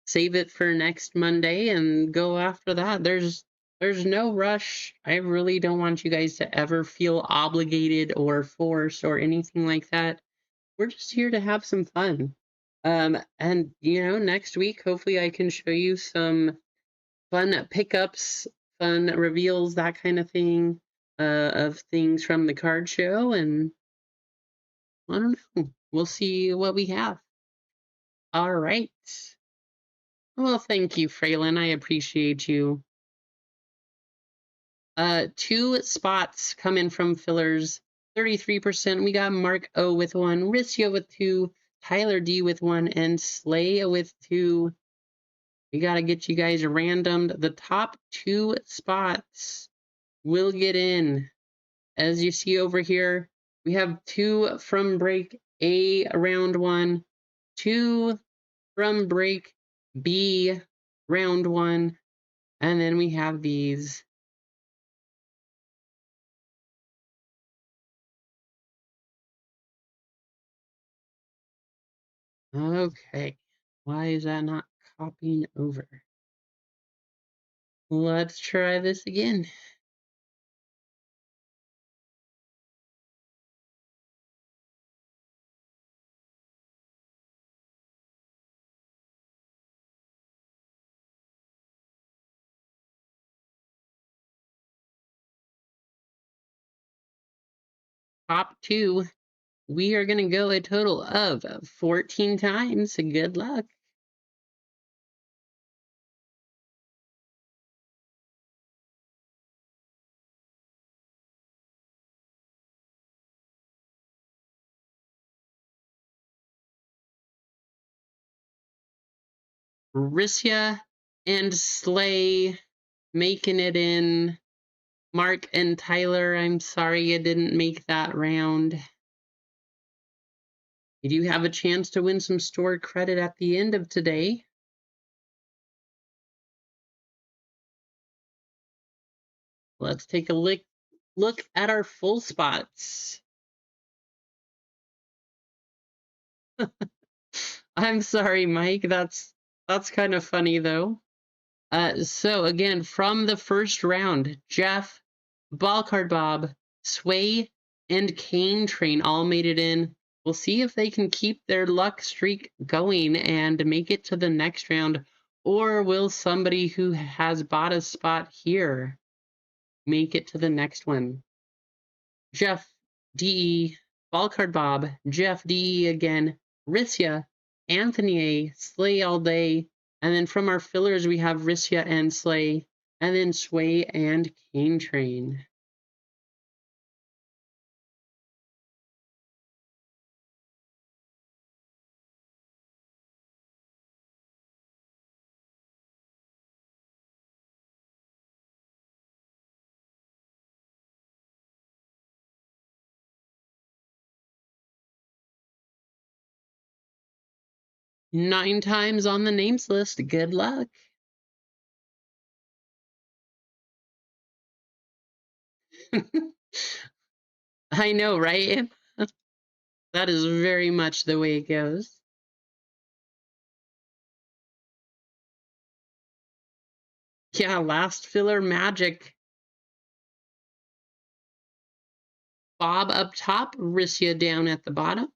save it for next Monday and go after that. There's no rush. I really don't want you guys to ever feel obligated or forced or anything like that. We're just here to have some fun. And you know, next week hopefully I can show you some fun pickups, fun reveals, that kind of thing, of things from the card show, and I don't know. We'll see what we have. All right. Well, thank you, Fraylin. I appreciate you. 2 spots come in from fillers, 33%. We got Mark O with 1, Rissia with 2, Tyler D with 1, and Slay with 2. We got to get you guys randomed. The top 2 spots will get in. As you see over here, we have 2 from break A round 1, 2 from break B round 1, and then we have these. Okay, why is that not copying over? Let's try this again. Top 2, we are going to go a total of 14 times. Good luck. Rissia and Slay making it in. Mark and Tyler, I'm sorry you didn't make that round. You do have a chance to win some store credit at the end of today. Let's take a look at our full spots. I'm sorry, Mike. That's kind of funny though. So again, from the first round, Jeff, Ballcard Bob, Sway, and Cane Train all made it in. We'll see if they can keep their luck streak going and make it to the next round, or will somebody who has bought a spot here make it to the next one? Jeff, DE, Ballcard Bob, Jeff, DE again, Rissia, Anthony A, Slay all day, and then from our fillers we have Rissia and Slay, and then Sway and Cane Train. Nine times on the names list. Good luck. I know, right? That is very much the way it goes. Yeah, last filler magic. Bob up top, Rissia down at the bottom.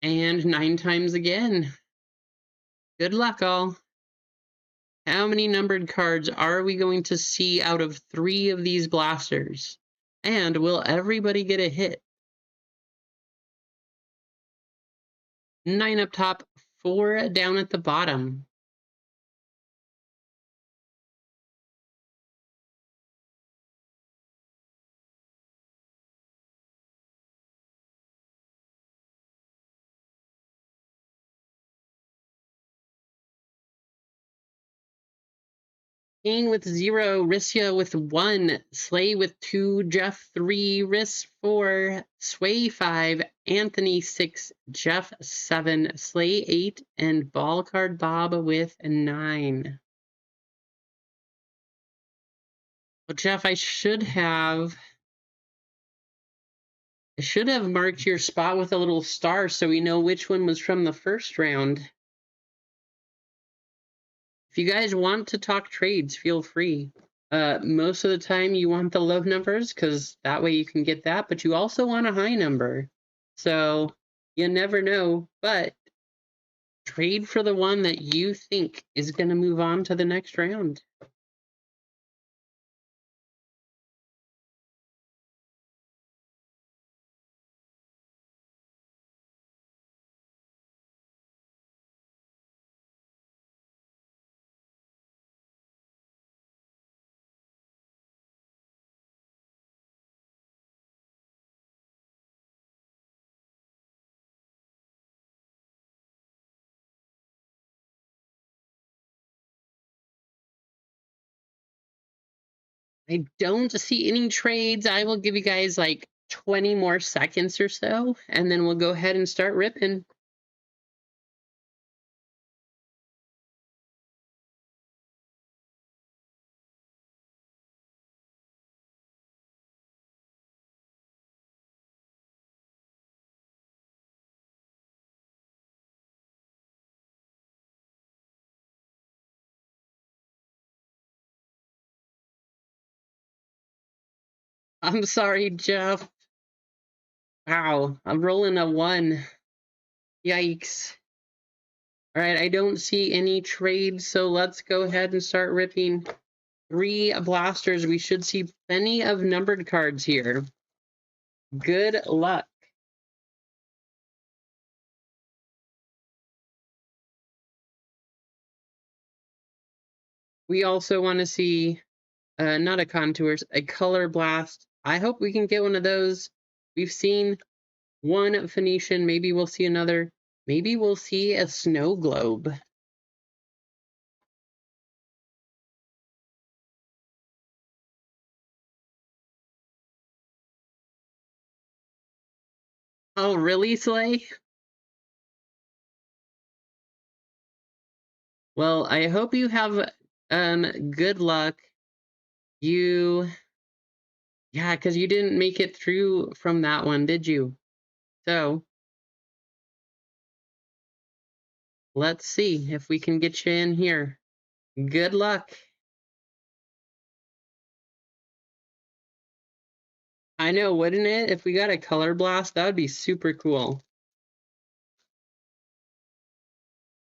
And 9 times again. Good luck, all. How many numbered cards are we going to see out of 3 of these blasters? And will everybody get a hit? 9 up top, 4 down at the bottom. Kane with 0, Rissia with 1, Slay with 2, Jeff 3, Riss 4, Sway 5, Anthony 6, Jeff 7, Slay 8, and Ballcard Bob with 9. Well, Jeff, I should have marked your spot with a little star so we know which one was from the first round. If you guys want to talk trades, feel free. Most of the time you want the low numbers because that way you can get that, but you also want a high number. So you never know, but trade for the one that you think is going to move on to the next round. I don't see any trades. I will give you guys like 20 more seconds or so, and then we'll go ahead and start ripping. I'm sorry, Jeff. Wow, I'm rolling a 1. Yikes. All right, I don't see any trades, so let's go ahead and start ripping. 3 blasters. We should see plenty of numbered cards here. Good luck. We also want to see, not a contours, a color blast. I hope we can get one of those. We've seen one Phoenician. Maybe we'll see another. Maybe we'll see a snow globe. Oh, really, Slay? Well, I hope you have good luck. Yeah, because you didn't make it through from that one, did you? So let's see if we can get you in here. Good luck. I know, wouldn't it? If we got a color blast, that would be super cool.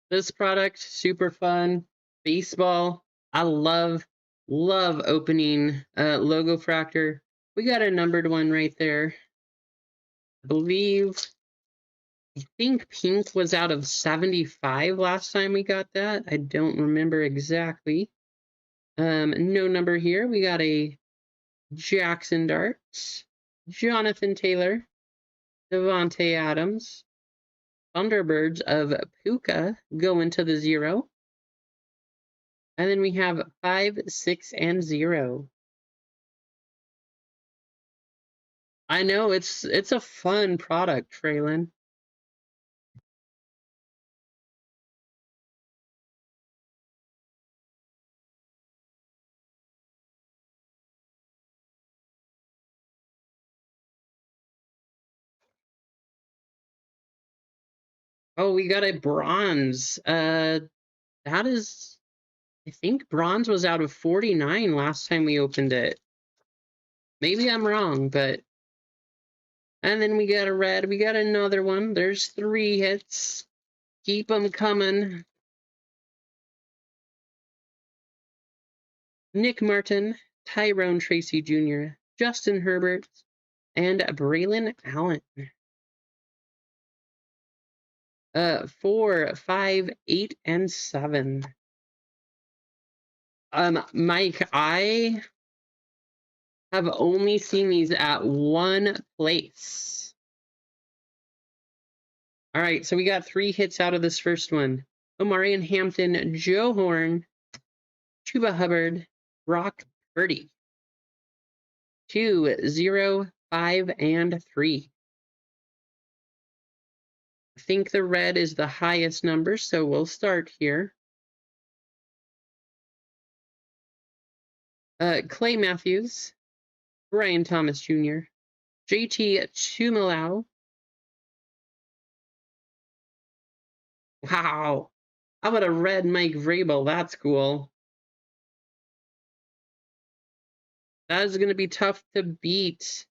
This product, super fun. Baseball. I love opening Logo Fractor. We got a numbered one right there. I think pink was out of 75 last time we got that. I don't remember exactly. No number here. We got a Jackson Darts, Jonathan Taylor, Devontae Adams, Thunderbirds of Puka go into the 0. And then we have 5, 6, and 0. I know it's a fun product, Traylon. Oh, we got a bronze. That is, I think bronze was out of 49 last time we opened it. Maybe I'm wrong, but. And then we got a red. We got another one. There's 3 hits. Keep them coming. Nick Martin, Tyrone Tracy Jr., Justin Herbert, and Braylon Allen. 4, 5, 8, and 7. Mike, I have only seen these at one place. All right, so we got 3 hits out of this first one. Omarion Hampton, Joe Horn, Chuba Hubbard, Brock Purdy. 2, 0, 5, and 3. I think the red is the highest number, so we'll start here. Clay Matthews, Brian Thomas Jr., JT Chumalau. Wow. How about a red Mike Vrabel? That's cool. That is going to be tough to beat.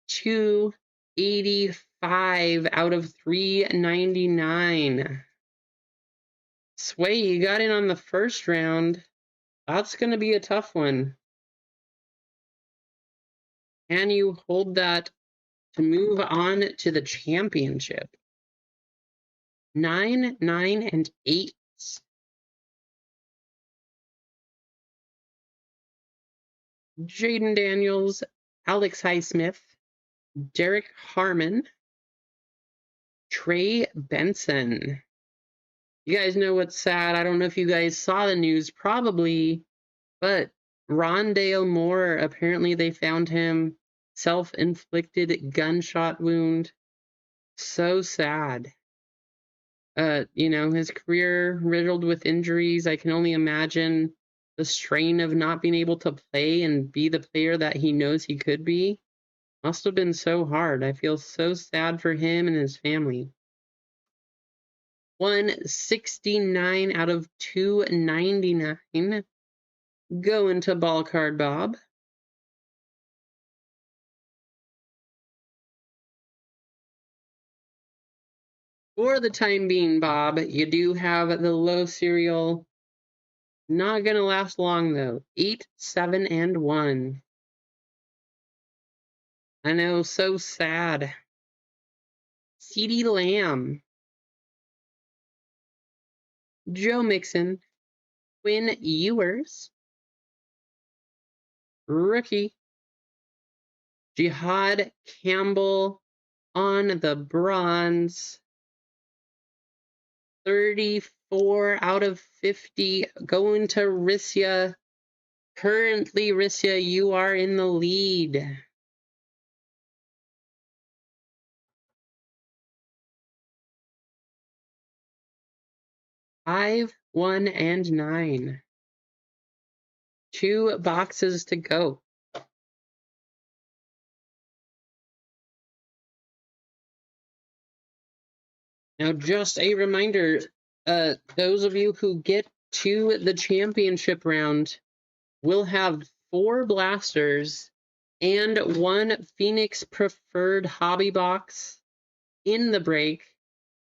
285 out of 399. Sway, you got in on the first round. That's going to be a tough one. Can you hold that to move on to the championship? 9, 9, and 8. Jaden Daniels, Alex Highsmith, Derek Harmon, Trey Benson. You guys know what's sad? I don't know if you guys saw the news, probably, but Rondale Moore, apparently they found him self-inflicted gunshot wound. So sad. His career riddled with injuries. I can only imagine the strain of not being able to play and be the player that he knows he could be. Must have been so hard. I feel so sad for him and his family. 169 out of 299. Going to Ball Card Bob. For the time being, Bob, you do have the low serial. Not gonna last long though. 8, 7, and 1. I know, so sad. CeeDee Lamb. Joe Mixon. Quinn Ewers. Rookie. Jihad Campbell on the bronze. 34 out of 50 going to Rissia. Currently, Rissia, you are in the lead. Five, 1, and 9. 2 boxes to go. Now, just a reminder, those of you who get to the championship round will have 4 blasters and 1 Phoenix Preferred Hobby Box in the break.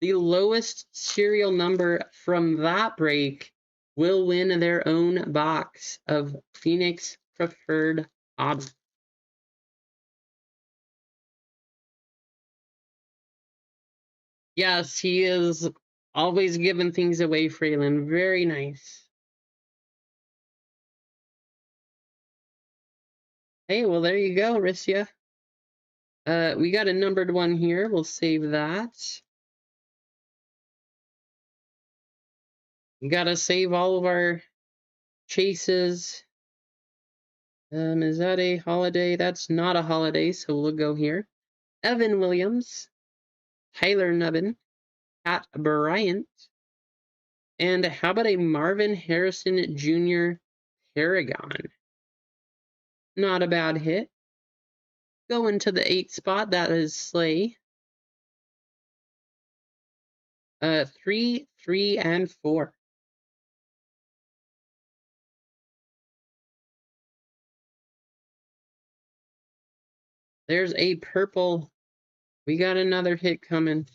The lowest serial number from that break will win their own box of Phoenix Preferred Hobby. Yes, he is always giving things away, Freeland. Very nice. Hey, well, there you go, Rissia. We got a numbered one here. We'll save that. We gotta save all of our chases. Is that a holiday? That's not a holiday, so we'll go here. Evan Williams, Tyler Nubbin, Pat Bryant, and how about a Marvin Harrison Jr. Paragon? Not a bad hit. Going to the 8 spot, that is Slay. 3, 3, and 4. There's a purple. We got another hit coming.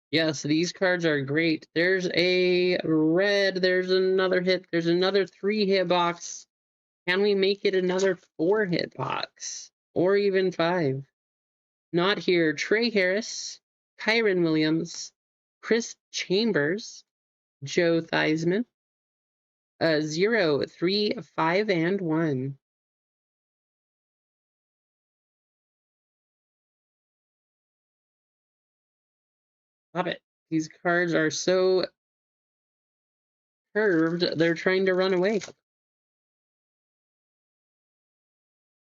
Yes, these cards are great. There's a red. There's another hit. There's another 3-hit box. Can we make it another 4-hit box? Or even 5? Not here. Trey Harris, Kyron Williams, Chris Chambers, Joe Theismann. 0, 3, 5, and 1. Love it. These cards are so curved, they're trying to run away.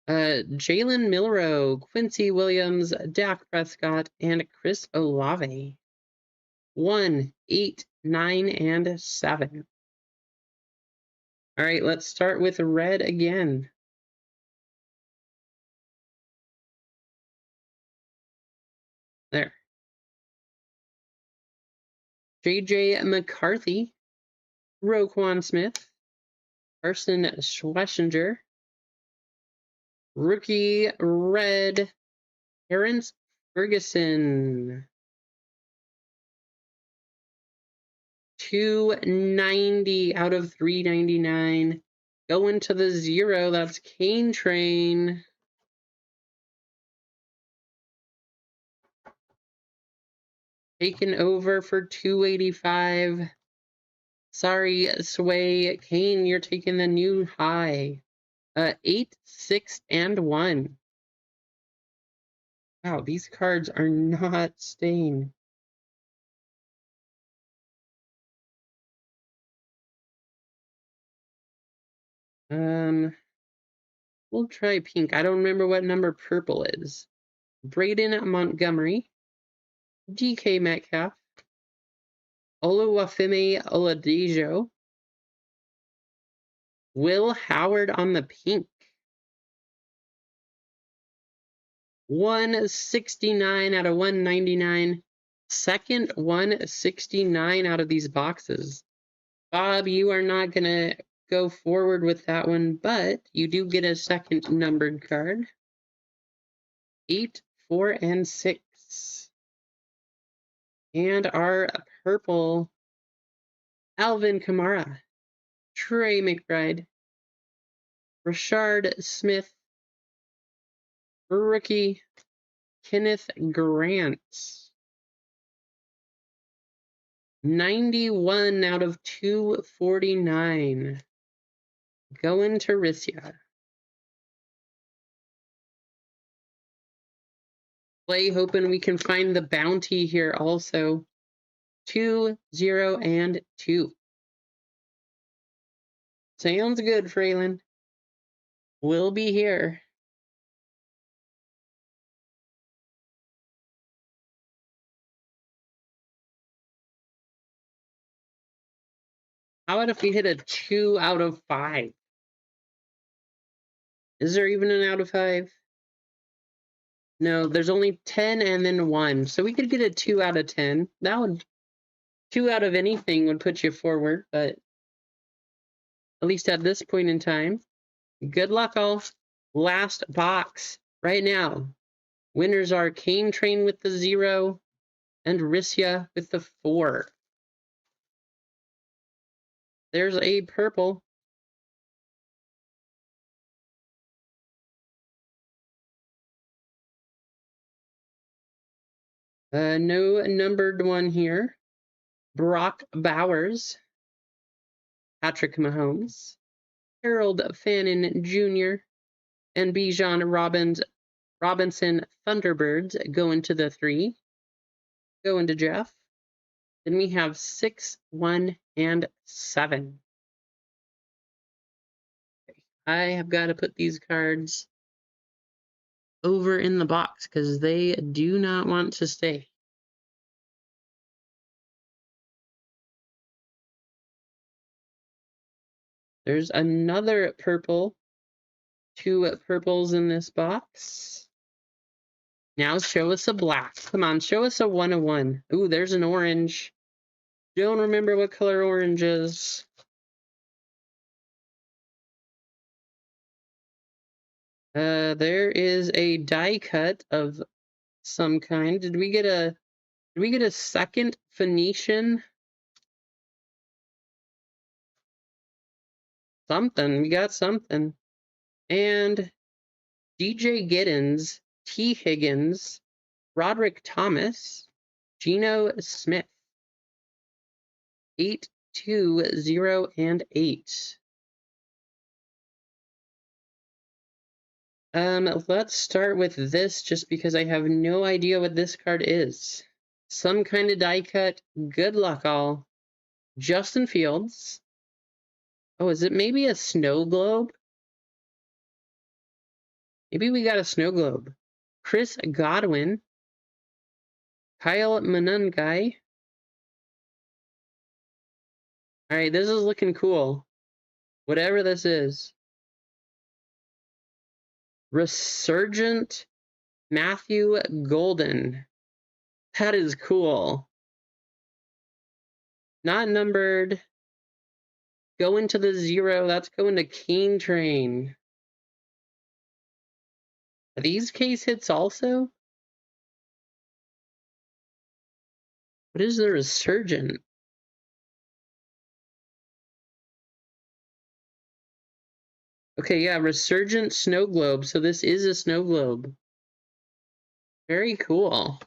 Jalen Milroe, Quincy Williams, Dak Prescott, and Chris Olave. 1, 8, 9, and 7. All right, let's start with red again. There. J.J. McCarthy, Roquan Smith, Carson Schlesinger, rookie red, Terrence Ferguson. 290 out of 399. Going to the 0, that's Cane Train. Taken over for 285. Sorry, Sway. Kane, you're taking the new high. 8, 6, and 1. Wow, these cards are not staying. We'll try pink. I don't remember what number purple is. Braden Montgomery, DK Metcalf, Oluwafemi Oladijo, Will Howard on the pink. 169 out of 199. Second 169 out of these boxes. Bob, you are not going to go forward with that one, but you do get a second numbered card. 8, 4, and 6. And our purple, Alvin Kamara, Trey McBride, Rashard Smith, rookie, Kenneth Grant. 91 out of 249. Going to Rissia. Play hoping we can find the bounty here also. 2, 0, and 2. Sounds good, Fraylin. We'll be here. How about if we hit a 2 out of 5? Is there even an out of 5? No, there's only 10 and then 1. So we could get a 2 out of 10. That would 2 out of anything would put you forward, but at least at this point in time. Good luck, all. Last box right now. Winners are Cane Train with the 0 and Rissia with the 4. There's a purple. No numbered one here. Brock Bowers, Patrick Mahomes, Harold Fannin Jr., and Bijan Robinson Thunderbirds go into the 3. Go into Jeff. Then we have 6, 1, and 7. Okay. I have got to put these cards over in the box because they do not want to stay. There's another purple. 2 purples in this box. Now show us a black. Come on, show us a 101. Ooh, there's an orange. Don't remember what color orange is. There is a die cut of some kind. Did we get a second Phoenician? Something. We got something. And DJ Giddens, T. Higgins, Roderick Thomas, Geno Smith. 8, 2, 0, and 8. Let's start with this just because I have no idea what this card is. Some kind of die cut. Good luck, all. Justin Fields. Oh, is it maybe a snow globe? Maybe we got a snow globe. Chris Godwin. Kyle Manungai. All right, this is looking cool. Whatever this is. Resurgent Matthew Golden. That is cool. Not numbered. Going to the 0. That's going to Cane Train. Are these case hits also? What is the Resurgent? Okay, yeah, Resurgent Snow Globe. So this is a Snow Globe. Very cool.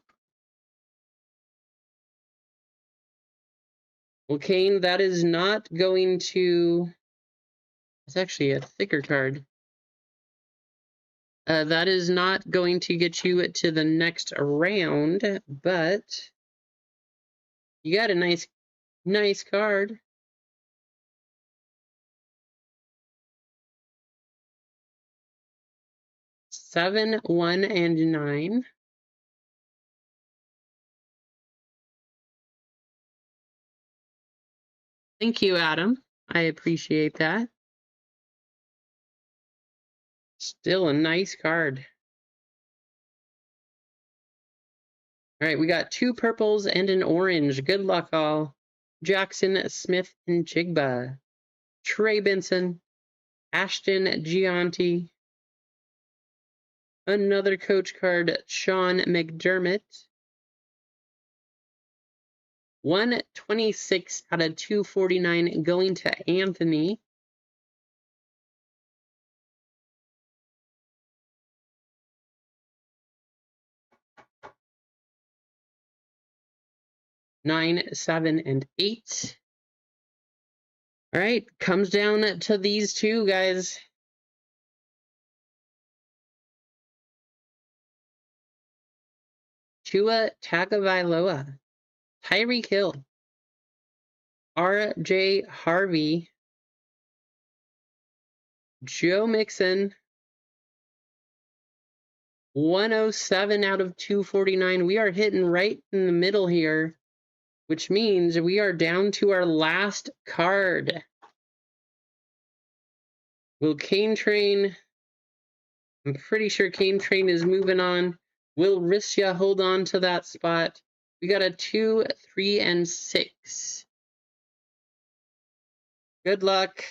Well, Kane, that is not going to... It's actually a thicker card. That is not going to get you to the next round, but you got a nice card. 7, 1, and 9. Thank you, Adam. I appreciate that. Still a nice card. All right, we got 2 purples and an orange. Good luck, all. Jackson, Smith, and Jigba. Trey Benson, Ashton Gianti. Another coach card, Sean McDermott. 126 out of 249 going to Anthony. Nine, 7, and 8. All right, comes down to these two guys. Tua Tagovailoa, Tyreek Hill, R.J. Harvey, Joe Mixon, 107 out of 249. We are hitting right in the middle here, which means we are down to our last card. Will Cane Train... I'm pretty sure Cane Train is moving on. Will Rissia hold on to that spot? We got a 2, 3, and 6. Good luck.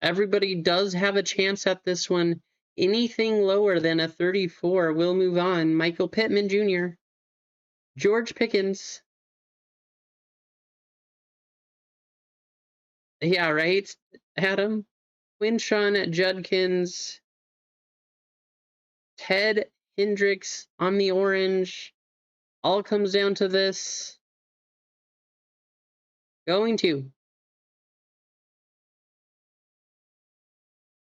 Everybody does have a chance at this one. Anything lower than a 34 will move on. Michael Pittman Jr., George Pickens. Yeah, right, Adam? Quinshawn Judkins. Ted Hendricks on the orange. All comes down to this. Going to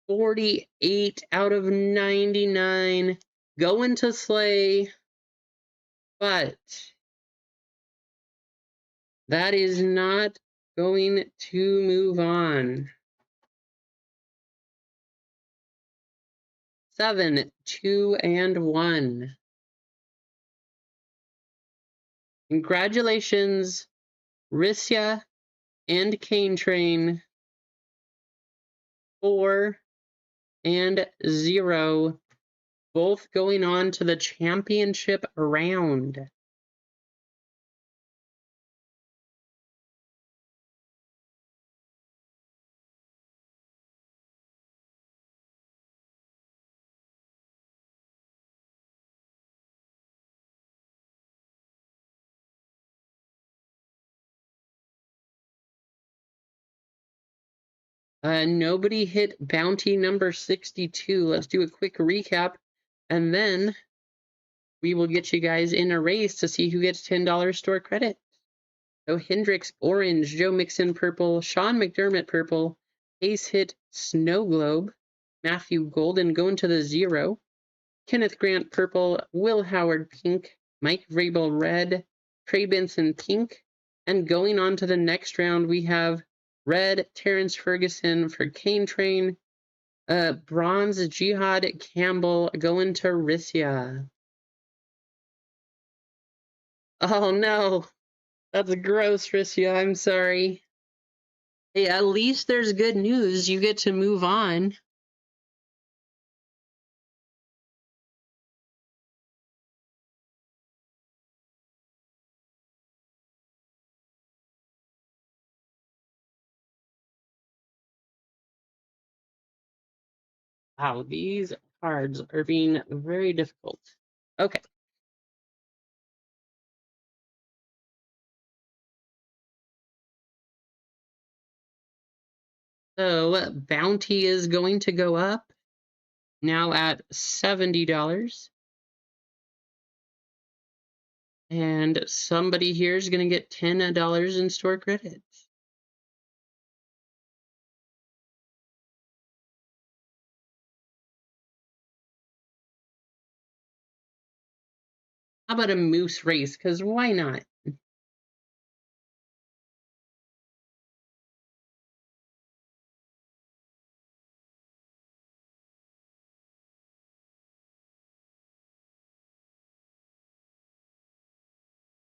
48 out of 99. Going to Slay. But that is not going to move on. 7, 2, and 1. Congratulations, Rissia and Cane Train. 4 and 0. Both going on to the championship round. Nobody hit bounty number 62. Let's do a quick recap, and then we will get you guys in a race to see who gets $10 store credit. So Hendricks orange, Joe Mixon purple, Sean McDermott purple, Ace hit Snow Globe, Matthew Golden going to the 0, Kenneth Grant purple, Will Howard pink, Mike Vrabel red, Trey Benson pink, and going on to the next round we have red Terrence Ferguson for Cane Train, bronze Jihad Campbell going to Rissia. Oh no, that's gross, Rissia. I'm sorry. Hey, at least there's good news. You get to move on. Wow, these cards are being very difficult. Okay. So bounty is going to go up now at $70. And somebody here is going to get $10 in store credits. How about a moose race? Because why not?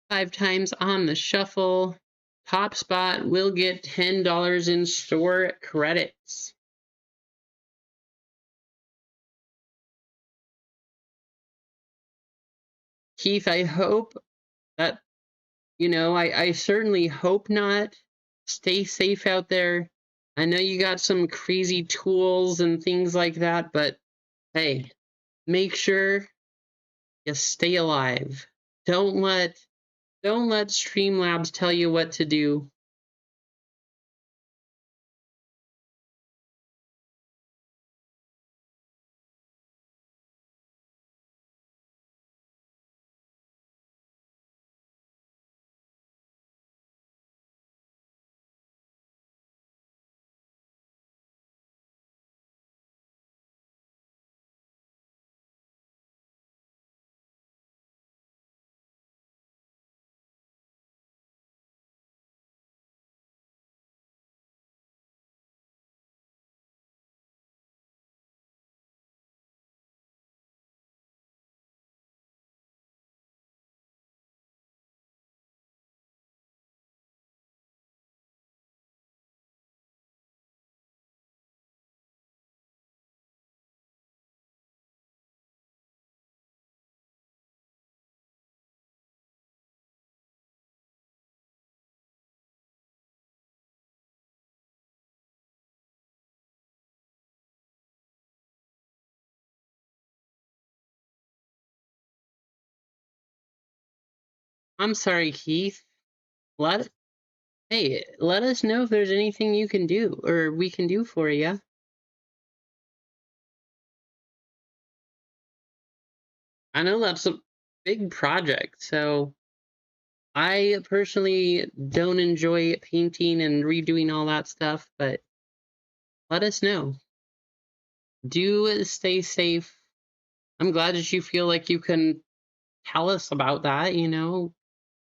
Five times on the shuffle. Top spot will get $10 in store credits. Keith, I hope that, I certainly hope not. Stay safe out there. I know you got some crazy tools and things like that, but hey, make sure you stay alive. Don't let Streamlabs tell you what to do. I'm sorry, Keith. Let let us know if there's anything you can do or we can do for you. I know that's a big project, so I personally don't enjoy painting and redoing all that stuff, but let us know. Do stay safe. I'm glad that you feel like you can tell us about that,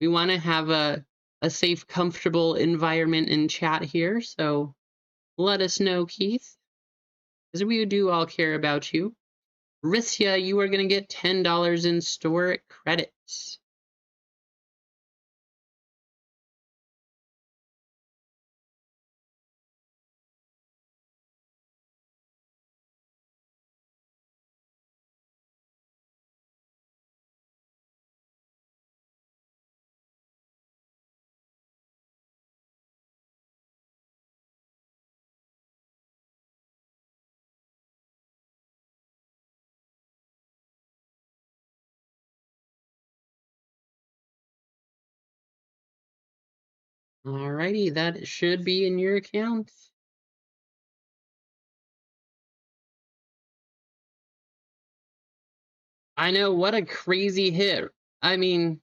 We want to have a safe, comfortable environment in chat here, so let us know, Keith, because we do all care about you. Rissia, you are going to get $10 in store credits. Alrighty, that should be in your account. I know, what a crazy hit. I mean,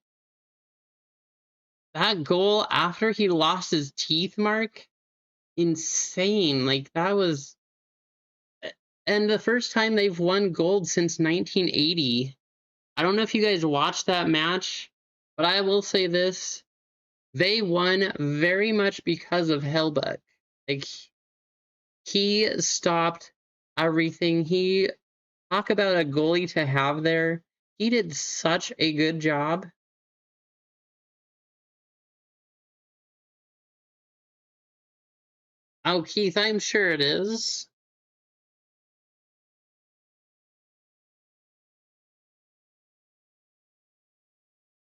that goal after he lost his teeth mark, insane. Like, that was. And the first time they've won gold since 1980. I don't know if you guys watched that match, but I will say this. They won very much because of Hellbuck. Like, he stopped everything. Talk about a goalie to have there. He did such a good job. Oh, Keith, I'm sure it is.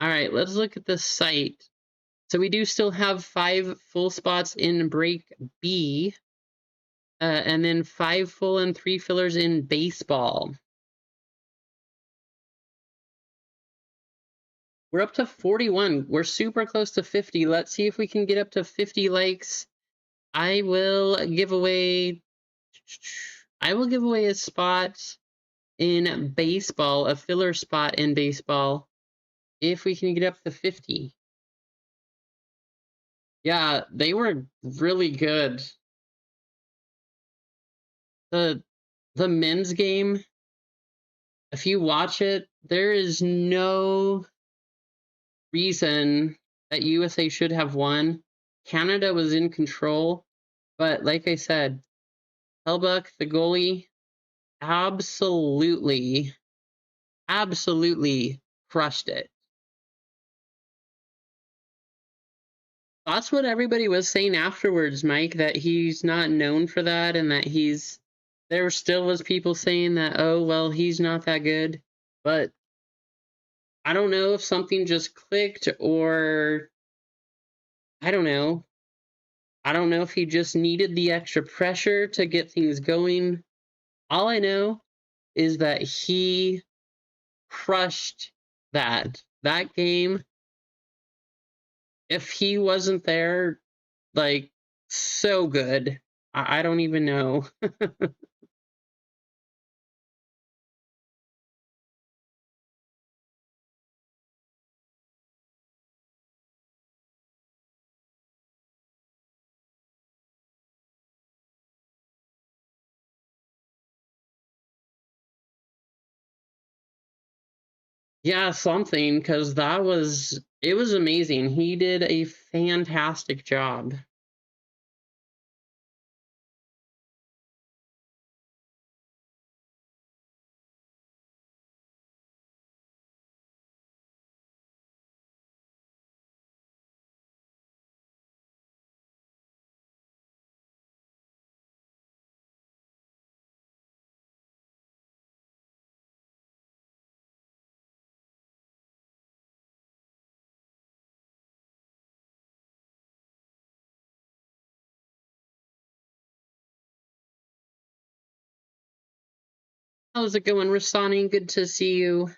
All right, let's look at the site. So we do still have 5 full spots in break B. And then 5 full and 3 fillers in baseball. We're up to 41. We're super close to 50. Let's see if we can get up to 50 likes. I will give away a spot in baseball, a filler spot in baseball, if we can get up to 50. Yeah, they were really good. The men's game, if you watch it, there is no reason that USA should have won. Canada was in control, but like I said, Hellbuck, the goalie, absolutely crushed it. That's what everybody was saying afterwards, Mike, that he's not known for that and that there still was people saying that, oh, well, he's not that good. But I don't know if something just clicked or I don't know. I don't know if he just needed the extra pressure to get things going. All I know is that he crushed that game. If he wasn't there, like, so good. I don't even know. Yeah, something, because it was amazing. He did a fantastic job. How's it going, Rasani? Good to see you.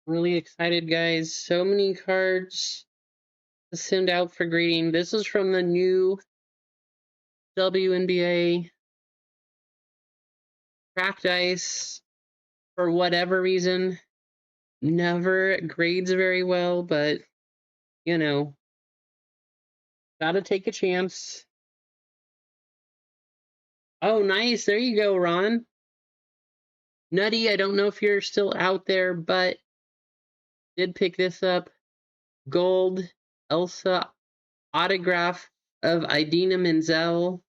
Really excited, guys. So many cards to send out for grading. This is from the new WNBA cracked ice. For whatever reason, never grades very well, but you know, gotta take a chance. Oh, nice. There you go, Ron. Nutty, I don't know if you're still out there, but did pick this up. Gold Elsa autograph of Idina Menzel.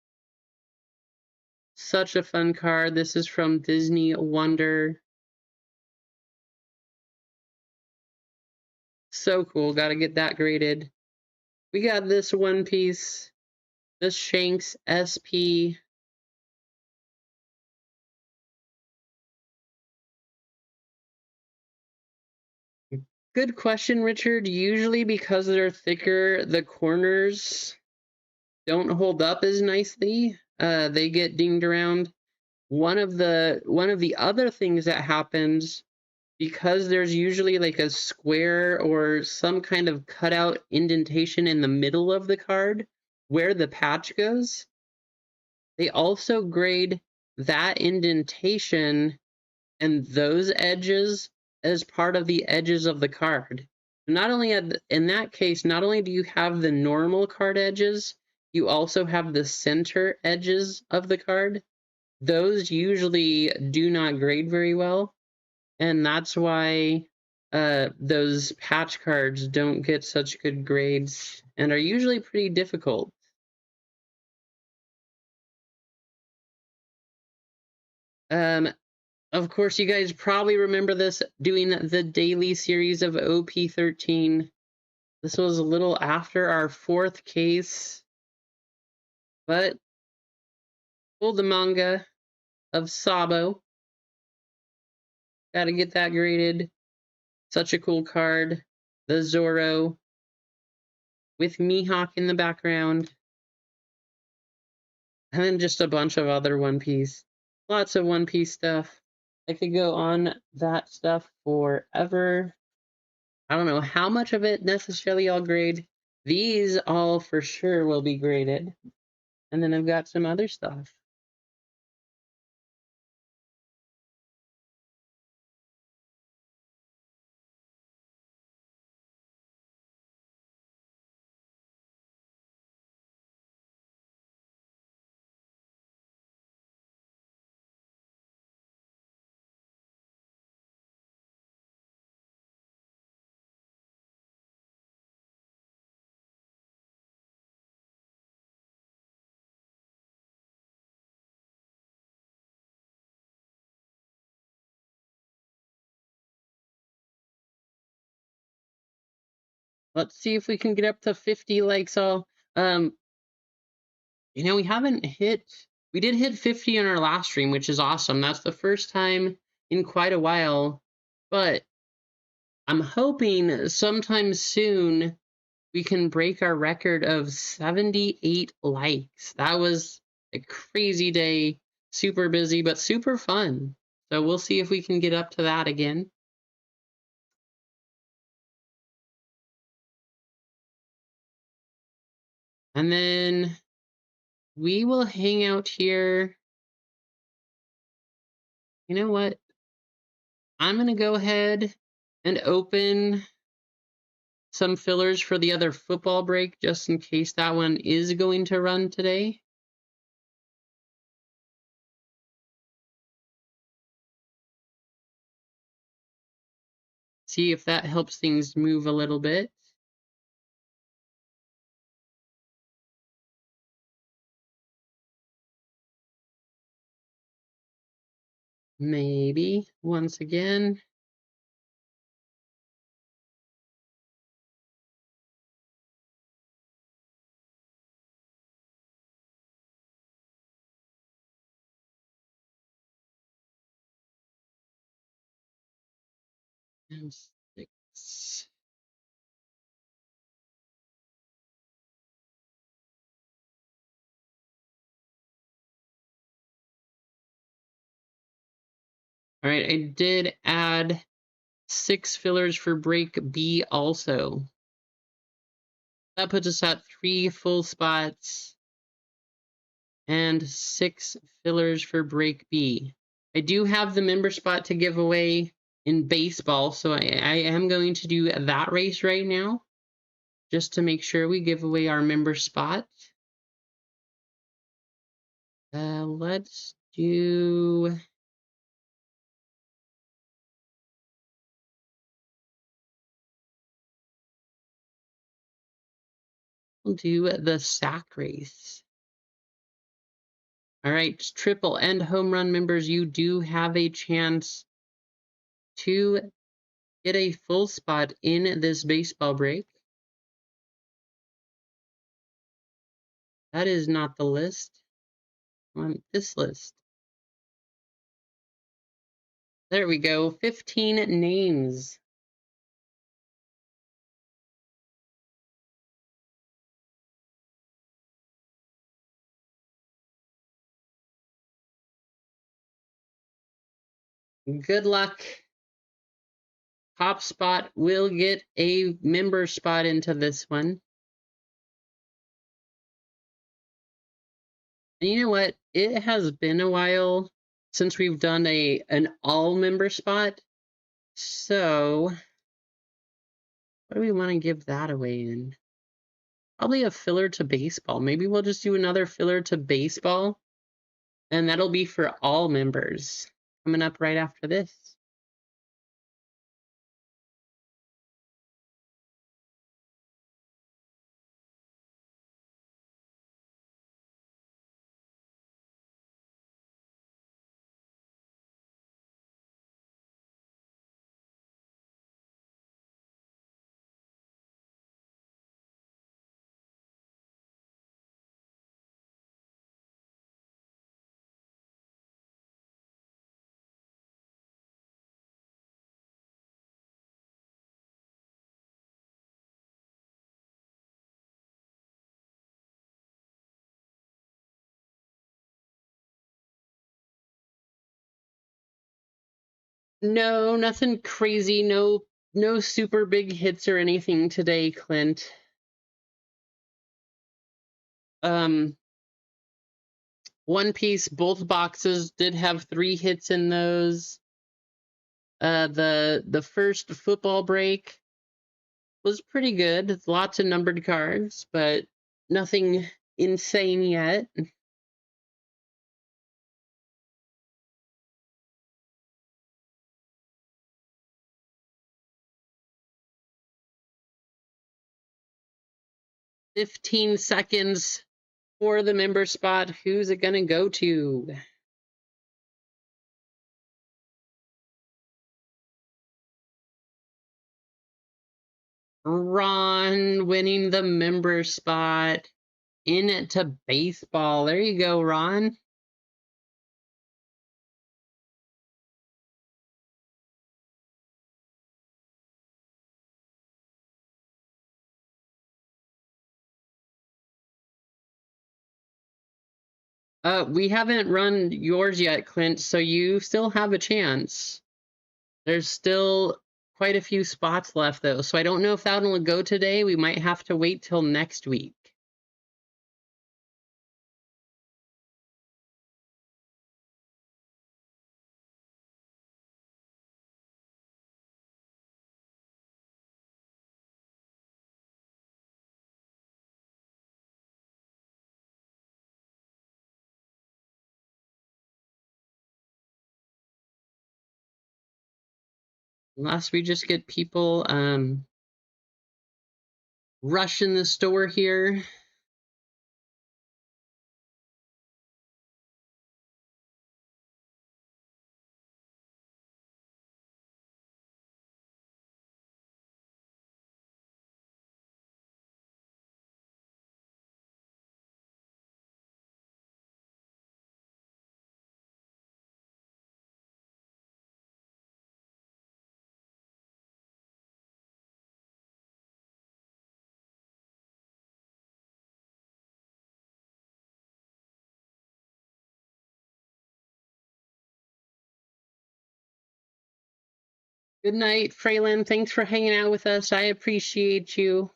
Such a fun card. This is from Disney Wonder. So cool. Got to get that graded. We got this one piece. This Shanks SP. Good question, Richard. Usually because they're thicker, the corners don't hold up as nicely. They get dinged around. One of the other things that happens, because there's usually like a square or some kind of cutout indentation in the middle of the card where the patch goes, they also grade that indentation and those edges as part of the edges of the card. Not only in that case, not only do you have the normal card edges, you also have the center edges of the card. Those usually do not grade very well, and that's why those patch cards don't get such good grades and are usually pretty difficult. Um, Of course, you guys probably remember this, doing the daily series of OP13. This was a little after our 4th case, but pulled the manga of Sabo. Gotta get that graded. Such a cool card. The Zoro with Mihawk in the background. And then just a bunch of other One Piece. Lots of One Piece stuff. I could go on that stuff forever. I don't know how much of it necessarily I'll grade. These all for sure will be graded. And then I've got some other stuff. Let's see if we can get up to 50 likes all. You know, we did hit 50 in our last stream, which is awesome. That's the first time in quite a while. But I'm hoping sometime soon we can break our record of 78 likes. That was a crazy day, super busy, but super fun. So we'll see if we can get up to that again. And then we will hang out here. You know what? I'm going to go ahead and open some fillers for the other football break just in case that one is going to run today. See if that helps things move a little bit. Maybe once again. And 6. All right, I did add 6 fillers for break B also. That puts us at 3 full spots and 6 fillers for break B. I do have the member spot to give away in baseball, so I am going to do that race right now just to make sure we give away our member spot. Let's do... We'll do the sack race. All right, triple and home run members, you do have a chance to get a full spot in this baseball break. That is not the list. On this list. There we go, 15 names. Good luck. Top spot will get a member spot into this one. And you know what? It has been a while since we've done an all member spot. So what do we want to give that away in? Probably a filler to baseball. Maybe we'll just do another filler to baseball. And that'll be for all members. Coming up right after this. No, nothing crazy. No super big hits or anything today, Clint. Um, One Piece, both boxes did have 3 hits in those. The first football break was pretty good. Lots of numbered cards, but nothing insane yet. 15 seconds for the member spot. Who's it gonna go to? Ron winning the member spot. Into baseball. There you go, Ron. We haven't run yours yet, Clint, so you still have a chance. There's still quite a few spots left, though, so I don't know if that'll go today. We might have to wait till next week. Unless we just get people rushing the store here. Good night, Fraylin. Thanks for hanging out with us. I appreciate you.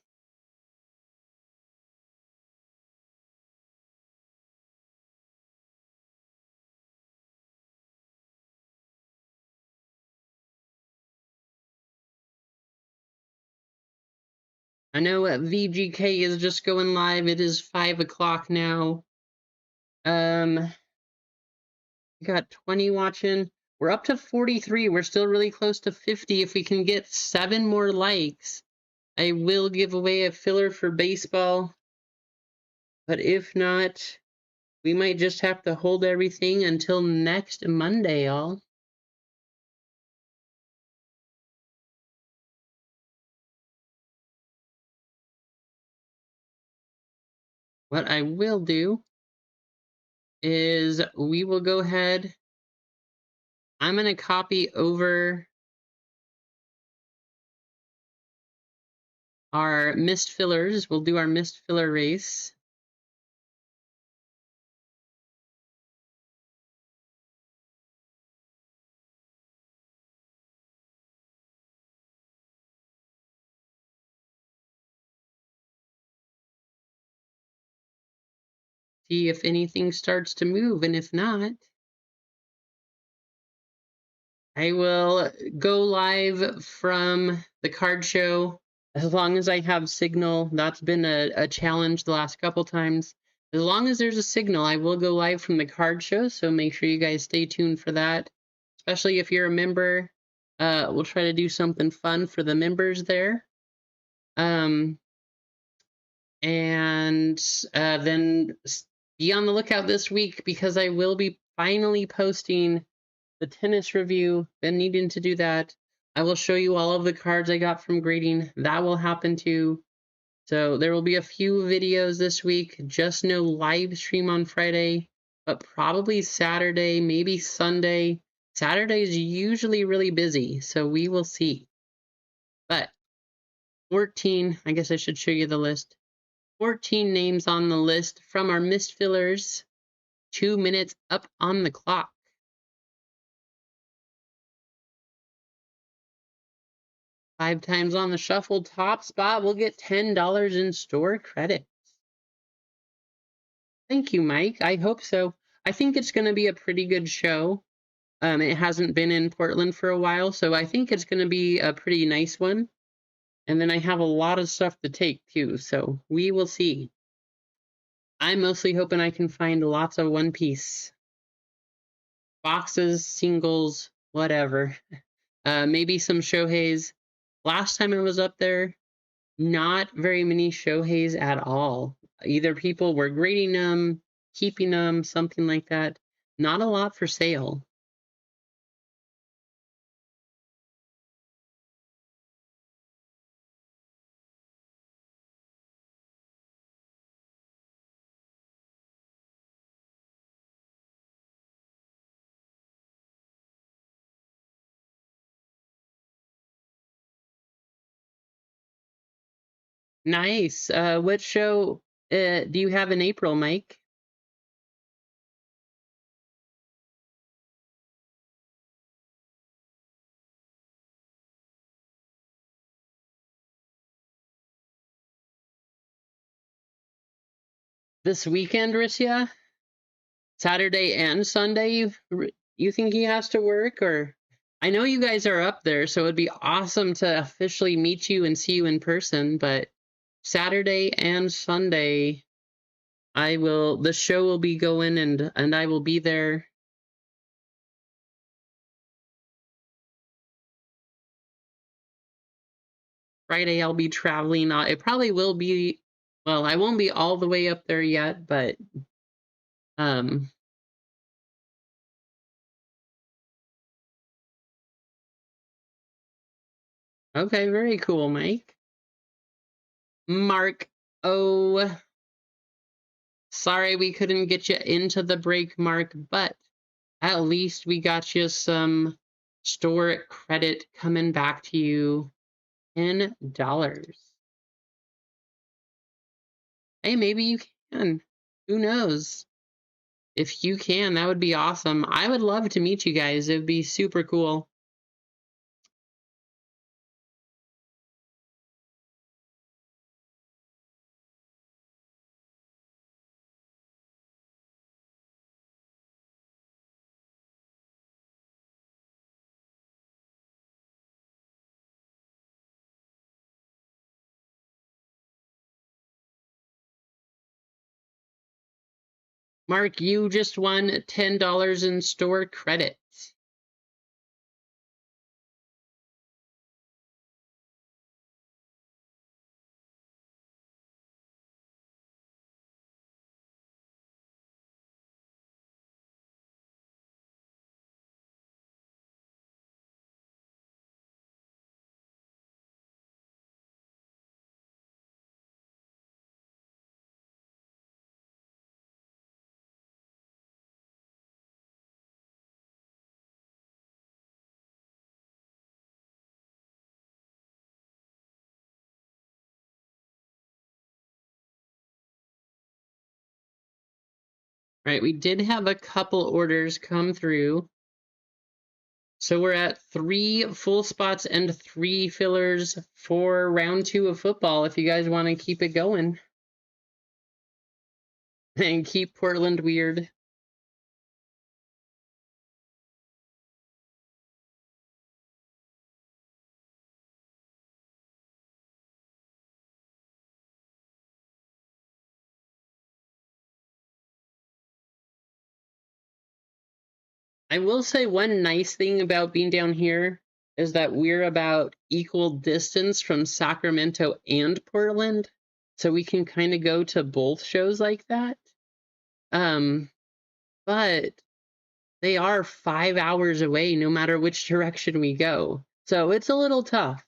I know VGK is just going live. It is 5 o'clock now. We got 20 watching. We're up to 43. We're still really close to 50. If we can get 7 more likes, I will give away a filler for baseball. But if not, we might just have to hold everything until next Monday, y'all. What I will do is we will go ahead. I'm going to copy over our missed fillers. We'll do our missed filler race. See if anything starts to move, and if not, I will go live from the card show as long as I have signal. That's been a challenge the last couple times. As long as there's a signal, I will go live from the card show, so make sure you guys stay tuned for that. Especially if you're a member, we'll try to do something fun for the members there. And then be on the lookout this week because I will be finally posting the tennis review. Been needing to do that. I will show you all of the cards I got from grading. That will happen too. So there will be a few videos this week. Just no live stream on Friday, but probably Saturday, maybe Sunday. Saturday is usually really busy, so we will see. But 14, I guess I should show you the list. 14 names on the list from our missed fillers. 2 minutes up on the clock. 5 times on the shuffle, top spot will get $10 in store credit. Thank you, Mike. I hope so. I think it's going to be a pretty good show. It hasn't been in Portland for a while, so I think it's going to be a pretty nice one. And then I have a lot of stuff to take too, so we will see. I'm mostly hoping I can find lots of One Piece boxes, singles, whatever. Maybe some Shoheis. Last time I was up there, not very many Shoheis at all. Either people were grading them, keeping them, something like that. Not a lot for sale. Nice. What show do you have in April, Mike? This weekend, Rissia? Saturday and Sunday, you think he has to work? Or I know you guys are up there, so it'd be awesome to officially meet you and see you in person, but Saturday and Sunday, the show will be going and I will be there. Friday I'll be traveling. It probably will be, well, I won't be all the way up there yet, but um okay, very cool, Mike. Mark, oh, sorry we couldn't get you into the break, Mark, but at least we got you some store credit coming back to you in dollars. Hey, maybe you can. Who knows? If you can, that would be awesome. I would love to meet you guys. It would be super cool. Mark, you just won $10 in store credits. Right, we did have a couple orders come through. So we're at 3 full spots and 3 fillers for round 2 of football if you guys want to keep it going. And keep Portland weird. I will say one nice thing about being down here is that we're about equal distance from Sacramento and Portland, so we can kind of go to both shows like that. But they are 5 hours away no matter which direction we go. So it's a little tough.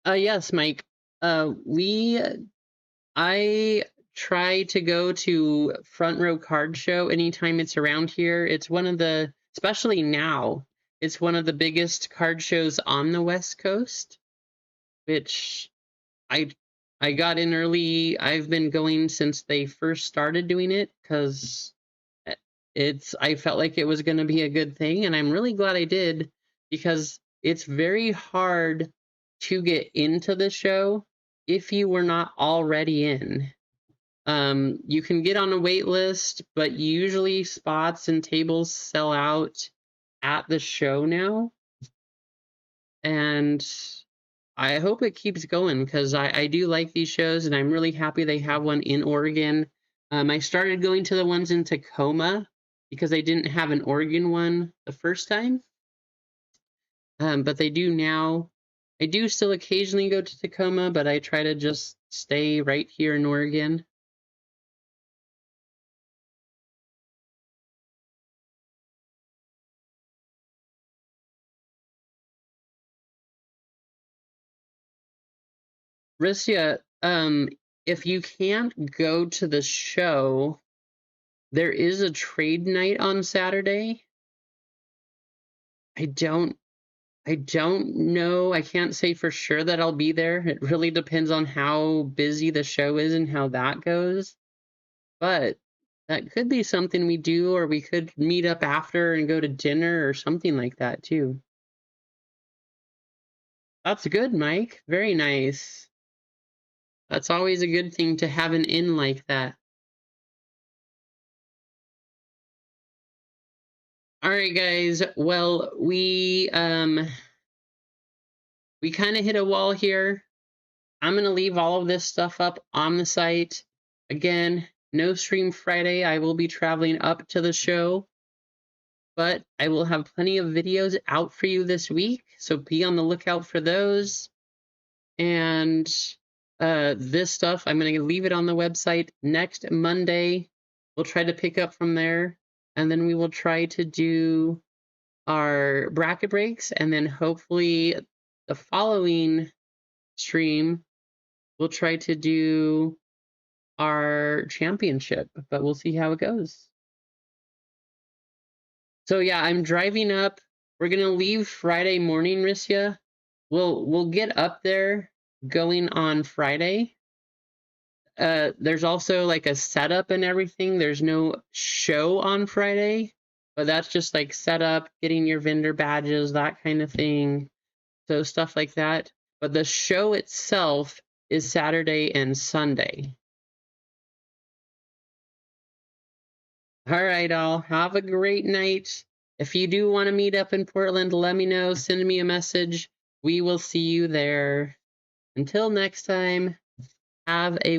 Yes, Mike. I try to go to Front Row Card Show anytime it's around here. It's one of the, especially now, it's one of the biggest card shows on the West Coast, which I I got in early. I've been going since they first started doing it because I felt like it was going to be a good thing, and I'm really glad I did because it's very hard to get into the show if you were not already in. You can get on a wait list, but usually spots and tables sell out at the show now. And I hope it keeps going because I do like these shows, and I'm really happy they have one in Oregon. I started going to the ones in Tacoma because they didn't have an Oregon one the first time, but they do now. I do still occasionally go to Tacoma, but I try to just stay right here in Oregon. Rissia, if you can't go to the show, there is a trade night on Saturday. I don't know. I can't say for sure that I'll be there. It really depends on how busy the show is and how that goes. But that could be something we do, or we could meet up after and go to dinner or something like that too. That's good, Mike. Very nice. That's always a good thing to have an in like that. All right, guys. Well, we kind of hit a wall here. I'm going to leave all of this stuff up on the site. Again, no stream Friday. I will be traveling up to the show, but I will have plenty of videos out for you this week, so be on the lookout for those. And this stuff, I'm going to leave it on the website. Next Monday, we'll try to pick up from there, and then we will try to do our bracket breaks, and then hopefully the following stream we'll try to do our championship, but we'll see how it goes. So yeah, I'm driving up. We're gonna leave Friday morning, Rissia. We'll get up there going on Friday. There's also like a setup and everything. There's no show on Friday, but that's just like setup, getting your vendor badges, that kind of thing. So stuff like that. But the show itself is Saturday and Sunday. All right, all. Have a great night. If you do want to meet up in Portland, let me know. Send me a message. We will see you there. Until next time, have a